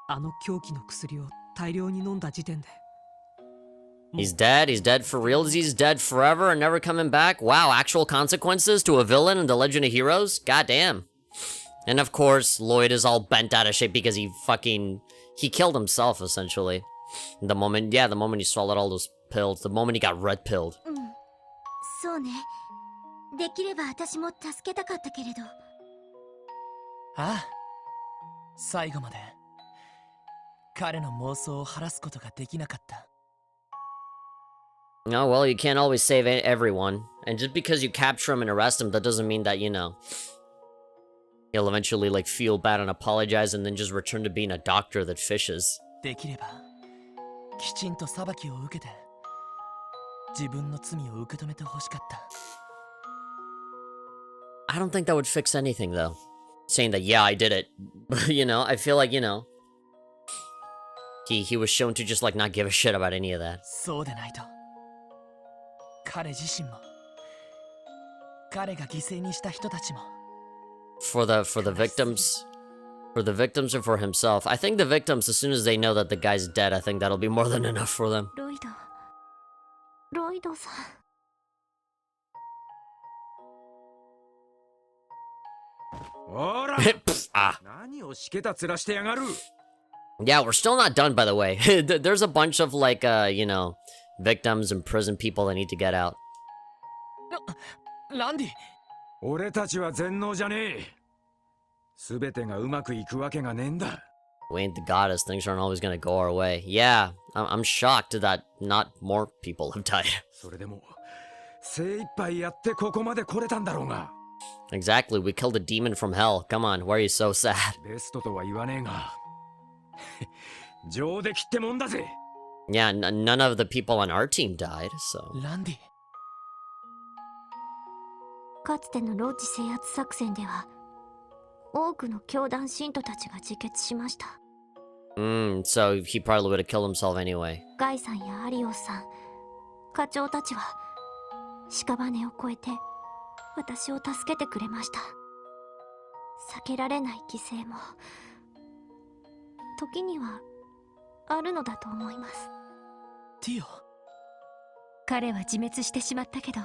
あの狂気の薬を大量に飲んだ時点で。He's dead? He's dead for real? He's dead forever and never coming back? Wow, actual consequences to a villain in the Legend of Heroes? Goddamn. And of course, Lloyd is all bent out of shape because he killed himself, essentially. The moment he swallowed all those pills, the moment he got red pilled. うん。そうね。できれば私も助けたかったけれど。ああ、最後まで彼の妄想を晴らすことができなかった。No, well, you can't always save everyone. And just because you capture him and arrest him, that doesn't mean that, you know, he'll eventually, like, feel bad and apologize and then just return to being a doctor that fishes. できればきちんと裁きを受けて自分の罪を受け止めてほしかった。 I don't think that would fix anything, though. Saying that, yeah, I did it. You know, I feel like, you know, he was shown to just, like, not give a shit about any of that. そうでないと彼自身も彼が犠牲にした人たちも For the victims and for himself. I think the victims, as soon as they know that the guy's dead, I think that'll be more than enough for them. ロイドさん。ほら Ah. 何をしけた面してやがる Yeah, we're still not done, by the way. There's a bunch of, like, you know, victims and prison people that need to get out. ランディ俺たちは全能じゃねえ全てがうまくいくわけがねえんだ We ain't the goddess, things aren't always gonna go our way. Yeah, I'm shocked that not more people have died. それでも精一杯やってここまで来れたんだろうが Exactly, we killed a demon from hell. Come on, why are you so sad? ベストとは言わねえが上出来ってもんだぜ Yeah, none of the people on our team died, so... ランディかつてのロッジ制圧作戦では多くの教団信徒たちが自決しました。 So he probably would have killed himself anyway. ガイさんやアリオスさん、課長たちは屍を越えて私を助けてくれました。避けられない犠牲も時にはあるのだと思います。ティオ彼は自滅してしまったけど、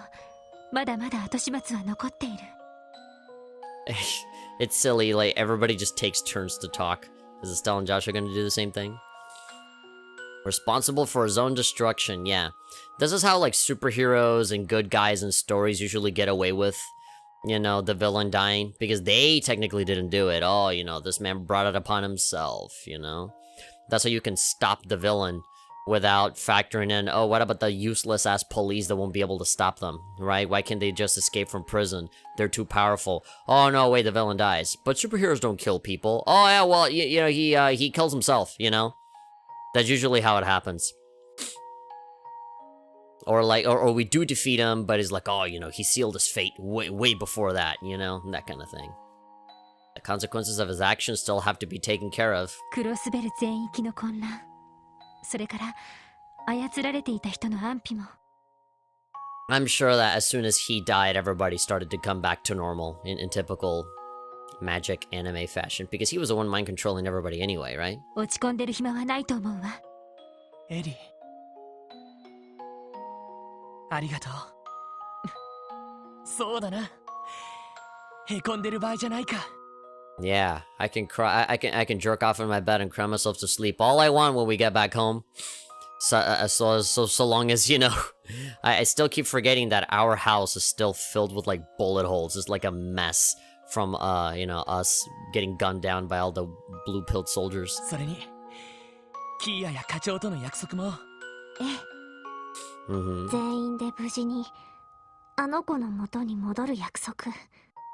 まだまだ後始末は残っている。It's silly, like, everybody just takes turns to talk. Is Estelle and Josh are gonna do the same thing? Responsible for his own destruction, yeah. This is how, like, superheroes and good guys in stories usually get away with, you know, the villain dying. Because they technically didn't do it. Oh, you know, this man brought it upon himself, you know? That's how you can stop the villain without factoring in, oh, what about the useless-ass police that won't be able to stop them, right? Why can't they just escape from prison? They're too powerful. Oh, no, wait, the villain dies. But superheroes don't kill people. Oh, yeah, well, you know, he kills himself, you know? That's usually how it happens. Or, like, or we do defeat him, but he's like, oh, you know, he sealed his fate way before that, you know? That kind of thing. The consequences of his actions still have to be taken care of. クロスベル全域の混乱、それから操られていた人の安否も。I'm sure that as soon as he died, everybody started to come back to normal in typical magic anime fashion, because he was the one mind controlling everybody anyway, right? 落ち込んでる暇はないと思うわ。エリーありがとうそうだなへこんでる場合じゃないか Yeah, I can cry. I can jerk off in my bed and cry myself to sleep all I want when we get back home. So long as, you know, I still keep forgetting that our house is still filled with, like, bullet holes. It's like a mess from, you know, us getting gunned down by all the blue-pilled soldiers. それにキーヤや課長との約束もええ、全員で無事にあの子の元に戻る約束。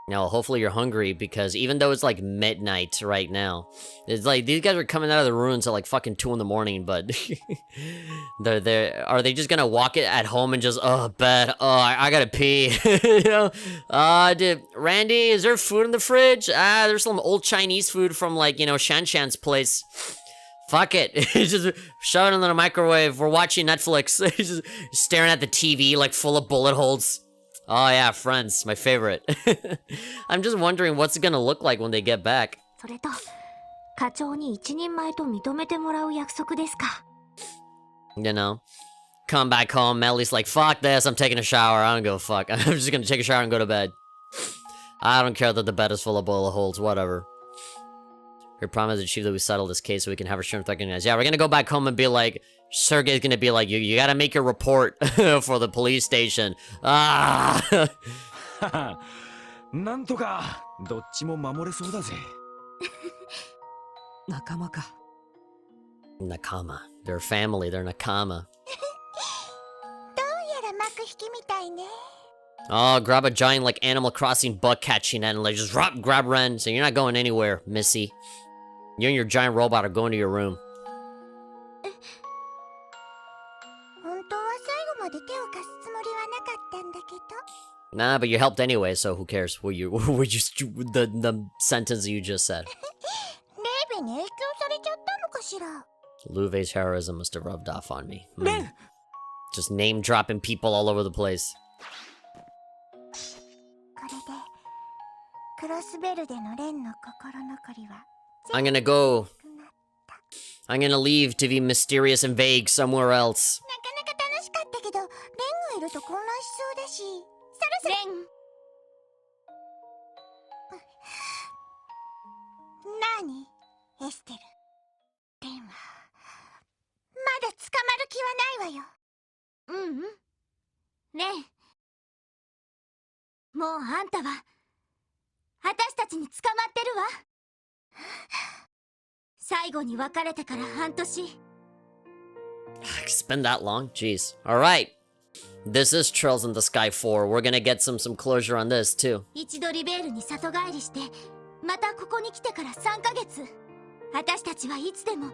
Now, hopefully you're hungry, because even though it's like midnight right now, it's like these guys are coming out of the ruins at like fucking 2 in the morning, but are they just gonna walk it at home and just, oh, bed, oh, I gotta pee, you know? Randy, is there food in the fridge? There's some old Chinese food from, like, you know, Shan Shan's place. Fuck it. Just shove it in the microwave. We're watching Netflix. Just staring at the TV, like, full of bullet holes. Oh yeah, Friends, my favorite. I'm just wondering what's it gonna look like when they get back. それと課長に一人前と認めてもらう約束ですか。 You know, come back home, Melly's like, fuck this, I'm taking a shower, I don't give a fuck. I'm just gonna take a shower and go to bed. I don't care that the bed is full of bullet holes, whatever. Her promise the chief that we settle this case so we can have her strength recognized. Yeah, we're gonna go back home and be like, Sergey's gonna be like, you gotta make your report for the police station. Ah! なんとかどっちも守れそうだぜ。仲間か。Nakama. They're family, they're Nakama. どう Oh, grab a giant like Animal Crossing butt catching net and like just grab Ren. So you're not going anywhere, Missy. You and your giant robot are going to your room. 本当は最後まで手を貸すつもりはなかったんだけど。 Nah, but you helped anyway, so who cares? What you the sentence you just said. レイベに影響されちゃったのかしら。 Luve's heroism must have rubbed off on me. Ren! Just name dropping people all over the place. これでクロスベルでのレンの心残りは I'm gonna go. I'm gonna leave to be mysterious and vague somewhere else. なかなか楽しかったけどレンがいると混乱しそうだしそろそろレンなにエステルレンはまだ捕まる気はないわよ。レンもうあんたは私たちに捕まってるわ。最後に別れてから半年。 It's been that long? Jeez. Alright. This is Trails in the Sky 4. We're gonna get some closure on this, too. 一度リベールに里帰りしてまたここに来てから3ヶ月。私たちはいつでも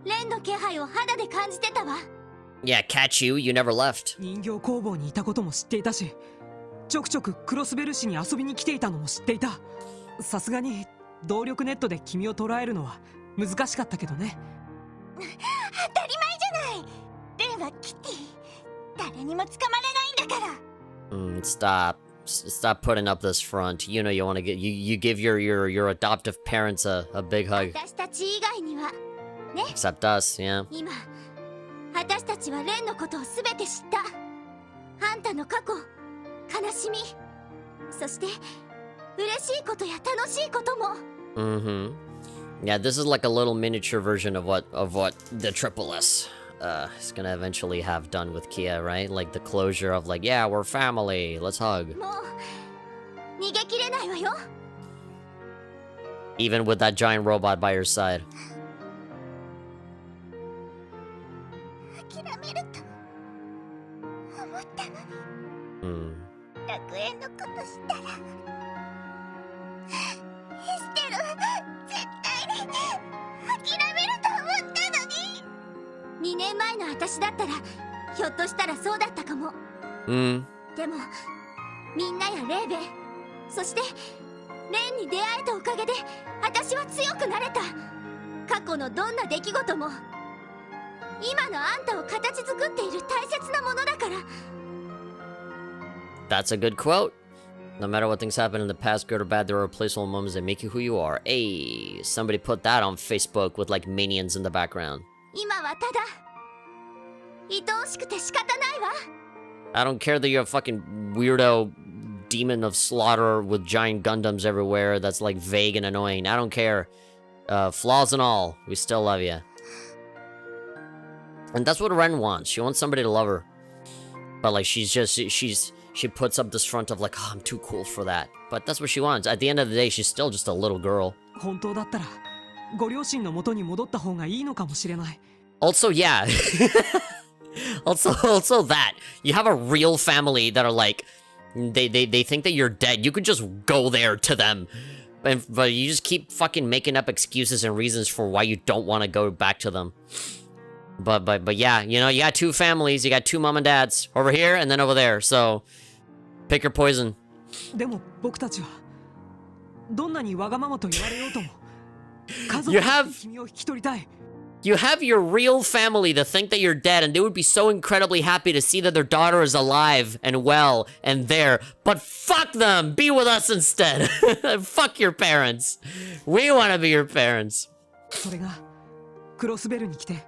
レンの気配を肌で感じてたわ。 Yeah, catch you. You never left. 人形工房にいたことも知っていたし、ちょくちょくクロスベル市に遊びに来ていたのも知っていた。さすがに動力ネットで君を捉えるのは難しかったけどね。当たり前じゃない。レンはキティ。誰にも捕まれないんだから。Stop putting up this front. You know you want to get you give your adoptive parents a big hug. 私たち以外にはね。 Except us, yeah. 今私たちはレンのことをすべて知った。あんたの過去、悲しみ、そして嬉しいことや楽しいことも。 Yeah, this is like a little miniature version of what the Triple S is gonna eventually have done with Kia, right? Like the closure of like, yeah, we're family, let's hug. もう逃げきれないわよ。 Even with that giant robot by your side. 諦めると思ったのに。楽園のことしたらエステル絶対に諦めると思ったのに。2年前の私だったらひょっとしたらそうだったかも。でもみんなやレーベそしてレンに出会えたおかげで私は強くなれた。過去のどんな出来事も今のあんたを形作っている大切なものだから。 That's a good quote. No matter what things happen in the past, good or bad, there are replaceable moments that make you who you are. Hey, somebody put that on Facebook with like minions in the background. 今はただ愛おしくて仕方ないわ。 I don't care that you're a fucking weirdo demon of slaughter with giant Gundams everywhere that's like vague and annoying. I don't care. Flaws and all, we still love you. And that's what Ren wants. She wants somebody to love her. But like she puts up this front of like, oh, I'm too cool for that. But that's what she wants. At the end of the day, she's still just a little girl. 本当だったらご両親の元に戻った方がいいのかもしれない。 Also, yeah. also that. You have a real family that are like, they think that you're dead. You could just go there to them. But you just keep fucking making up excuses and reasons for why you don't want to go back to them. But yeah, you know, you got two families. You got two mom and dads. Over here and then over there. So, pick your poison. でも僕たちはどんなにわがままと言われようとも家族として君を引き取りたい。 You have your real family to think that you're dead, and they would be so incredibly happy to see that their daughter is alive and well and there. But fuck them! Be with us instead! Fuck your parents! We want to be your parents! それがクロスベルに来て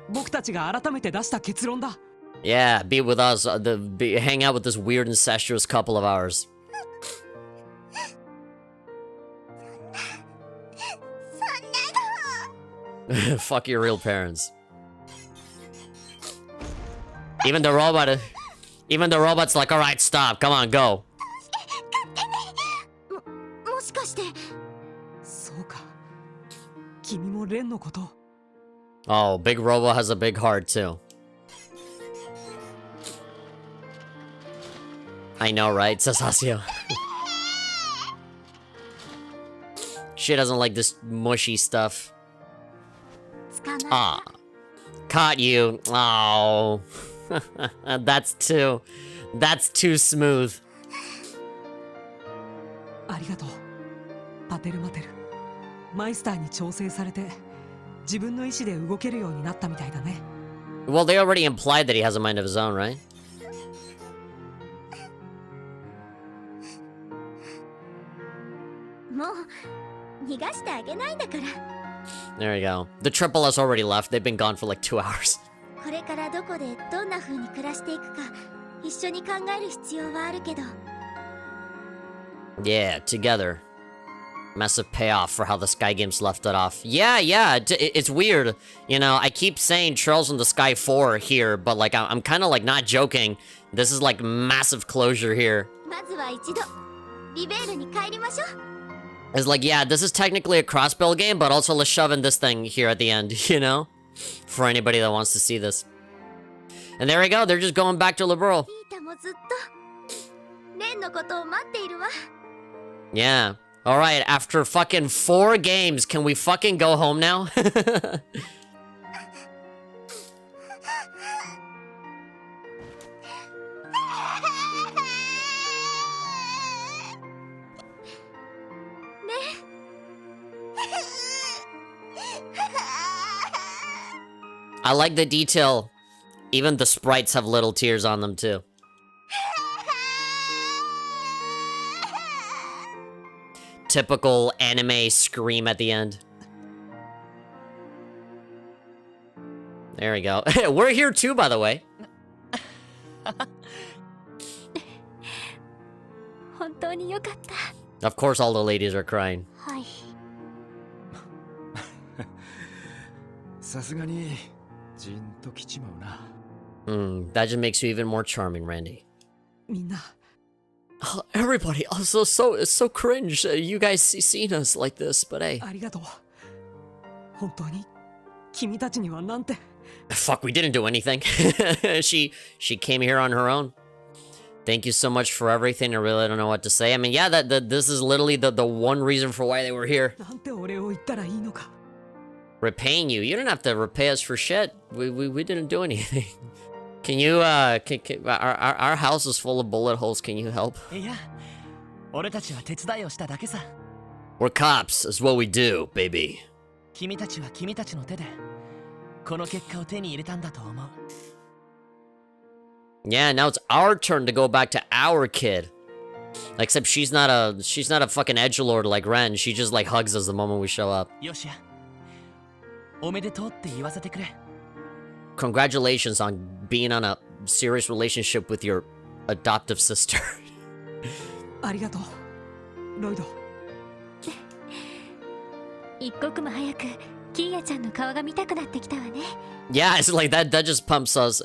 僕たちが改めて出した結論だ。 Yeah, be with us, hang out with this weird incestuous couple of ours. Fuck your real parents. Even the robot's like, alright, stop, come on, go. もしかしてそうか君もレンのこと。 Oh, Big Robo has a big heart too. I know, right? Says Hasio. She doesn't like this mushy stuff. 捕まえた Ah. Caught you. Oh. That's too smooth. ありがとうパテルマテル。マイスターに調整されて自分の意志で動けるようになったみたいだね。 Well, they already implied that he has a mind of his own, right? もう逃がしてあげないんだから。 There you go. The triple has already left. They've been gone for like 2 hours. これからどこでどんな風に暮らしていくか一緒に考える必要はあるけど。 Yeah, together. Massive payoff for how the Sky Games left it off. Yeah, it's weird. You know, I keep saying Trails in the Sky 4 here, but like, I'm kind of like not joking. This is like massive closure here. まずは一度リベールに帰りましょう。 It's like, yeah, this is technically a cross-bill game, but also let's shove in this thing here at the end, you know? For anybody that wants to see this. And there we go, they're just going back to Liberal. ピータもずっとレンのことを待っているわ。 Yeah. Alright, after fucking 4 games, can we fucking go home now? I like the detail. Even the sprites have little tears on them too. Typical anime scream at the end. There we go. We're here too, by the way. 本当によかった。 Of course all the ladies are crying. はい。さすがにじんときちまうな。 That just makes you even more charming, Randy. みんな Oh, everybody, also it's so cringe. You guys seen us like this, but hey. ありがとう。本当に君たちにはなんて。 Fuck, we didn't do anything. she came here on her own. Thank you so much for everything. I really don't know what to say. I mean, yeah, that this is literally the one reason for why they were here. なんてお礼を言ったらいいのか。 Repaying you. You don't have to repay us for shit. We didn't do anything. Can you our house is full of bullet holes. Can you help? いや俺たちは手伝いをしただけさ。 We're cops. Is what we do, baby. 君たちは君たちの手でこの結果を手に入れたんだと思う。 Yeah, now it's our turn to go back to our kid. Except she's not a fucking edgelord like Ren. She just like hugs us the moment we show up. よしやおめでとうって言わせてくれ。 Congratulations on being on a serious relationship with your adoptive sister. ありがとうロイド。一刻も早くキーヤちゃんの顔が見たくなってきたわね。 Yeah, it's like that just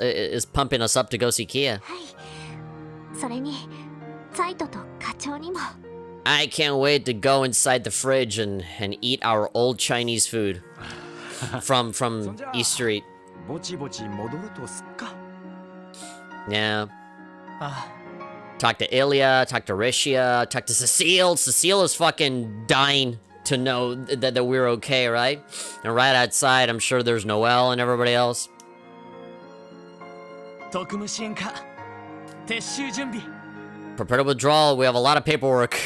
is pumping us up to go see Kia. はい。それにサイトと課長にも。 I can't wait to go inside the fridge and eat our old Chinese food from East Street. ぼちぼち戻るとすっか。 Yeah. あ Talk to Ilya, talk to Rishia, talk to Cecile. Cecile is fucking dying to know that we're okay, right? And right outside, I'm sure there's Noelle and everybody else. 特務支援課撤収準備。 Prepare to withdrawal. We have a lot of paperwork.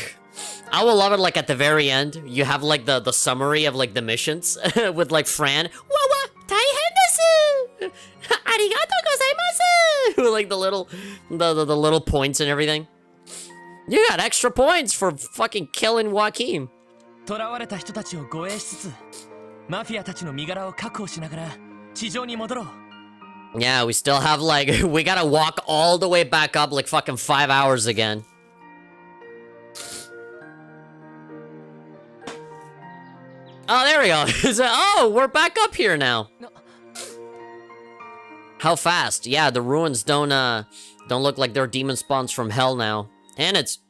I will love it like at the very end. You have like the summary of like the missions with like Fran. Wawa, taihen desu! Arigatou gozaimasu! Like the little points and everything. You got extra points for fucking killing Joaquin. 囚われた人たちを護衛しつつマフィアたちの身柄を確保しながら地上に戻ろう。 Yeah, we still have like we gotta walk all the way back up like fucking 5 hours again. Oh, there we go. Oh, we're back up here now. How fast? Yeah, the ruins don't look like they're demon spawns from hell now. And it's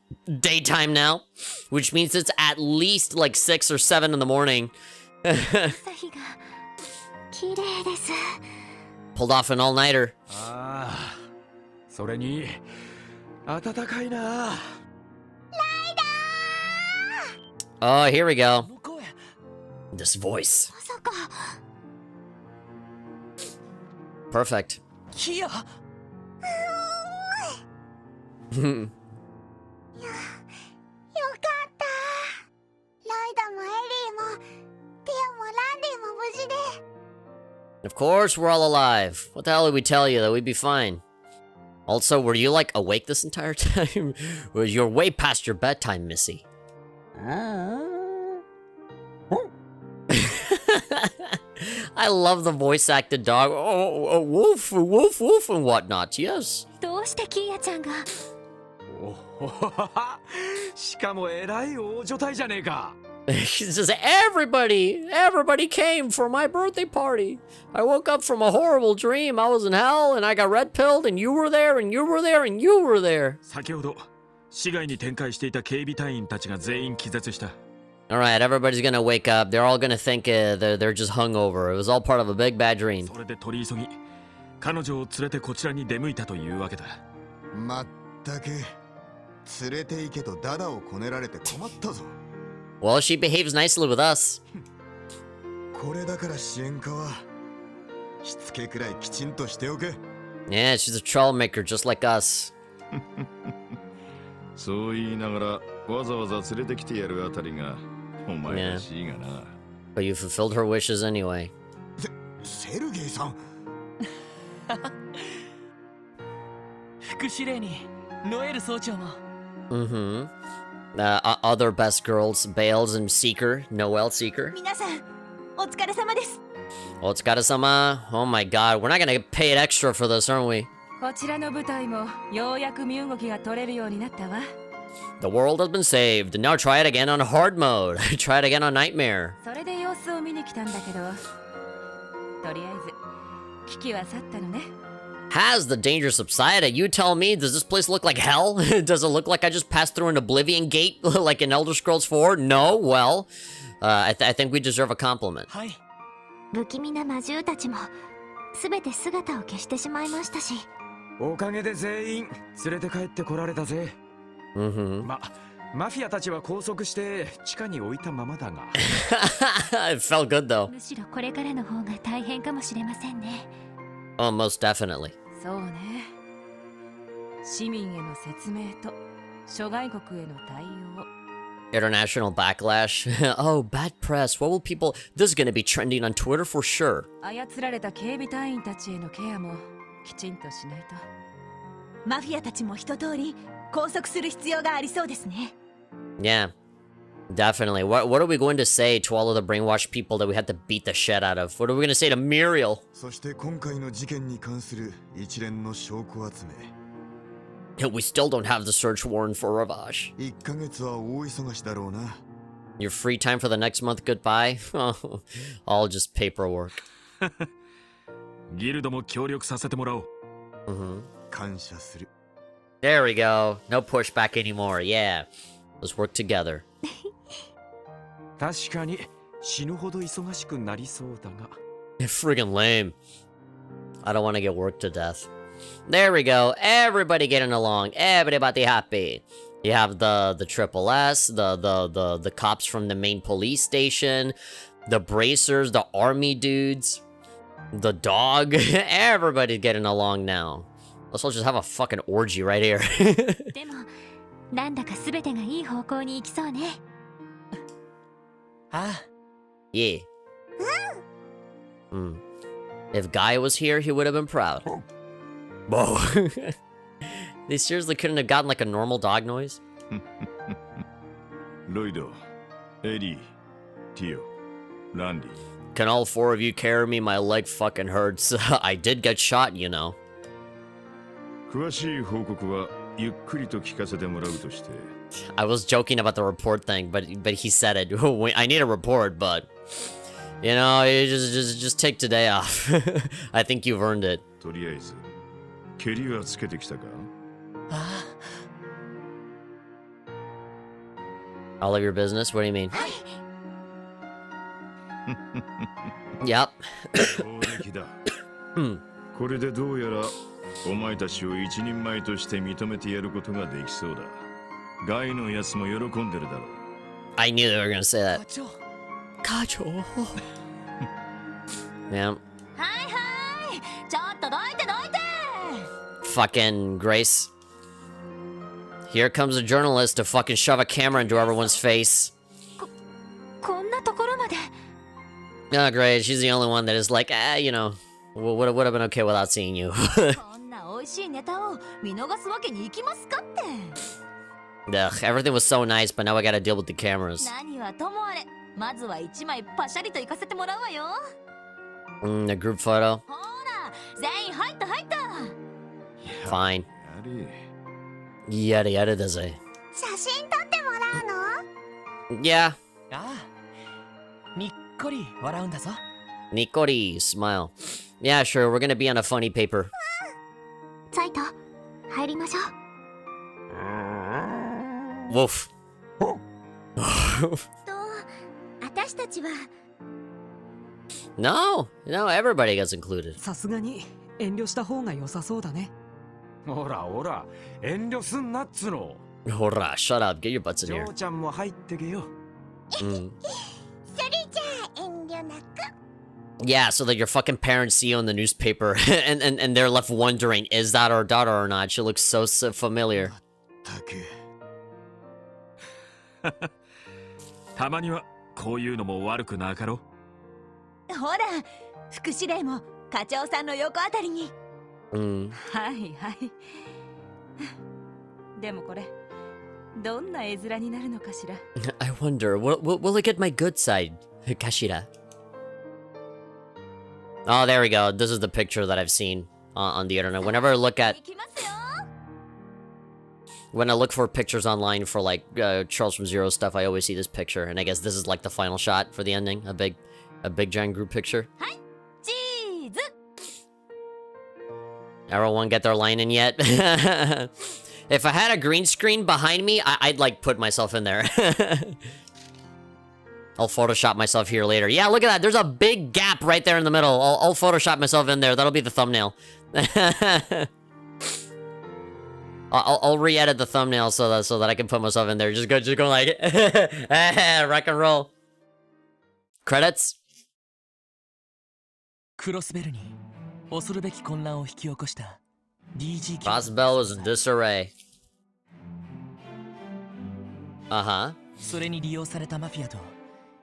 daytime now, which means it's at least like 6 or 7 in the morning. 朝日が綺麗です。 Pulled off an all-nighter. ああ、それに暖かいな。 Oh, here we go. この声 This voice. まさか Perfect. キア。よかった。ライダもエリーもティアもランディも無事で。 Of course we're all alive. What the hell did we tell you that we'd be fine? Also, were you like awake this entire time? Well, you're way past your bedtime, Missy. I love the voice acted dog. Oh, woof, woof, woof, and whatnot. Yes. どうしてキーヤちゃんが。おほほほほ。しかも偉い大所帯じゃねえか。 She says, everybody came for my birthday party. I woke up from a horrible dream. I was in hell and I got red pilled and you were there and you were there and you were there. 先ほど市外に展開していた警備隊員たちが全員気絶した。 All right, everybody's gonna wake up. They're all gonna think they're just hungover. It was all part of a big bad dream. それで取り急ぎ彼女を連れてこちらに出向いたというわけだ。まったく連れて行けとダダをこねられて困ったぞ。 Well, she behaves nicely with us. これだから支援家はしつけくらいきちんとしておけ。 Yeah, she's a troublemaker just like us. そう言いながらわざわざ連れてきてやるあたりがお前らしいがな。 But you fulfilled her wishes anyway. セルゲイさん。副司令にノエル総長も。 Mm-hmm. Other best girls, Bales and Seeker, Noel Seeker. 皆さん、お疲れ様です。 Otsukare-sama. Oh my god, we're not gonna get paid extra for this, aren't we? こちらの部隊もようやく身動きが取れるようになったわ。 The world has been saved. Now try it again on hard mode. Try it again on nightmare. それで様子を見に来たんだけど、とりあえず危機は去ったのね。 Has the danger subsided? You tell me, does this place look like hell? Does it look like I just passed through an oblivion gate like in Elder Scrolls 4? No? Well, I think we deserve a compliment. はい。不気味な魔獣たちもすべて姿を消してしまいましたし。おかげで全員連れて帰ってこられたぜ。 Mm-hmm. マフィアたちは拘束して地下に置いたままだが。 It felt good though. むしろこれからの方が大変かもしれませんね。 Oh, most definitely. そうね。市民への説明と諸外国への対応。 International backlash. Oh, bad press. What will people... This is gonna be trending on Twitter for sure. 操られた警備隊員たちへのケアもきちんとしないと。マフィアたちも一通り拘束する必要がありそうですね。 Yeah. Definitely. What are we going to say to all of the brainwashed people that we had to beat the shit out of? What are we going to say to Muriel? そして今回の事件に関する一連の証拠集め。 We still don't have the search warrant for Ravash. 1ヶ月は大忙しだろうな。 Your free time for the next month goodbye? Oh, all just paperwork. ギルドも協力させてもらおう。 Mm-hmm. 感謝する。 There we go. No pushback anymore. Yeah. Let's work together. 確かに死ぬほど忙しくなりそうだが。 Friggin' lame. I don't want to get worked to death. There we go. Everybody getting along. Everybody happy. You have the Triple S, the cops from the main police station, the bracers, the army dudes, the dog. Everybody's getting along now. Let's all just have a fucking orgy right here. でもなんだかすべてがいい方向に行きそうね。ああ。 Yeah. If Guy was here, he would have been proud. Whoa. They seriously couldn't have gotten like a normal dog noise? ロイド、エリー、ティオ、ランディ。 Can all four of you carry me? My leg fucking hurts. I did get shot, you know. 詳しい報告はゆっくりと聞かせてもらうとして。 I was joking about the report thing, but he said it. I need a report, but you know, you just take today off. I think you've earned it. とりあえず、ケリはつけてきたか？あ All of your business? What do you mean? Yep. 攻撃だ。これでどうやらお前たちを一人前として認めてやることができそうだ。ガイのやつも喜んでるだろう。I knew they were gonna say that. 課長 Yeah. はいはい、ちょっとどいてどいて。 Fucking Grace. Here comes a journalist to fucking shove a camera into everyone's face. こんなところまで。 Oh, great. She's the only one that is like, you know, would have been okay without seeing you. こんな美味しいネタを見逃すわけにいきますかって。 Ugh, everything was so nice, but now I gotta deal with the cameras. 何はともあれ、まずは一枚パシャリと行かせてもらうわよ。 A group photo? ほら、全員入った入った。 Fine. やれ。 Yada yada does it. 写真撮ってもらうの？ Yeah. ああにっこり笑うんだぞ。 Nikori, smile. Yeah, sure, we're gonna be on a funny paper. サイト、入りましょう。 Woof. 私たちは No, everybody gets included. さすがに遠慮した方が良さそうだね。ほらほら、遠慮すんなっつの。 Hurrah, shut up, get your butts in ジ here. ョーちゃんも入ってけよ。 Mm. それじゃあ遠慮なく。 Yeah, so that your fucking parents see you in the newspaper and they're left wondering, is that our daughter or not? She looks so familiar. たく。たまにはこういうのも悪くなかろ。ほら、副司令も課長さんの横あたりに。 Mm. はいはいでもこれどんな絵面になるのかしら。 I wonder, will it get my good side? Kashira. Oh, there we go. This is the picture that I've seen on the internet. Whenever I look at... 行きますよ。 When I look for pictures online for, like, Charles from Zero stuff, I always see this picture. And I guess this is, like, the final shot for the ending. A big giant group picture. チーズ。 Everyone get their line in yet? If I had a green screen behind me, I'd, like, put myself in there. I'll Photoshop myself here later. Yeah, look at that. There's a big gap right there in the middle. I'll Photoshop myself in there. That'll be the thumbnail. I'll re-edit the thumbnail so that I can put myself in there. Just go like rock and roll. Credits. クロスベルに恐るべき混乱を引き起こした DG Crossbell was in disarray. Uh-huh. それに利用されたマフィアと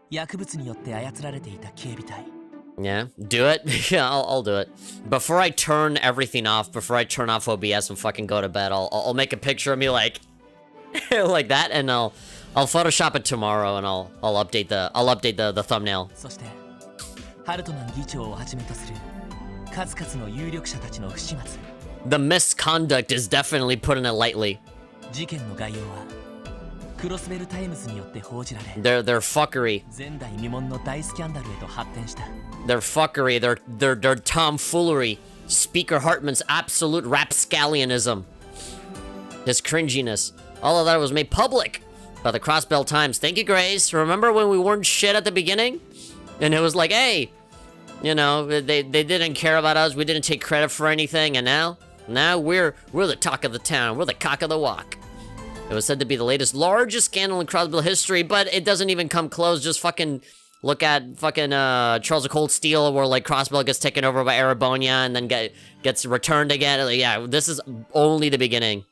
薬物によって操られていた警備隊。 Yeah, do it. Yeah, I'll do it. Before I turn everything off, before I turn off OBS and fucking go to bed, I'll make a picture of me like like that, and I'll Photoshop it tomorrow, and I'll update the thumbnail. そしてハルトマン議長をはじめとする数々の有力者たちの不始末。 The misconduct is definitely putting it lightly. 事件の概要はクロスベルタイムズによって報じられ、 Their fuckery, 前代未聞の大スキャンダルへと発展した。 their fuckery, their tomfoolery, Speaker Hartman's absolute rapscallianism, his cringiness, all of that was made public by the Crossbell Times. Thank you, Grace. Remember when we weren't shit at the beginning? And it was like, hey, you know, they didn't care about us, we didn't take credit for anything, and now we're the talk of the town, we're the cock of the walk. It was said to be the largest scandal in Crossbell history, but it doesn't even come close. Just fucking look at fucking Charles of Cold Steel, where like Crossbell gets taken over by Arabonia and then gets returned again. Like, yeah, this is only the beginning.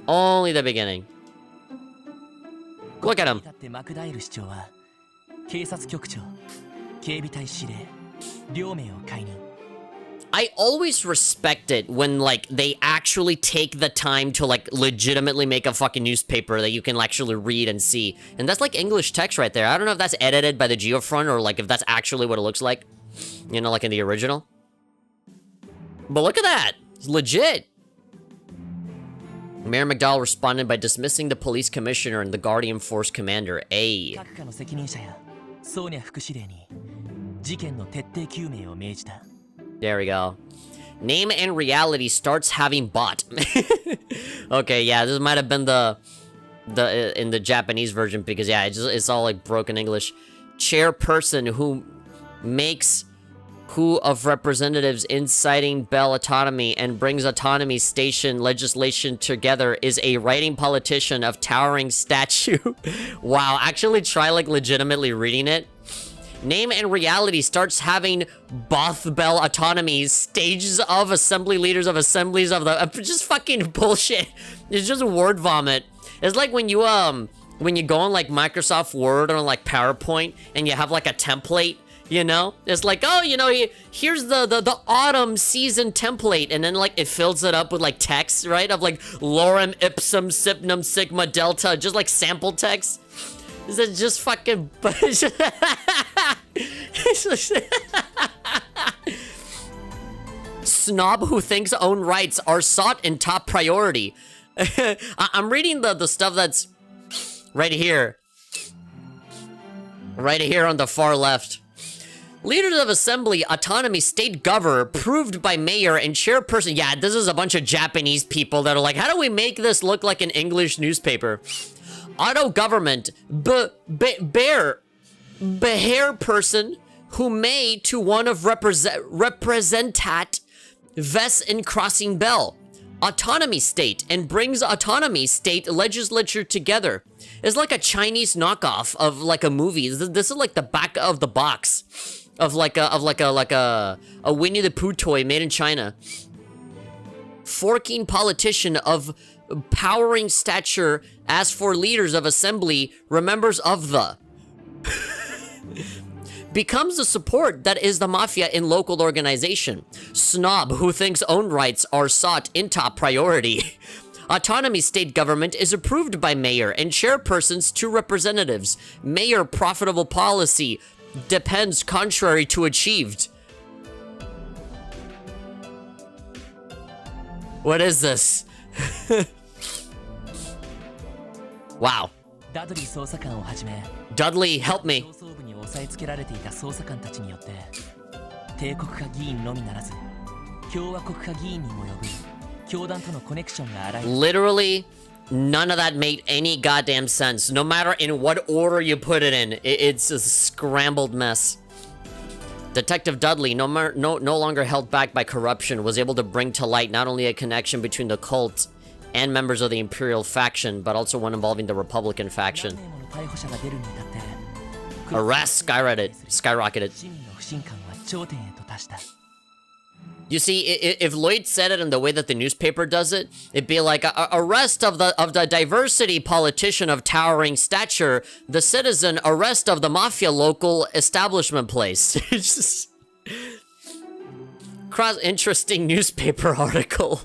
Only the beginning. Look at him. マクダイル市長は警察局長、警備隊司令、両名を解任。 I always respect it when, like, they actually take the time to, like, legitimately make a fucking newspaper that you can actually read and see. And that's, like, English text right there. I don't know if that's edited by the Geofront or, like, if that's actually what it looks like. You know, like in the original. But look at that! It's legit! Mayor McDowell responded by dismissing the police commissioner and the Guardian Force commander. Ay. 各課の責任者やソーニャ副司令に事件の徹底究明を命じた。 There we go. Name and reality starts having bot. Okay, yeah, this might have been the in the Japanese version because yeah, it's all like broken English. Chairperson who makes who of representatives inciting Bell autonomy and brings autonomy station legislation together is a writing politician of towering stature. Wow, actually try like legitimately reading it. Name and reality starts having Both Bell autonomy, stages of assembly leaders of assemblies of the just fucking bullshit. It's just word vomit. It's like when you go on like Microsoft Word or like PowerPoint and you have like a template, you know? It's like, oh, you know, here's the autumn season template, and then like it fills it up with like text, right? Of like lorem ipsum symptom sigma delta, just like sample text. Is it just fucking snob who thinks own rights are sought in top priority. I'm reading the stuff that's right here on the far left. Leaders of assembly, autonomy, state governor, approved by mayor and chairperson. Yeah, this is a bunch of Japanese people that are like, how do we make this look like an English newspaper? Auto government, bear person who may to one of representat vests in crossing bell. Autonomy state and brings autonomy state legislature together. It's like a Chinese knockoff of like a movie. This is like the back of the box of like a Winnie the Pooh toy made in China. Forking politician of powering stature as for leaders of assembly, remembers of the becomes the support that is the mafia in local organization. Snob who thinks own rights are sought in top priority. Autonomy state government is approved by mayor and chairpersons to representatives. Mayor profitable policy depends contrary to achieved. What is this? Wow. Dudley, help me. Literally, none of that made any goddamn sense. No matter in what order you put it in, it's a scrambled mess. Detective Dudley, no longer held back by corruption, was able to bring to light not only a connection between the cult and members of the Imperial faction, but also one involving the Republican faction. Arrest skyrocketed. You see, if Lloyd said it in the way that the newspaper does it, it'd be like arrest of the diversity politician of towering stature, the citizen arrest of the mafia local establishment place. It's just interesting newspaper article.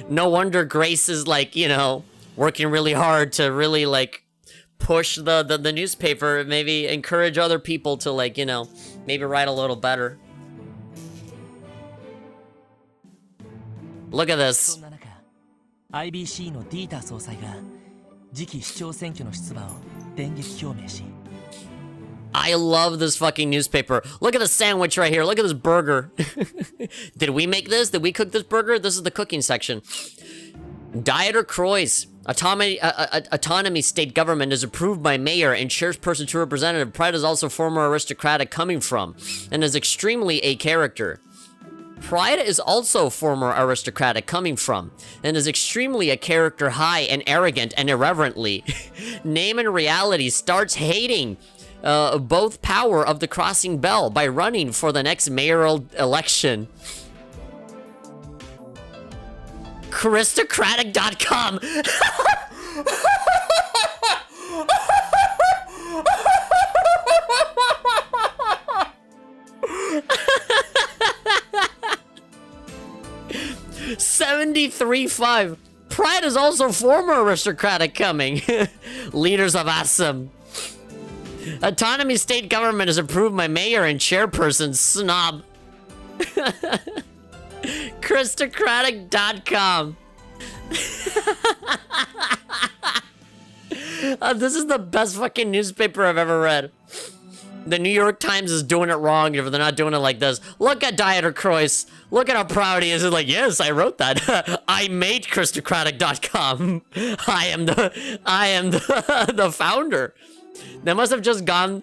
No wonder Grace is like, you know, working really hard to really like push the newspaper, maybe encourage other people to like, you know, maybe write a little better. Look at this. I love this fucking newspaper. Look at the sandwich right here. Look at this burger. Did we make this? Did we cook this burger? This is the cooking section. Dieter Croix. Autonomy state government is approved by mayor and chairperson to representative. Pride is also former aristocratic coming from and is extremely a character. Pride is also former aristocratic coming from and is extremely a character high and arrogant and irreverently. Name and reality starts hating both power of the crossing bell by running for the next mayoral election. Aristocratic.com. $73.5. Pride is also former aristocratic coming. Leaders of Assam. Autonomy state government is approved by mayor and chairperson. Snob. Aristocratic.com. This is the best fucking newspaper I've ever read. The New York Times is doing it wrong if they're not doing it like this. Look at Dieter Croix. Look at how proud he is. He's like, yes, I wrote that. I made I am the founder. They must have just gone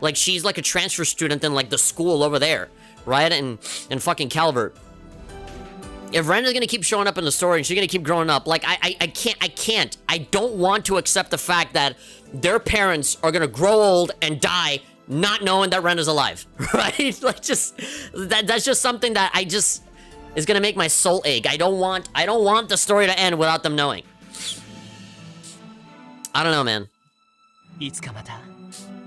Like, she's like a transfer student in like the school over there, right? In fucking Calvert. If Ren is gonna keep showing up in the story and she's gonna keep growing up, like, I can't. I don't want to accept the fact that their parents are gonna grow old and die not knowing that Ren is alive, right? Like, just, that's just something that is gonna make my soul ache. I don't want the story to end without them knowing. I don't know, man. いつかまた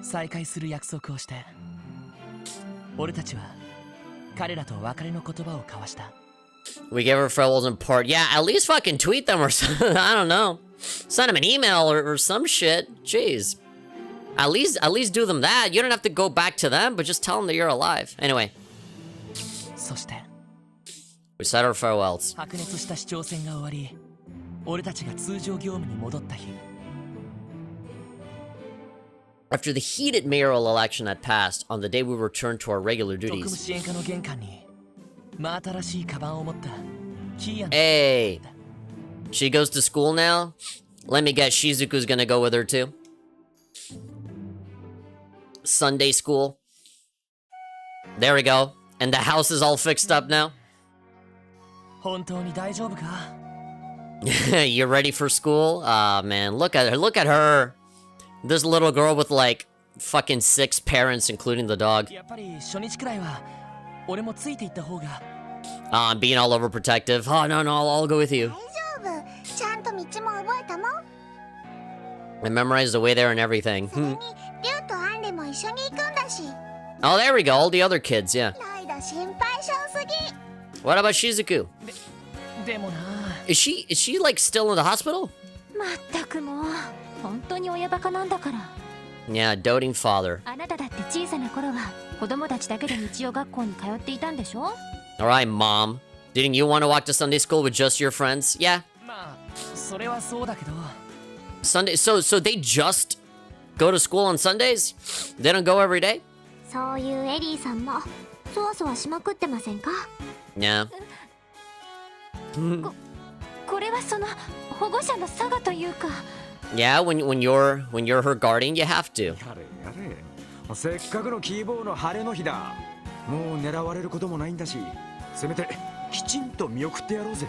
再会する約束をして、俺たちは彼らと別れの言葉を交わした。 We gave her farewells in part. Yeah, at least fucking tweet them or something. I don't know. Send them an email or some shit. Jeez. At least do them that. You don't have to go back to them, but just tell them that you're alive. Anyway. そして We said our farewells. 白熱した市長選が終わり、俺たちが通常業務に戻った日。 After the heated mayoral election had passed, on the day we returned to our regular 特務 duties. 支援課の玄関に真新しいカバンを持ったキーヤン。 Hey. She goes to school now? Let me guess, Shizuku's gonna go with her too? Sunday school. There we go. And the house is all fixed up now? 本当に大丈夫か？ You ready for school? Aw, man, look at her. Look at her. This little girl with like fucking 6 parents, including the dog. やっぱり初日くらいは俺もついていった方が。Being all overprotective. Oh, no, I'll go with you. 大丈夫。ちゃんと道も覚えたもん。 I memorized the way there and everything. それに、リュウとアンレも一緒に行くんだし。 Oh, there we go. All the other kids, yeah. ライダ心配性すぎ。 What about Shizuku? でもな。 Is she like still in the hospital? まったくもう、本当に親バカなんだから。 Yeah, doting father. あなただって小さな頃は子供たちだけで日曜学校に通っていたんでしょ？ Alright, mom. Didn't you want to walk to Sunday school with just your friends? Yeah. まあそれはそうだけど。 Sunday. So they just go to school on Sundays? They don't go every day? そういうエリーさんもそわそわしまくってませんか？ Yeah. これはその保護者の差がというか。 Yeah, when you're her guardian, you have to. やれやれ。せっかくのキーボーの晴れの日だ。もう狙われることもないんだし、せめてきちんと見送ってやろうぜ。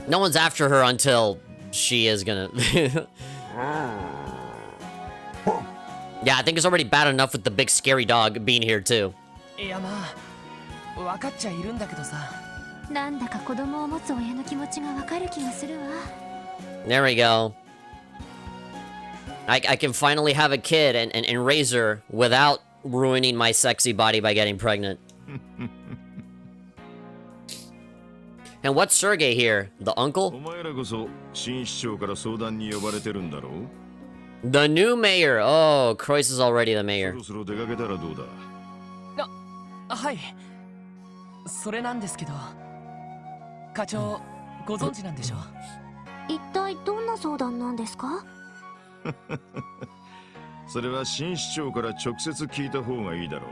No one's after her until she is gonna. Yeah, I think it's already bad enough with the big scary dog being here too. いやまあ分かっちゃいるんだけどさ。なんだか子供を持つ親の気持ちがわかる気がするわ。 There we go. I can finally have a kid and raise her without ruining my sexy body by getting pregnant. And what's Sergey here? The お uncle? 前らこそ新市長から相談に呼ばれてるんだろう？ The new mayor. Oh, Croix is already the そ mayor. ろそろ出かけたらどうだ？はい。それなんですけど、課長ご存知なんでしょう？一体どんな相談なんですか？それは新市長から直接聞いた方がいいだろ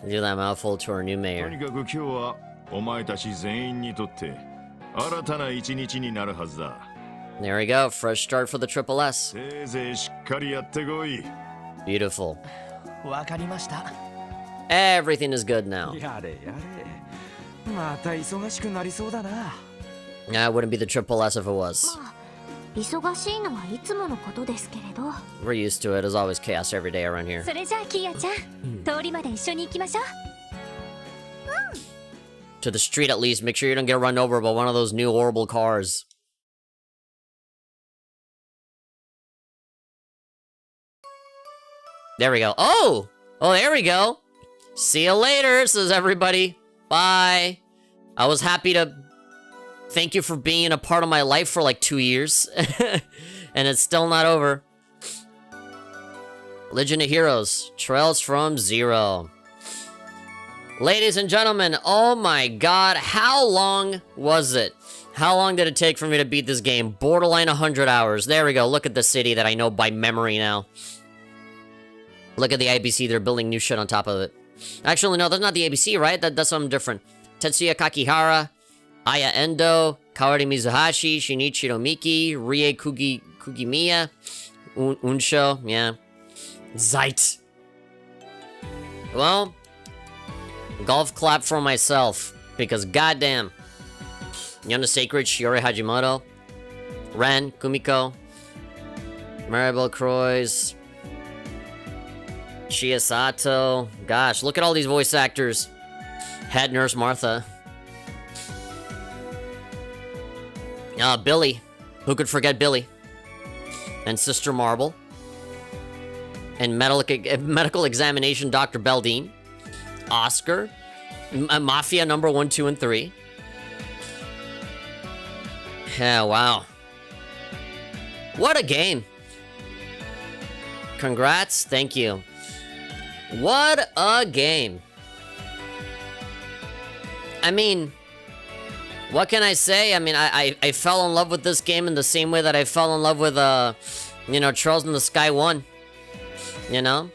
う。 Do that mouthful to our new と mayor. にかく今日はお前たち全員にとって新たな一日になるはずだ。 There we go. Fresh start for the Triple S. せいぜいしっかりやってこい。 Beautiful. わかりました。 Everything is good now. やれやれ。また忙しくなりそうだな。 Nah, it wouldn't be the Triple S if it was. まあ、忙しいのはいつものことですけれど。 We're used to it. There's always chaos every day around here. それじゃあキーヤちゃん、通りまで一緒に行きましょう。 To the street at least. Make sure you don't get run over by one of those new horrible cars. There we go. Oh, there we go. See you later, says everybody. Bye. I was happy to thank you for being a part of my life for like 2 years. And it's still not over. Legend of Heroes. Trails from Zero. Ladies and gentlemen, oh my god, how long was it? How long did it take for me to beat this game? Borderline 100 hours. There we go. Look at the city that I know by memory now. Look at the ABC. They're building new shit on top of it. Actually, no, that's not the ABC, right? That's something different. Tetsuya Kakihara, Aya Endo, Kaori Mizuhashi, Shinichi Miki, Rie Kugimiya, Unsho, yeah. Zeit. Well, golf clap for myself, because goddamn. Yona Sacred, Shiori Hajimoto, Ren, Kumiko, Maribel Croix, Chiasato. Gosh, look at all these voice actors. Head Nurse Martha. Billy. Who could forget Billy? And Sister Marble. And medical examination Dr. Beldine. Oscar. Mafia number 1, 2, and 3. Yeah, wow. What a game. Congrats. Thank you. What a game. I mean, what can I say? I mean, I fell in love with this game in the same way that I fell in love with, you know, Trails in the Sky 1. You know?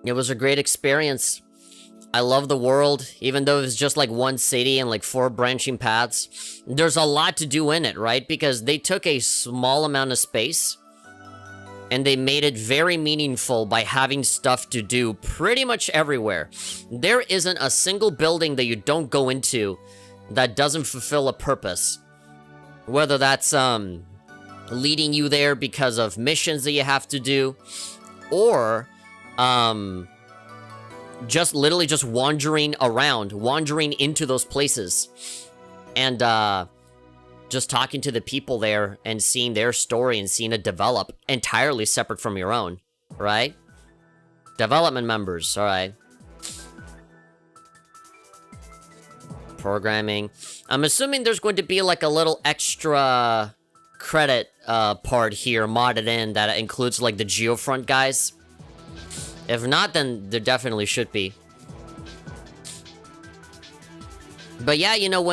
It was a great experience. I love the world, even though it's just like one city and like 4 branching paths. There's a lot to do in it, right? Because they took a small amount of space and they made it very meaningful by having stuff to do pretty much everywhere. There isn't a single building that you don't go into that doesn't fulfill a purpose. Whether that's leading you there because of missions that you have to do, or just literally just wandering around, wandering into those places, and just talking to the people there and seeing their story and seeing it develop entirely separate from your own, right? Development members, all right. Programming. I'm assuming there's going to be like a little extra credit part here modded in that includes like the Geofront guys. If not, then there definitely should be. But yeah, you know,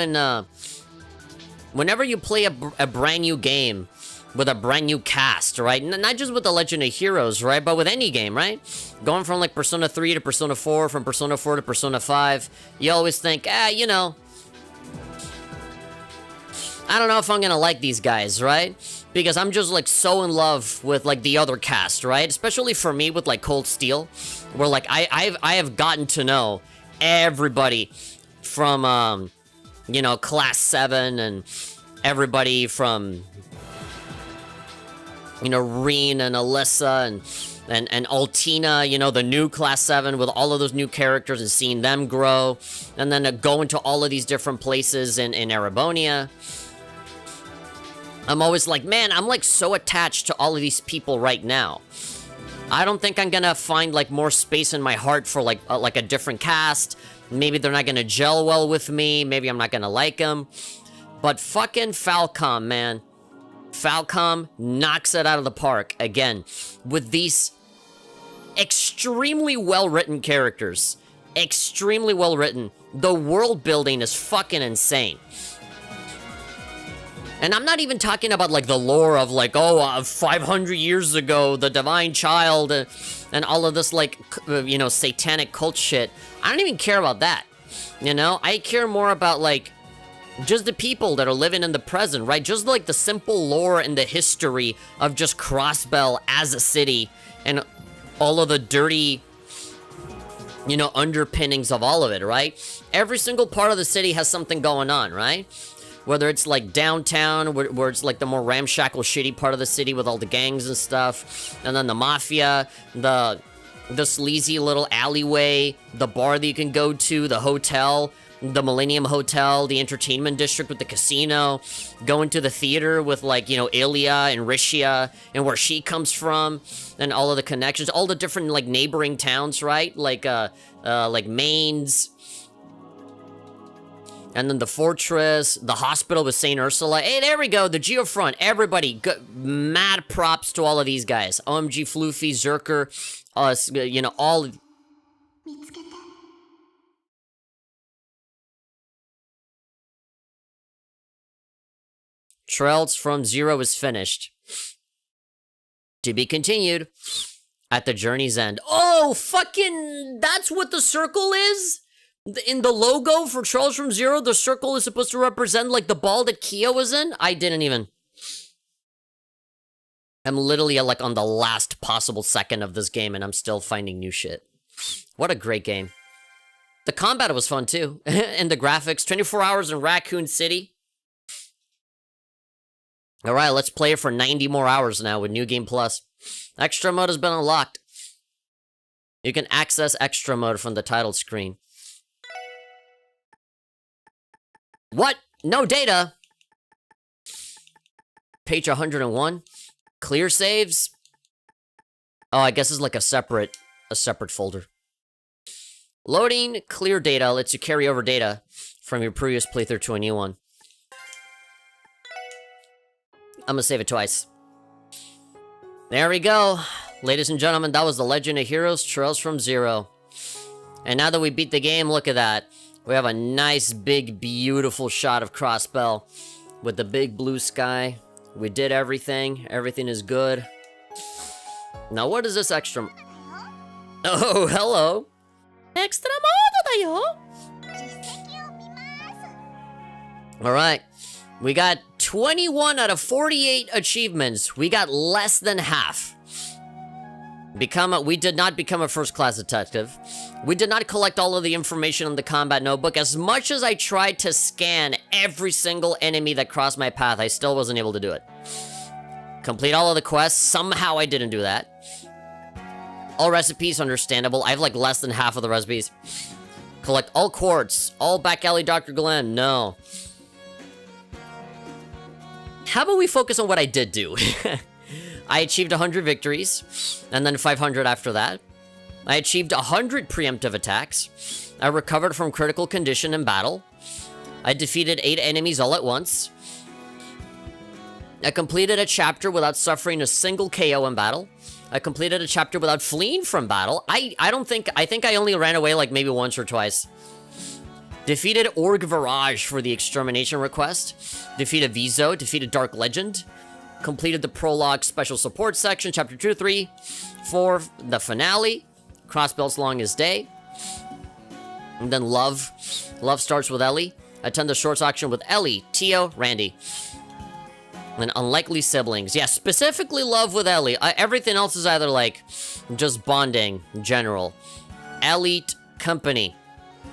whenever you play a brand new game with a brand new cast, right? Not just with the Legend of Heroes, right? But with any game, right? Going from like Persona 3 to Persona 4, from Persona 4 to Persona 5, you always think, you know, I don't know if I'm gonna like these guys, right? Because I'm just like so in love with like the other cast, right? Especially for me with like Cold Steel, where like I have gotten to know everybody from you know, Class 7 and everybody from, you know, Reen and Alyssa and Altina, you know, the new Class 7 with all of those new characters and seeing them grow, and then go into all of these different places in Erebonia. I'm always like, man, I'm like so attached to all of these people right now. I don't think I'm gonna find like more space in my heart for like a different cast. Maybe they're not gonna gel well with me. Maybe I'm not gonna like them. But fucking Falcom, man. Falcom knocks it out of the park again with these extremely well-written characters. Extremely well-written. The world building is fucking insane. And I'm not even talking about, like, the lore of, like, 500 years ago, the Divine Child, and all of this, like, you know, satanic cult shit. I don't even care about that, you know? I care more about, like, just the people that are living in the present, right? Just, like, the simple lore and the history of just Crossbell as a city, and all of the dirty, you know, underpinnings of all of it, right? Every single part of the city has something going on, right? Whether it's like downtown, where it's like the more ramshackle, shitty part of the city with all the gangs and stuff, and then the mafia, the sleazy little alleyway, the bar that you can go to, the hotel, the Millennium Hotel, the entertainment district with the casino, going to the theater with, like, you know, Ilia and Rishia and where she comes from, and all of the connections, all the different like neighboring towns, right? Like Mainz. And then the fortress, the hospital with St. Ursula. Hey, there we go, the Geofront. Everybody, mad props to all of these guys. OMG, Floofy, Zerker, you know, all... Trails from Zero is finished. To be continued at the journey's end. Oh, fucking... That's what the circle is? In the logo for Trails from Zero, the circle is supposed to represent, like, the ball that Kia was in? I didn't even... I'm literally like on the last possible second of this game and I'm still finding new shit. What a great game. The combat was fun too. And the graphics. 24 hours in Raccoon City. Alright, let's play it for 90 more hours now with New Game Plus. Extra mode has been unlocked. You can access extra mode from the title screen. What? No data? Page 101? Clear saves? Oh, I guess it's like a separate folder. Loading clear data lets you carry over data from your previous playthrough to a new one. I'm gonna save it twice. There we go. Ladies and gentlemen, that was The Legend of Heroes Trails from Zero. And now that we beat the game, look at that. We have a nice, big, beautiful shot of Crossbell with the big blue sky. We did everything. Everything is good. Now, what is this extra... Oh, hello. Extra modo da yo. Alright. We got 21 out of 48 achievements. We got less than half. We did not become a first-class detective. We did not collect all of the information on the combat notebook. As much as I tried to scan every single enemy that crossed my path, I still wasn't able to do it. Complete all of the quests. Somehow I didn't do that. All recipes, understandable. I have like less than half of the recipes. Collect all quartz. All back alley Dr. Glenn. No. How about we focus on what I did do? I achieved 100 victories, and then 500 after that. I achieved 100 preemptive attacks. I recovered from critical condition in battle. I defeated 8 enemies all at once. I completed a chapter without suffering a single KO in battle. I completed a chapter without fleeing from battle. I think I only ran away like maybe once or twice. Defeated Org Virage for the extermination request. Defeated Vizo, defeated Dark Legend. Completed the prologue special support section, chapter 2, 3, 4, the finale, Crossbell's Longest Day, and then Love. Love starts with Ellie. Attend the shorts auction with Ellie, Tio, Randy. And unlikely siblings. Yeah, specifically Love with Ellie. Everything else is either like just bonding, general. Elite company.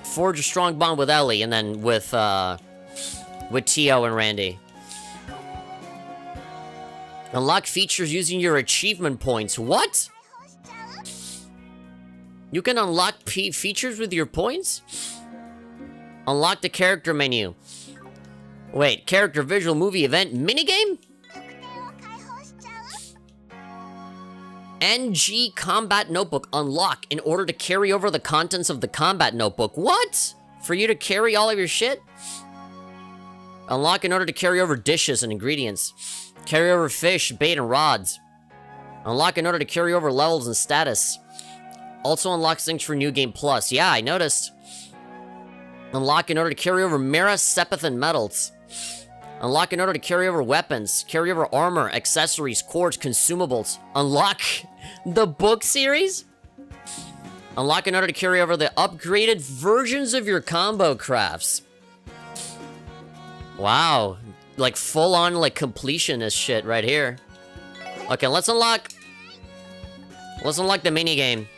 Forge a strong bond with Ellie, and then with Tio and Randy. Unlock features using your achievement points. What? You can unlock features with your points? Unlock the character menu. Wait, character visual movie event minigame? NG Combat Notebook unlock in order to carry over the contents of the Combat Notebook. What? For you to carry all of your shit? Unlock in order to carry over dishes and ingredients. Carry over fish, bait, and rods. Unlock in order to carry over levels and status. Also unlocks things for New Game Plus. Yeah, I noticed. Unlock in order to carry over Mira, Sepith, and metals. Unlock in order to carry over weapons. Carry over armor, accessories, quartz, consumables. Unlock the book series. Unlock in order to carry over the upgraded versions of your combo crafts. Wow. Like full-on like completionist shit right here. Okay, let's unlock the minigame.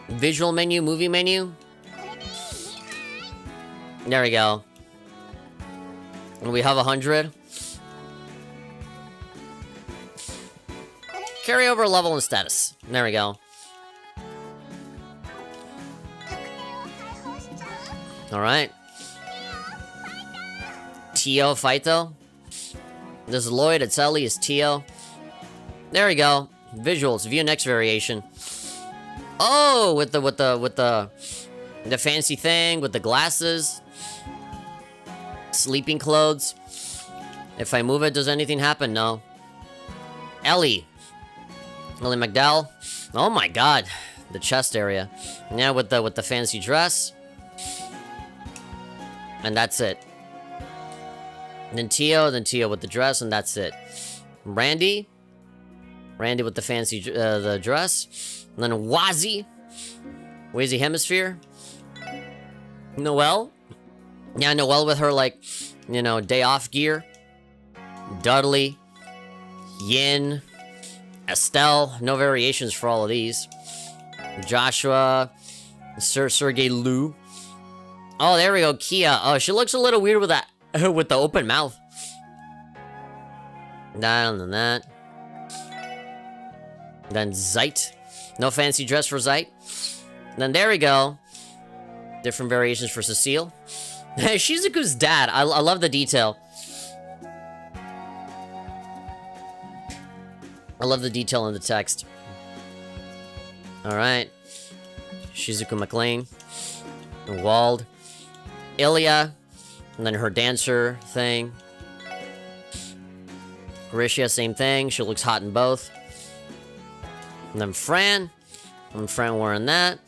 Visual menu, movie menu. There we go. And we have 100. Carry over level and status. There we go. Alright. Tio Fighto. This is Lloyd, it's Ellie, it's Tio. There we go. Visuals, view next variation. Oh, with the fancy thing, with the glasses. Sleeping clothes. If I move it, does anything happen? No. Ellie McDowell. Oh my god. The chest area. Yeah, with the fancy dress. And that's it. Then Tio with the dress, and that's it. Randy with the fancy the dress. And then Wazzy Hemisphere. Noelle. Yeah, Noelle with her, like, you know, day off gear. Dudley. Yin, Estelle, no variations for all of these. Joshua, Sergey Liu. Oh, there we go, Kia. Oh, she looks a little weird with that, with the open mouth. That and that. Then Zeit. No fancy dress for Zeit. Then there we go. Different variations for Cecile. Shizuku's dad. I love the detail. I love the detail in the text. Alright. Shizuku McLean. Wald. Ilya. And then her dancer thing. Horatia, same thing. She looks hot in both. And then Fran. And Fran wearing that.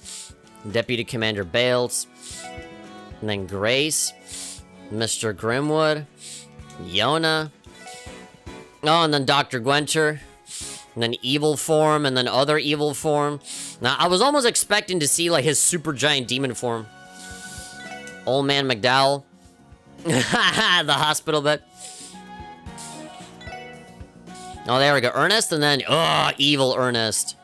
Deputy Commander Bales. And then Grace. Mr. Grimwood. Yona. Oh, and then Dr. Gwenter. And then evil form, and then other evil form. Now, I was almost expecting to see, like, his super giant demon form. Old Man McDowell. The hospital bed. Oh, there we go. Ernest, and then, evil Ernest.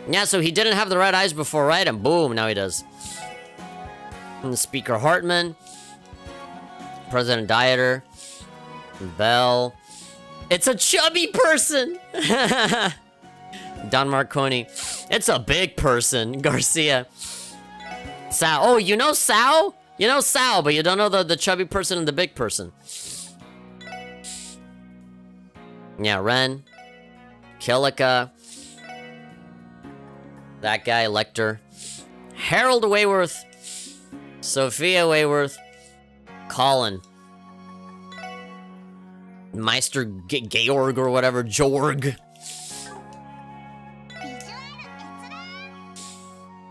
Yeah, so he didn't have the red eyes before, right? And boom, now he does. And Speaker Hartman. President Dieter. Bell. It's a chubby person! Don Marconi. It's a big person. Garcia. Sal. Oh, you know Sal? You know Sal, but you don't know the chubby person and the big person. Yeah, Ren. Killica. That guy, Lecter. Harold Wayworth. Sophia Wayworth. Colin. Meister Georg or whatever, Jorg.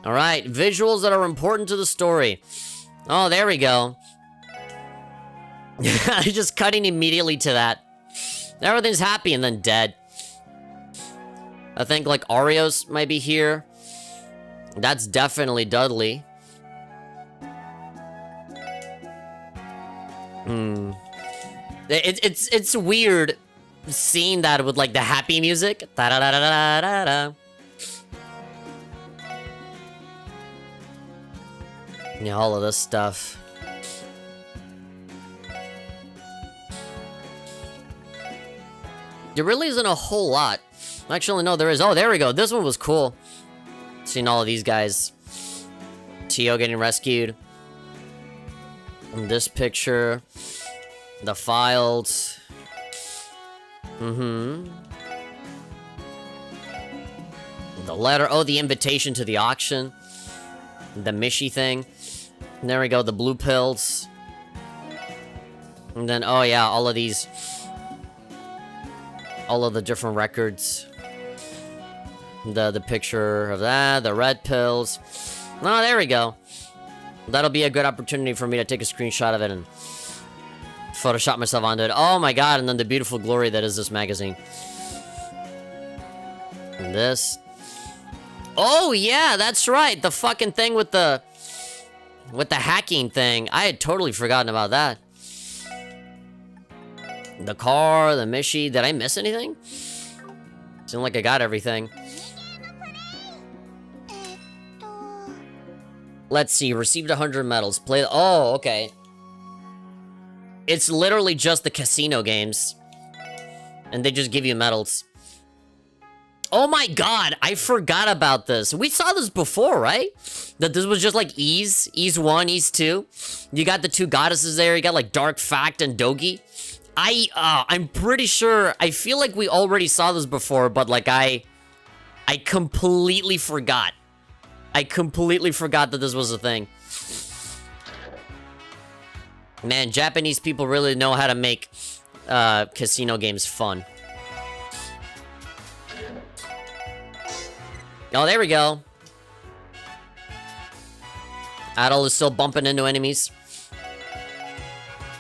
Alright, visuals that are important to the story. Oh, there we go. Just cutting immediately to that. Everything's happy and then dead. I think, like, Arios might be here. That's definitely Dudley. It's weird seeing that with, like, the happy music. Da-da-da-da-da-da-da. Yeah, all of this stuff. There really isn't a whole lot. Actually, no, there is. Oh, there we go. This one was cool. Seeing all of these guys. Tio getting rescued. And this picture. The files. The letter. Oh, the invitation to the auction. The Mishi thing. And there we go, the blue pills. And then, oh yeah, all of these. All of the different records. The picture of that, the red pills. Oh, there we go. That'll be a good opportunity for me to take a screenshot of it and Photoshop myself onto it. Oh my god, and then the beautiful glory that is this magazine. And this. Oh yeah, that's right. The fucking thing with the hacking thing. I had totally forgotten about that. The car, the Mishi. Did I miss anything? Seemed like I got everything. Let's see. Received 100 medals. Play. Oh, okay. It's literally just the casino games. And they just give you medals. Oh my god, I forgot about this. We saw this before, right? That this was just like Ease 1, Ease 2. You got the two goddesses there. You got like Dark Fact and Dogi. I'm pretty sure. I feel like we already saw this before, but like I completely forgot. I completely forgot that this was a thing. Man, Japanese people really know how to make casino games fun. Oh, there we go. Adol is still bumping into enemies.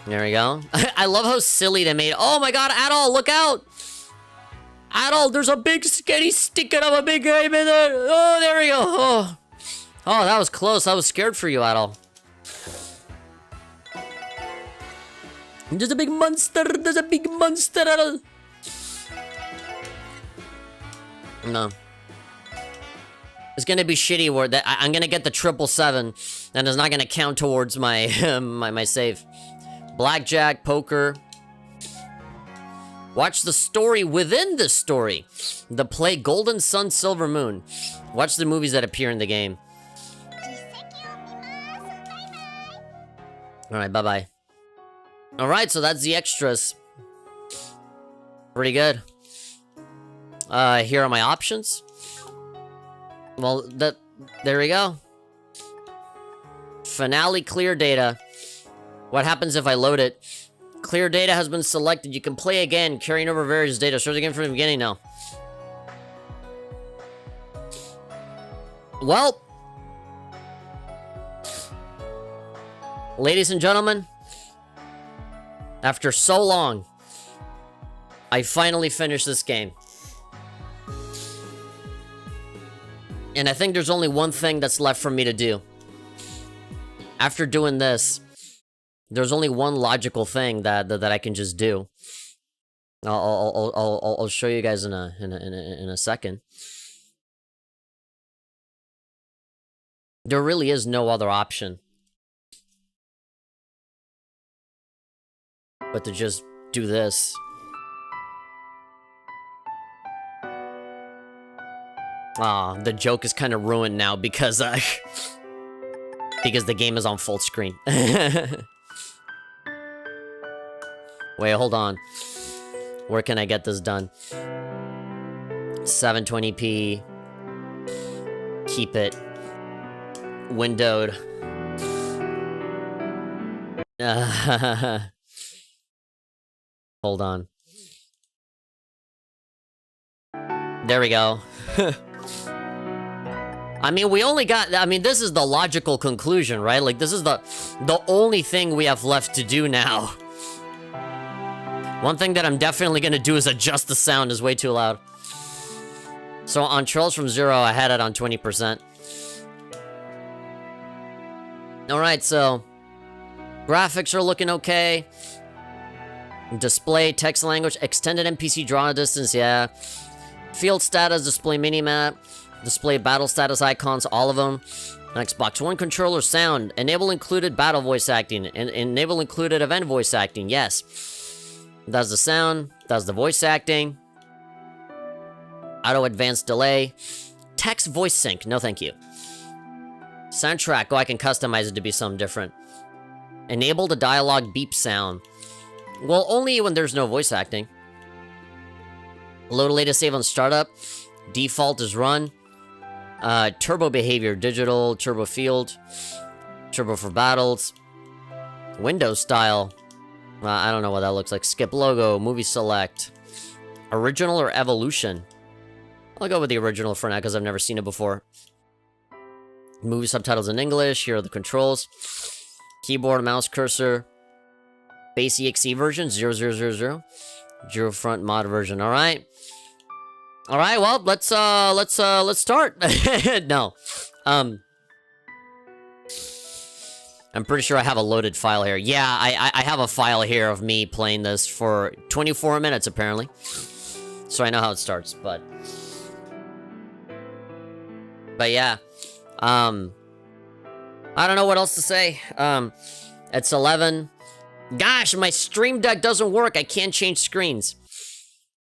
There we go. I love how silly they made. Oh my god, Adol, look out! Adol, there's a big skinny sticking up a big guy in there. Oh, there we go. Oh, that was close. I was scared for you, Adol. There's a big monster. There's a big monster, Adol. No. It's gonna be shitty where that I'm gonna get the 777 and it's not gonna count towards my my save. Blackjack, poker. Watch the story within the story. The play Golden Sun, Silver Moon. Watch the movies that appear in the game. Alright, bye-bye. Alright, so that's the extras. Pretty good. Here are my options. Well, there we go. Finale clear data. What happens if I load it? Clear data has been selected. You can play again, carrying over various data. Start again from the beginning now. Well, ladies and gentlemen, after so long, I finally finished this game. And I think there's only one thing that's left for me to do. After doing this, there's only one logical thing that I can just do. I'll show you guys in a second. There really is no other option but to just do this. The joke is kind of ruined now because because the game is on full screen. Wait, hold on. Where can I get this done? 720p. Keep it windowed. Hold on. There we go. I mean, we only got... I mean, this is the logical conclusion, right? Like, this is the only thing we have left to do now. One thing that I'm definitely gonna do is adjust the sound. Is way too loud. So, on Trolls from Zero, I had it on 20%. Alright, so... graphics are looking okay. Display, text language, extended NPC draw distance, yeah. Field status, display minimap. Display battle status icons, all of them. Xbox One controller sound. Enable included battle voice acting. And enable included event voice acting, yes. That's the sound. That's the voice acting. Auto advanced delay. Text voice sync, no thank you. Soundtrack, oh, I can customize it to be something different. Enable the dialogue beep sound. Well, only when there's no voice acting. Load latest save on startup. Default is run. Turbo behavior, digital, turbo field. Turbo for battles. Windows style. I don't know what that looks like. Skip logo, movie select. Original or evolution? I'll go with the original for now because I've never seen it before. Movie subtitles in English. Here are the controls. Keyboard, mouse cursor. Base EXE version 0000. Zero front mod version. All right. All right. Well, let's start. No. I'm pretty sure I have a loaded file here. Yeah, I have a file here of me playing this for 24 minutes apparently. So I know how it starts, but yeah. I don't know what else to say. It's 11. Gosh, my stream deck doesn't work. I can't change screens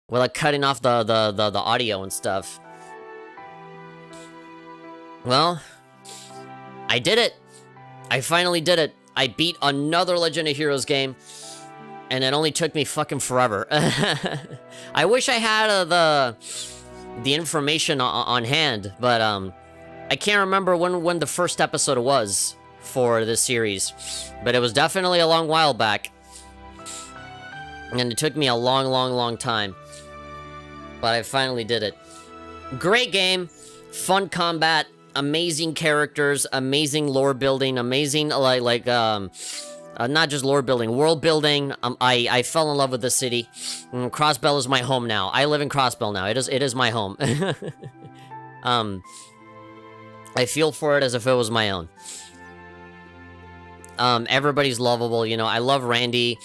without cutting off the audio and stuff. Well, I did it. I finally did it. I beat another Legend of Heroes game, and it only took me fucking forever. I wish I had the information on hand, but I can't remember when the first episode was for this series, but it was definitely a long while back, and it took me a long time, but I finally did it. Great game, fun combat, amazing characters, amazing lore building, amazing not just lore building, world building. I fell in love with the city. Crossbell is my home now. I live in Crossbell now. It is my home. I feel for it as if it was my own. Everybody's lovable, you know. I love Randy.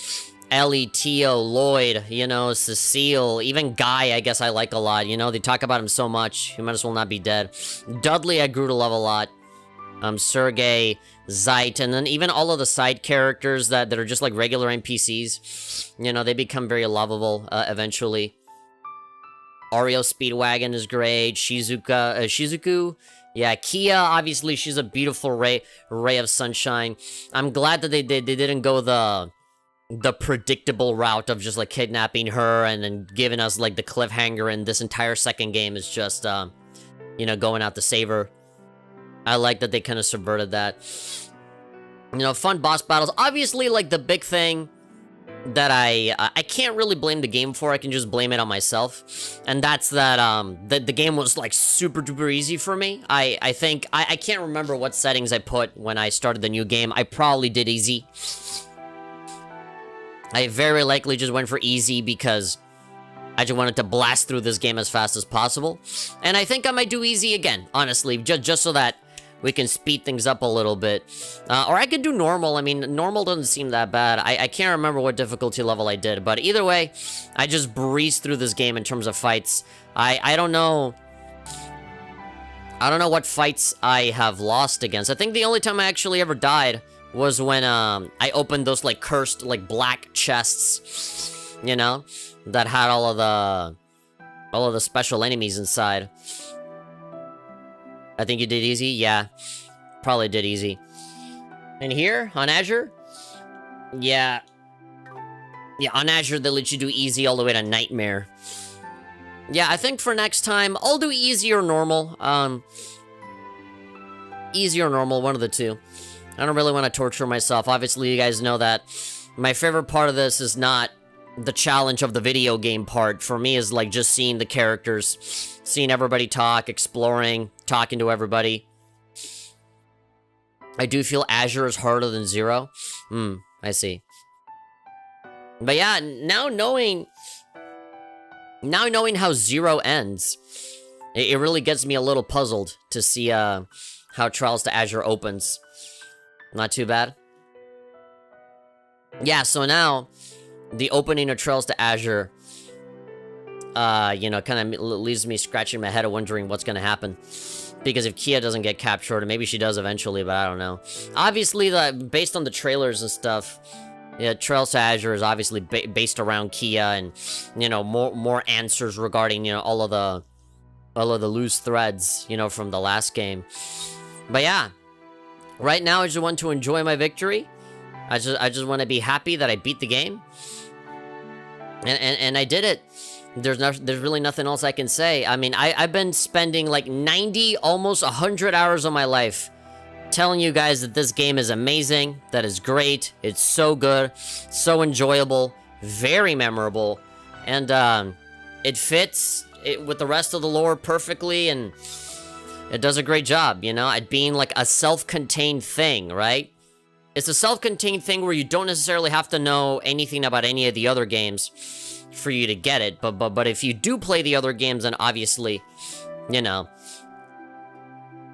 Ellie, Tio, Lloyd, you know, Cecile, even Guy, I guess I like a lot. You know, they talk about him so much, he might as well not be dead. Dudley, I grew to love a lot. Sergey, Zeit, and then even all of the side characters that are just like regular NPCs. You know, they become very lovable eventually. Oreo Speedwagon is great. Shizuku. Yeah, Kia, obviously, she's a beautiful ray of sunshine. I'm glad that they didn't go the predictable route of just like kidnapping her and then giving us like the cliffhanger, and this entire second game is just, you know, going out to save her. I like that they kind of subverted that. You know, fun boss battles. Obviously, like, the big thing that I can't really blame the game for, I can just blame it on myself. And that's that, the game was, like, super duper easy for me. I think, I can't remember what settings I put when I started the new game. I probably did easy. I very likely just went for easy because I just wanted to blast through this game as fast as possible. And I think I might do easy again, honestly, just so that we can speed things up a little bit. Or I could do normal. I mean, normal doesn't seem that bad. I can't remember what difficulty level I did, but either way, I just breezed through this game in terms of fights. I don't know. I don't know what fights I have lost against. I think the only time I actually ever died was when I opened those like cursed like black chests, you know, that had all of the special enemies inside. I think you did easy? Yeah. Probably did easy. And here, on Azure? Yeah. Yeah, on Azure, they let you do easy all the way to Nightmare. Yeah, I think for next time, I'll do easy or normal. Easy or normal, one of the two. I don't really want to torture myself. Obviously, you guys know that my favorite part of this is not the challenge of the video game part. For me, is like just seeing the characters, seeing everybody talk, exploring, talking to everybody. I do feel Azure is harder than Zero. I see. But yeah, now knowing how Zero ends, it really gets me a little puzzled to see how Trials to Azure opens. Not too bad. Yeah, so now the opening of Trails to Azure, you know, kind of leaves me scratching my head wondering what's going to happen. Because if Kia doesn't get captured, or maybe she does eventually, but I don't know. Obviously, based on the trailers and stuff, yeah, Trails to Azure is obviously based around Kia, and, you know, more answers regarding, you know, all of the loose threads, you know, from the last game. But yeah, right now I just want to enjoy my victory. I just want to be happy that I beat the game. And I did it. There's really nothing else I can say. I mean, I've been spending like 90, almost 100 hours of my life telling you guys that this game is amazing, that it's great, it's so good, so enjoyable, very memorable, and it fits with the rest of the lore perfectly, and it does a great job, you know, at being like a self-contained thing, right? It's a self-contained thing where you don't necessarily have to know anything about any of the other games for you to get it, but if you do play the other games, then obviously, you know,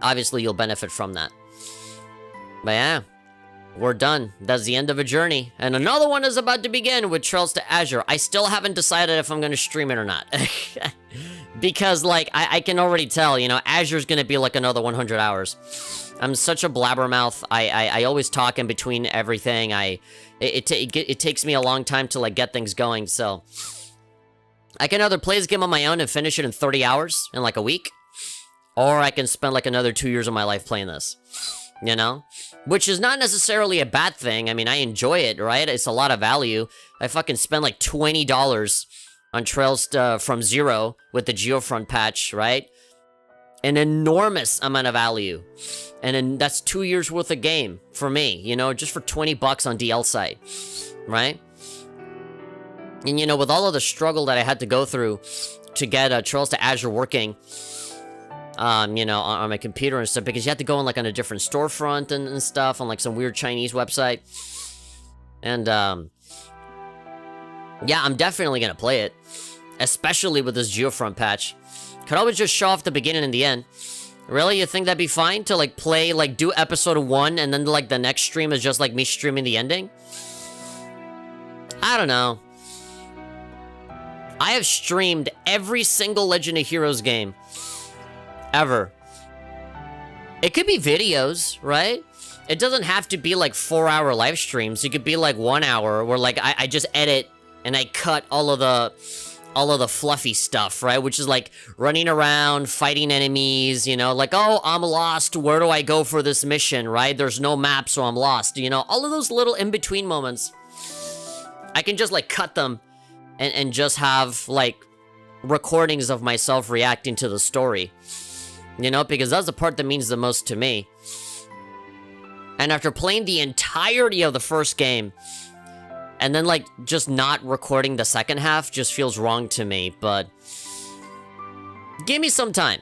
obviously you'll benefit from that. But yeah, we're done. That's the end of a journey, and another one is about to begin with Trails to Azure. I still haven't decided if I'm going to stream it or not. Because, like, I can already tell, you know, Azure's going to be like another 100 hours. I'm such a blabbermouth. I always talk in between everything. It takes me a long time to, like, get things going, so I can either play this game on my own and finish it in 30 hours in, like, a week, or I can spend, like, another 2 years of my life playing this, you know? Which is not necessarily a bad thing. I mean, I enjoy it, right? It's a lot of value. I fucking spent, like, $20 on Trails from Zero with the Geofront patch, right? An enormous amount of value. And then that's 2 years worth of game for me, you know, just for 20 bucks on DL site, right? And, you know, with all of the struggle that I had to go through to get Trails to Azure working, you know, on my computer and stuff, because you had to go on, like, on a different storefront and stuff, on, like, some weird Chinese website. And, yeah, I'm definitely gonna play it, especially with this Geofront patch. Could always just show off the beginning and the end. Really? You think that'd be fine to, like, play, like, do episode 1 and then, like, the next stream is just, like, me streaming the ending? I don't know. I have streamed every single Legend of Heroes game. Ever. It could be videos, right? It doesn't have to be like 4-hour live streams. It could be like 1 hour where like I just edit and I cut all of the fluffy stuff, right? Which is like running around, fighting enemies, you know, like, oh, I'm lost. Where do I go for this mission, right? There's no map, so I'm lost. You know, all of those little in-between moments. I can just like cut them and just have like recordings of myself reacting to the story. You know, because that's the part that means the most to me. And after playing the entirety of the first game, and then, like, just not recording the second half just feels wrong to me, but give me some time.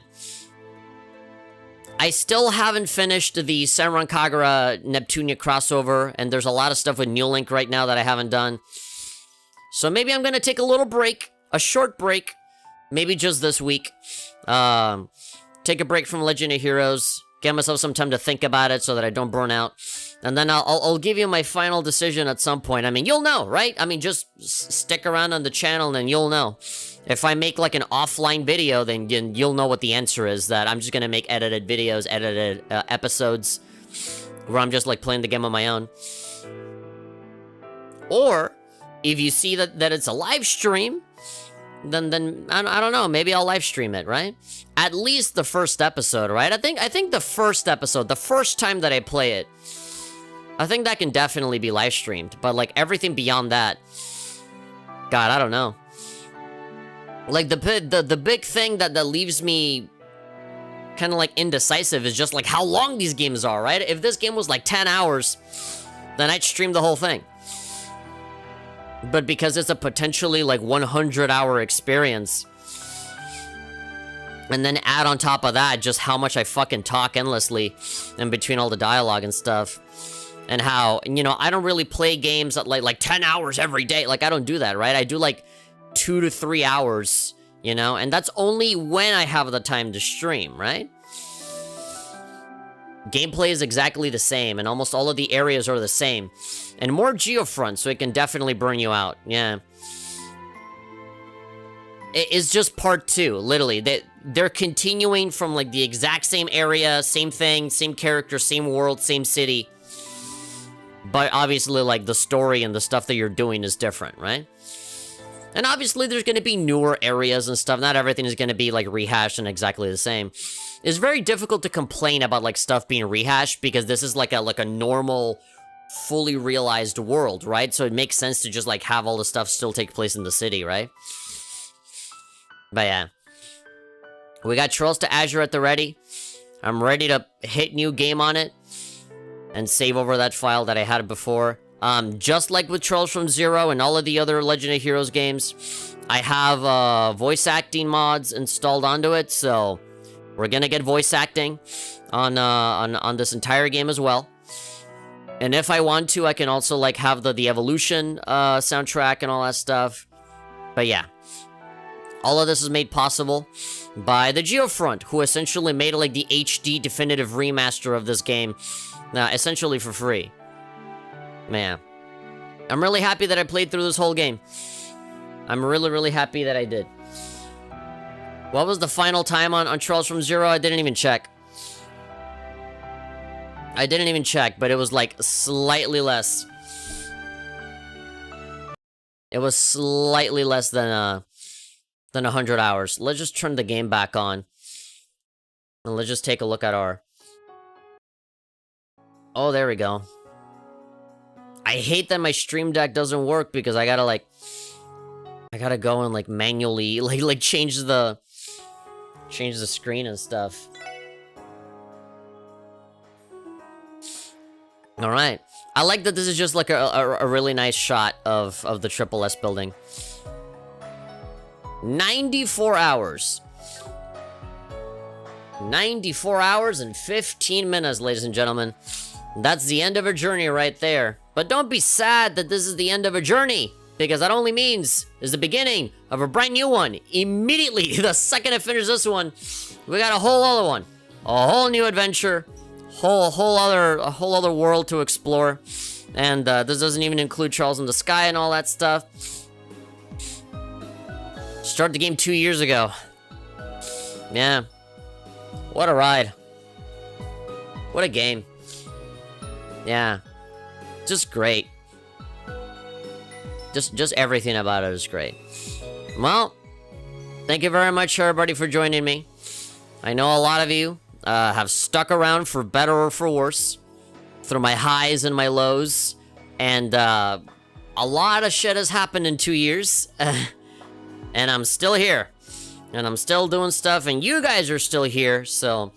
I still haven't finished the Senran Kagura Neptunia crossover, and there's a lot of stuff with New Link right now that I haven't done. So maybe I'm gonna take a little break, a short break, maybe just this week. Take a break from Legend of Heroes, get myself some time to think about it so that I don't burn out. And then I'll give you my final decision at some point. I mean, you'll know, right? I mean, just stick around on the channel and you'll know. If I make like an offline video, then you'll know what the answer is. That I'm just gonna make edited videos, edited episodes, where I'm just like playing the game on my own. Or, if you see that it's a live stream, then I don't know, maybe I'll live stream it, right? At least the first episode, right? I think the first episode, the first time that I play it, I think that can definitely be live streamed. But like everything beyond that, God, I don't know. Like the big thing that leaves me kind of like indecisive is just like how long these games are, right? If this game was like 10 hours, then I'd stream the whole thing. But because it's a potentially like 100-hour experience, and then add on top of that just how much I fucking talk endlessly in between all the dialogue and stuff, and how, you know, I don't really play games at like 10 hours every day. Like, I don't do that, right? I do like 2 to 3 hours, you know, and that's only when I have the time to stream, right? Gameplay is exactly the same, and almost all of the areas are the same. And more geofront, so it can definitely burn you out, yeah. It's just part 2, literally. They're continuing from, like, the exact same area, same thing, same character, same world, same city. But obviously, like, the story and the stuff that you're doing is different, right? And obviously, there's gonna be newer areas and stuff. Not everything is gonna be, like, rehashed and exactly the same. It's very difficult to complain about, like, stuff being rehashed, because this is, like a normal, fully realized world, right? So it makes sense to just, like, have all the stuff still take place in the city, right? But yeah. We got Trails to Azure at the ready. I'm ready to hit new game on it and save over that file that I had before. Just like with Trails from Zero and all of the other Legend of Heroes games, I have voice acting mods installed onto it, so we're gonna get voice acting on this entire game as well. And if I want to, I can also like have the Evolution soundtrack and all that stuff. But yeah, all of this is made possible by the Geofront, who essentially made like the HD definitive remaster of this game, essentially for free. Man, I'm really happy that I played through this whole game. I'm really happy that I did. What was the final time on Trails from Zero? I didn't even check. But it was like slightly less. It was slightly less than 100 hours. Let's just turn the game back on. And let's just take a look at our... Oh, there we go. I hate that my Stream Deck doesn't work because I gotta like... I gotta go and like manually like change the screen and stuff. Alright. I like that this is just like a really nice shot of the Triple S building. 94 hours. 94 hours and 15 minutes, ladies and gentlemen. That's the end of a journey right there. But don't be sad that this is the end of a journey, because that only means it's the beginning of a brand new one. Immediately, the second I finish this one, we got a whole other one. A whole new adventure. A whole other world to explore. And this doesn't even include Charles in the Sky and all that stuff. Started the game 2 years ago. Yeah. What a ride. What a game. Yeah. Just great. Just everything about it is great. Well, thank you very much, everybody, for joining me. I know a lot of you have stuck around for better or for worse through my highs and my lows, and a lot of shit has happened in 2 years, and I'm still here, and I'm still doing stuff, and you guys are still here, so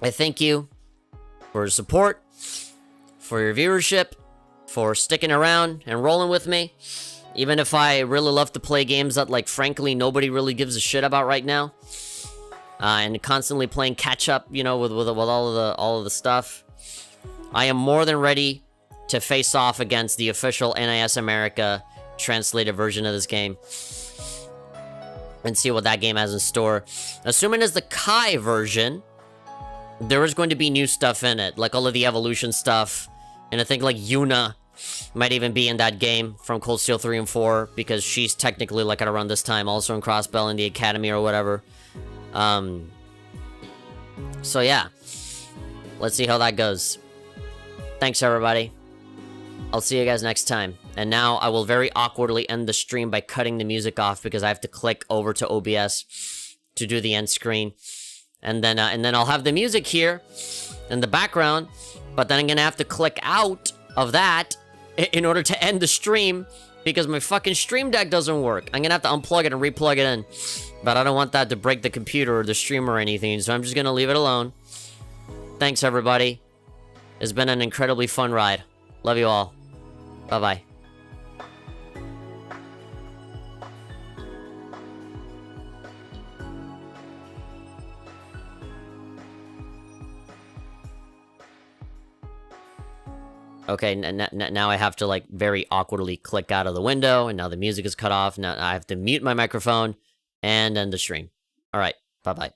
I thank you for your support, for your viewership, for sticking around and rolling with me, even if I really love to play games that, like, frankly, nobody really gives a shit about right now, and constantly playing catch up, you know, with all of the stuff. I am more than ready to face off against the official NIS America translated version of this game and see what that game has in store. Assuming it's the Kai version, there is going to be new stuff in it, like all of the evolution stuff, and I think like Yuna might even be in that game from Cold Steel 3 and 4, because she's technically, like, at around this time also in Crossbell in the Academy or whatever. So yeah, let's see how that goes. Thanks, everybody. I'll see you guys next time. And now I will very awkwardly end the stream by cutting the music off because I have to click over to OBS to do the end screen. And then I'll have the music here in the background, but then I'm gonna have to click out of that in order to end the stream because my fucking stream deck doesn't work. I'm gonna have to unplug it and replug it in. But I don't want that to break the computer or the stream or anything, so I'm just gonna leave it alone. Thanks, everybody. It's been an incredibly fun ride. Love you all. Bye-bye. Okay, now I have to, like, very awkwardly click out of the window, and now the music is cut off. Now I have to mute my microphone and end the stream. All right, bye-bye.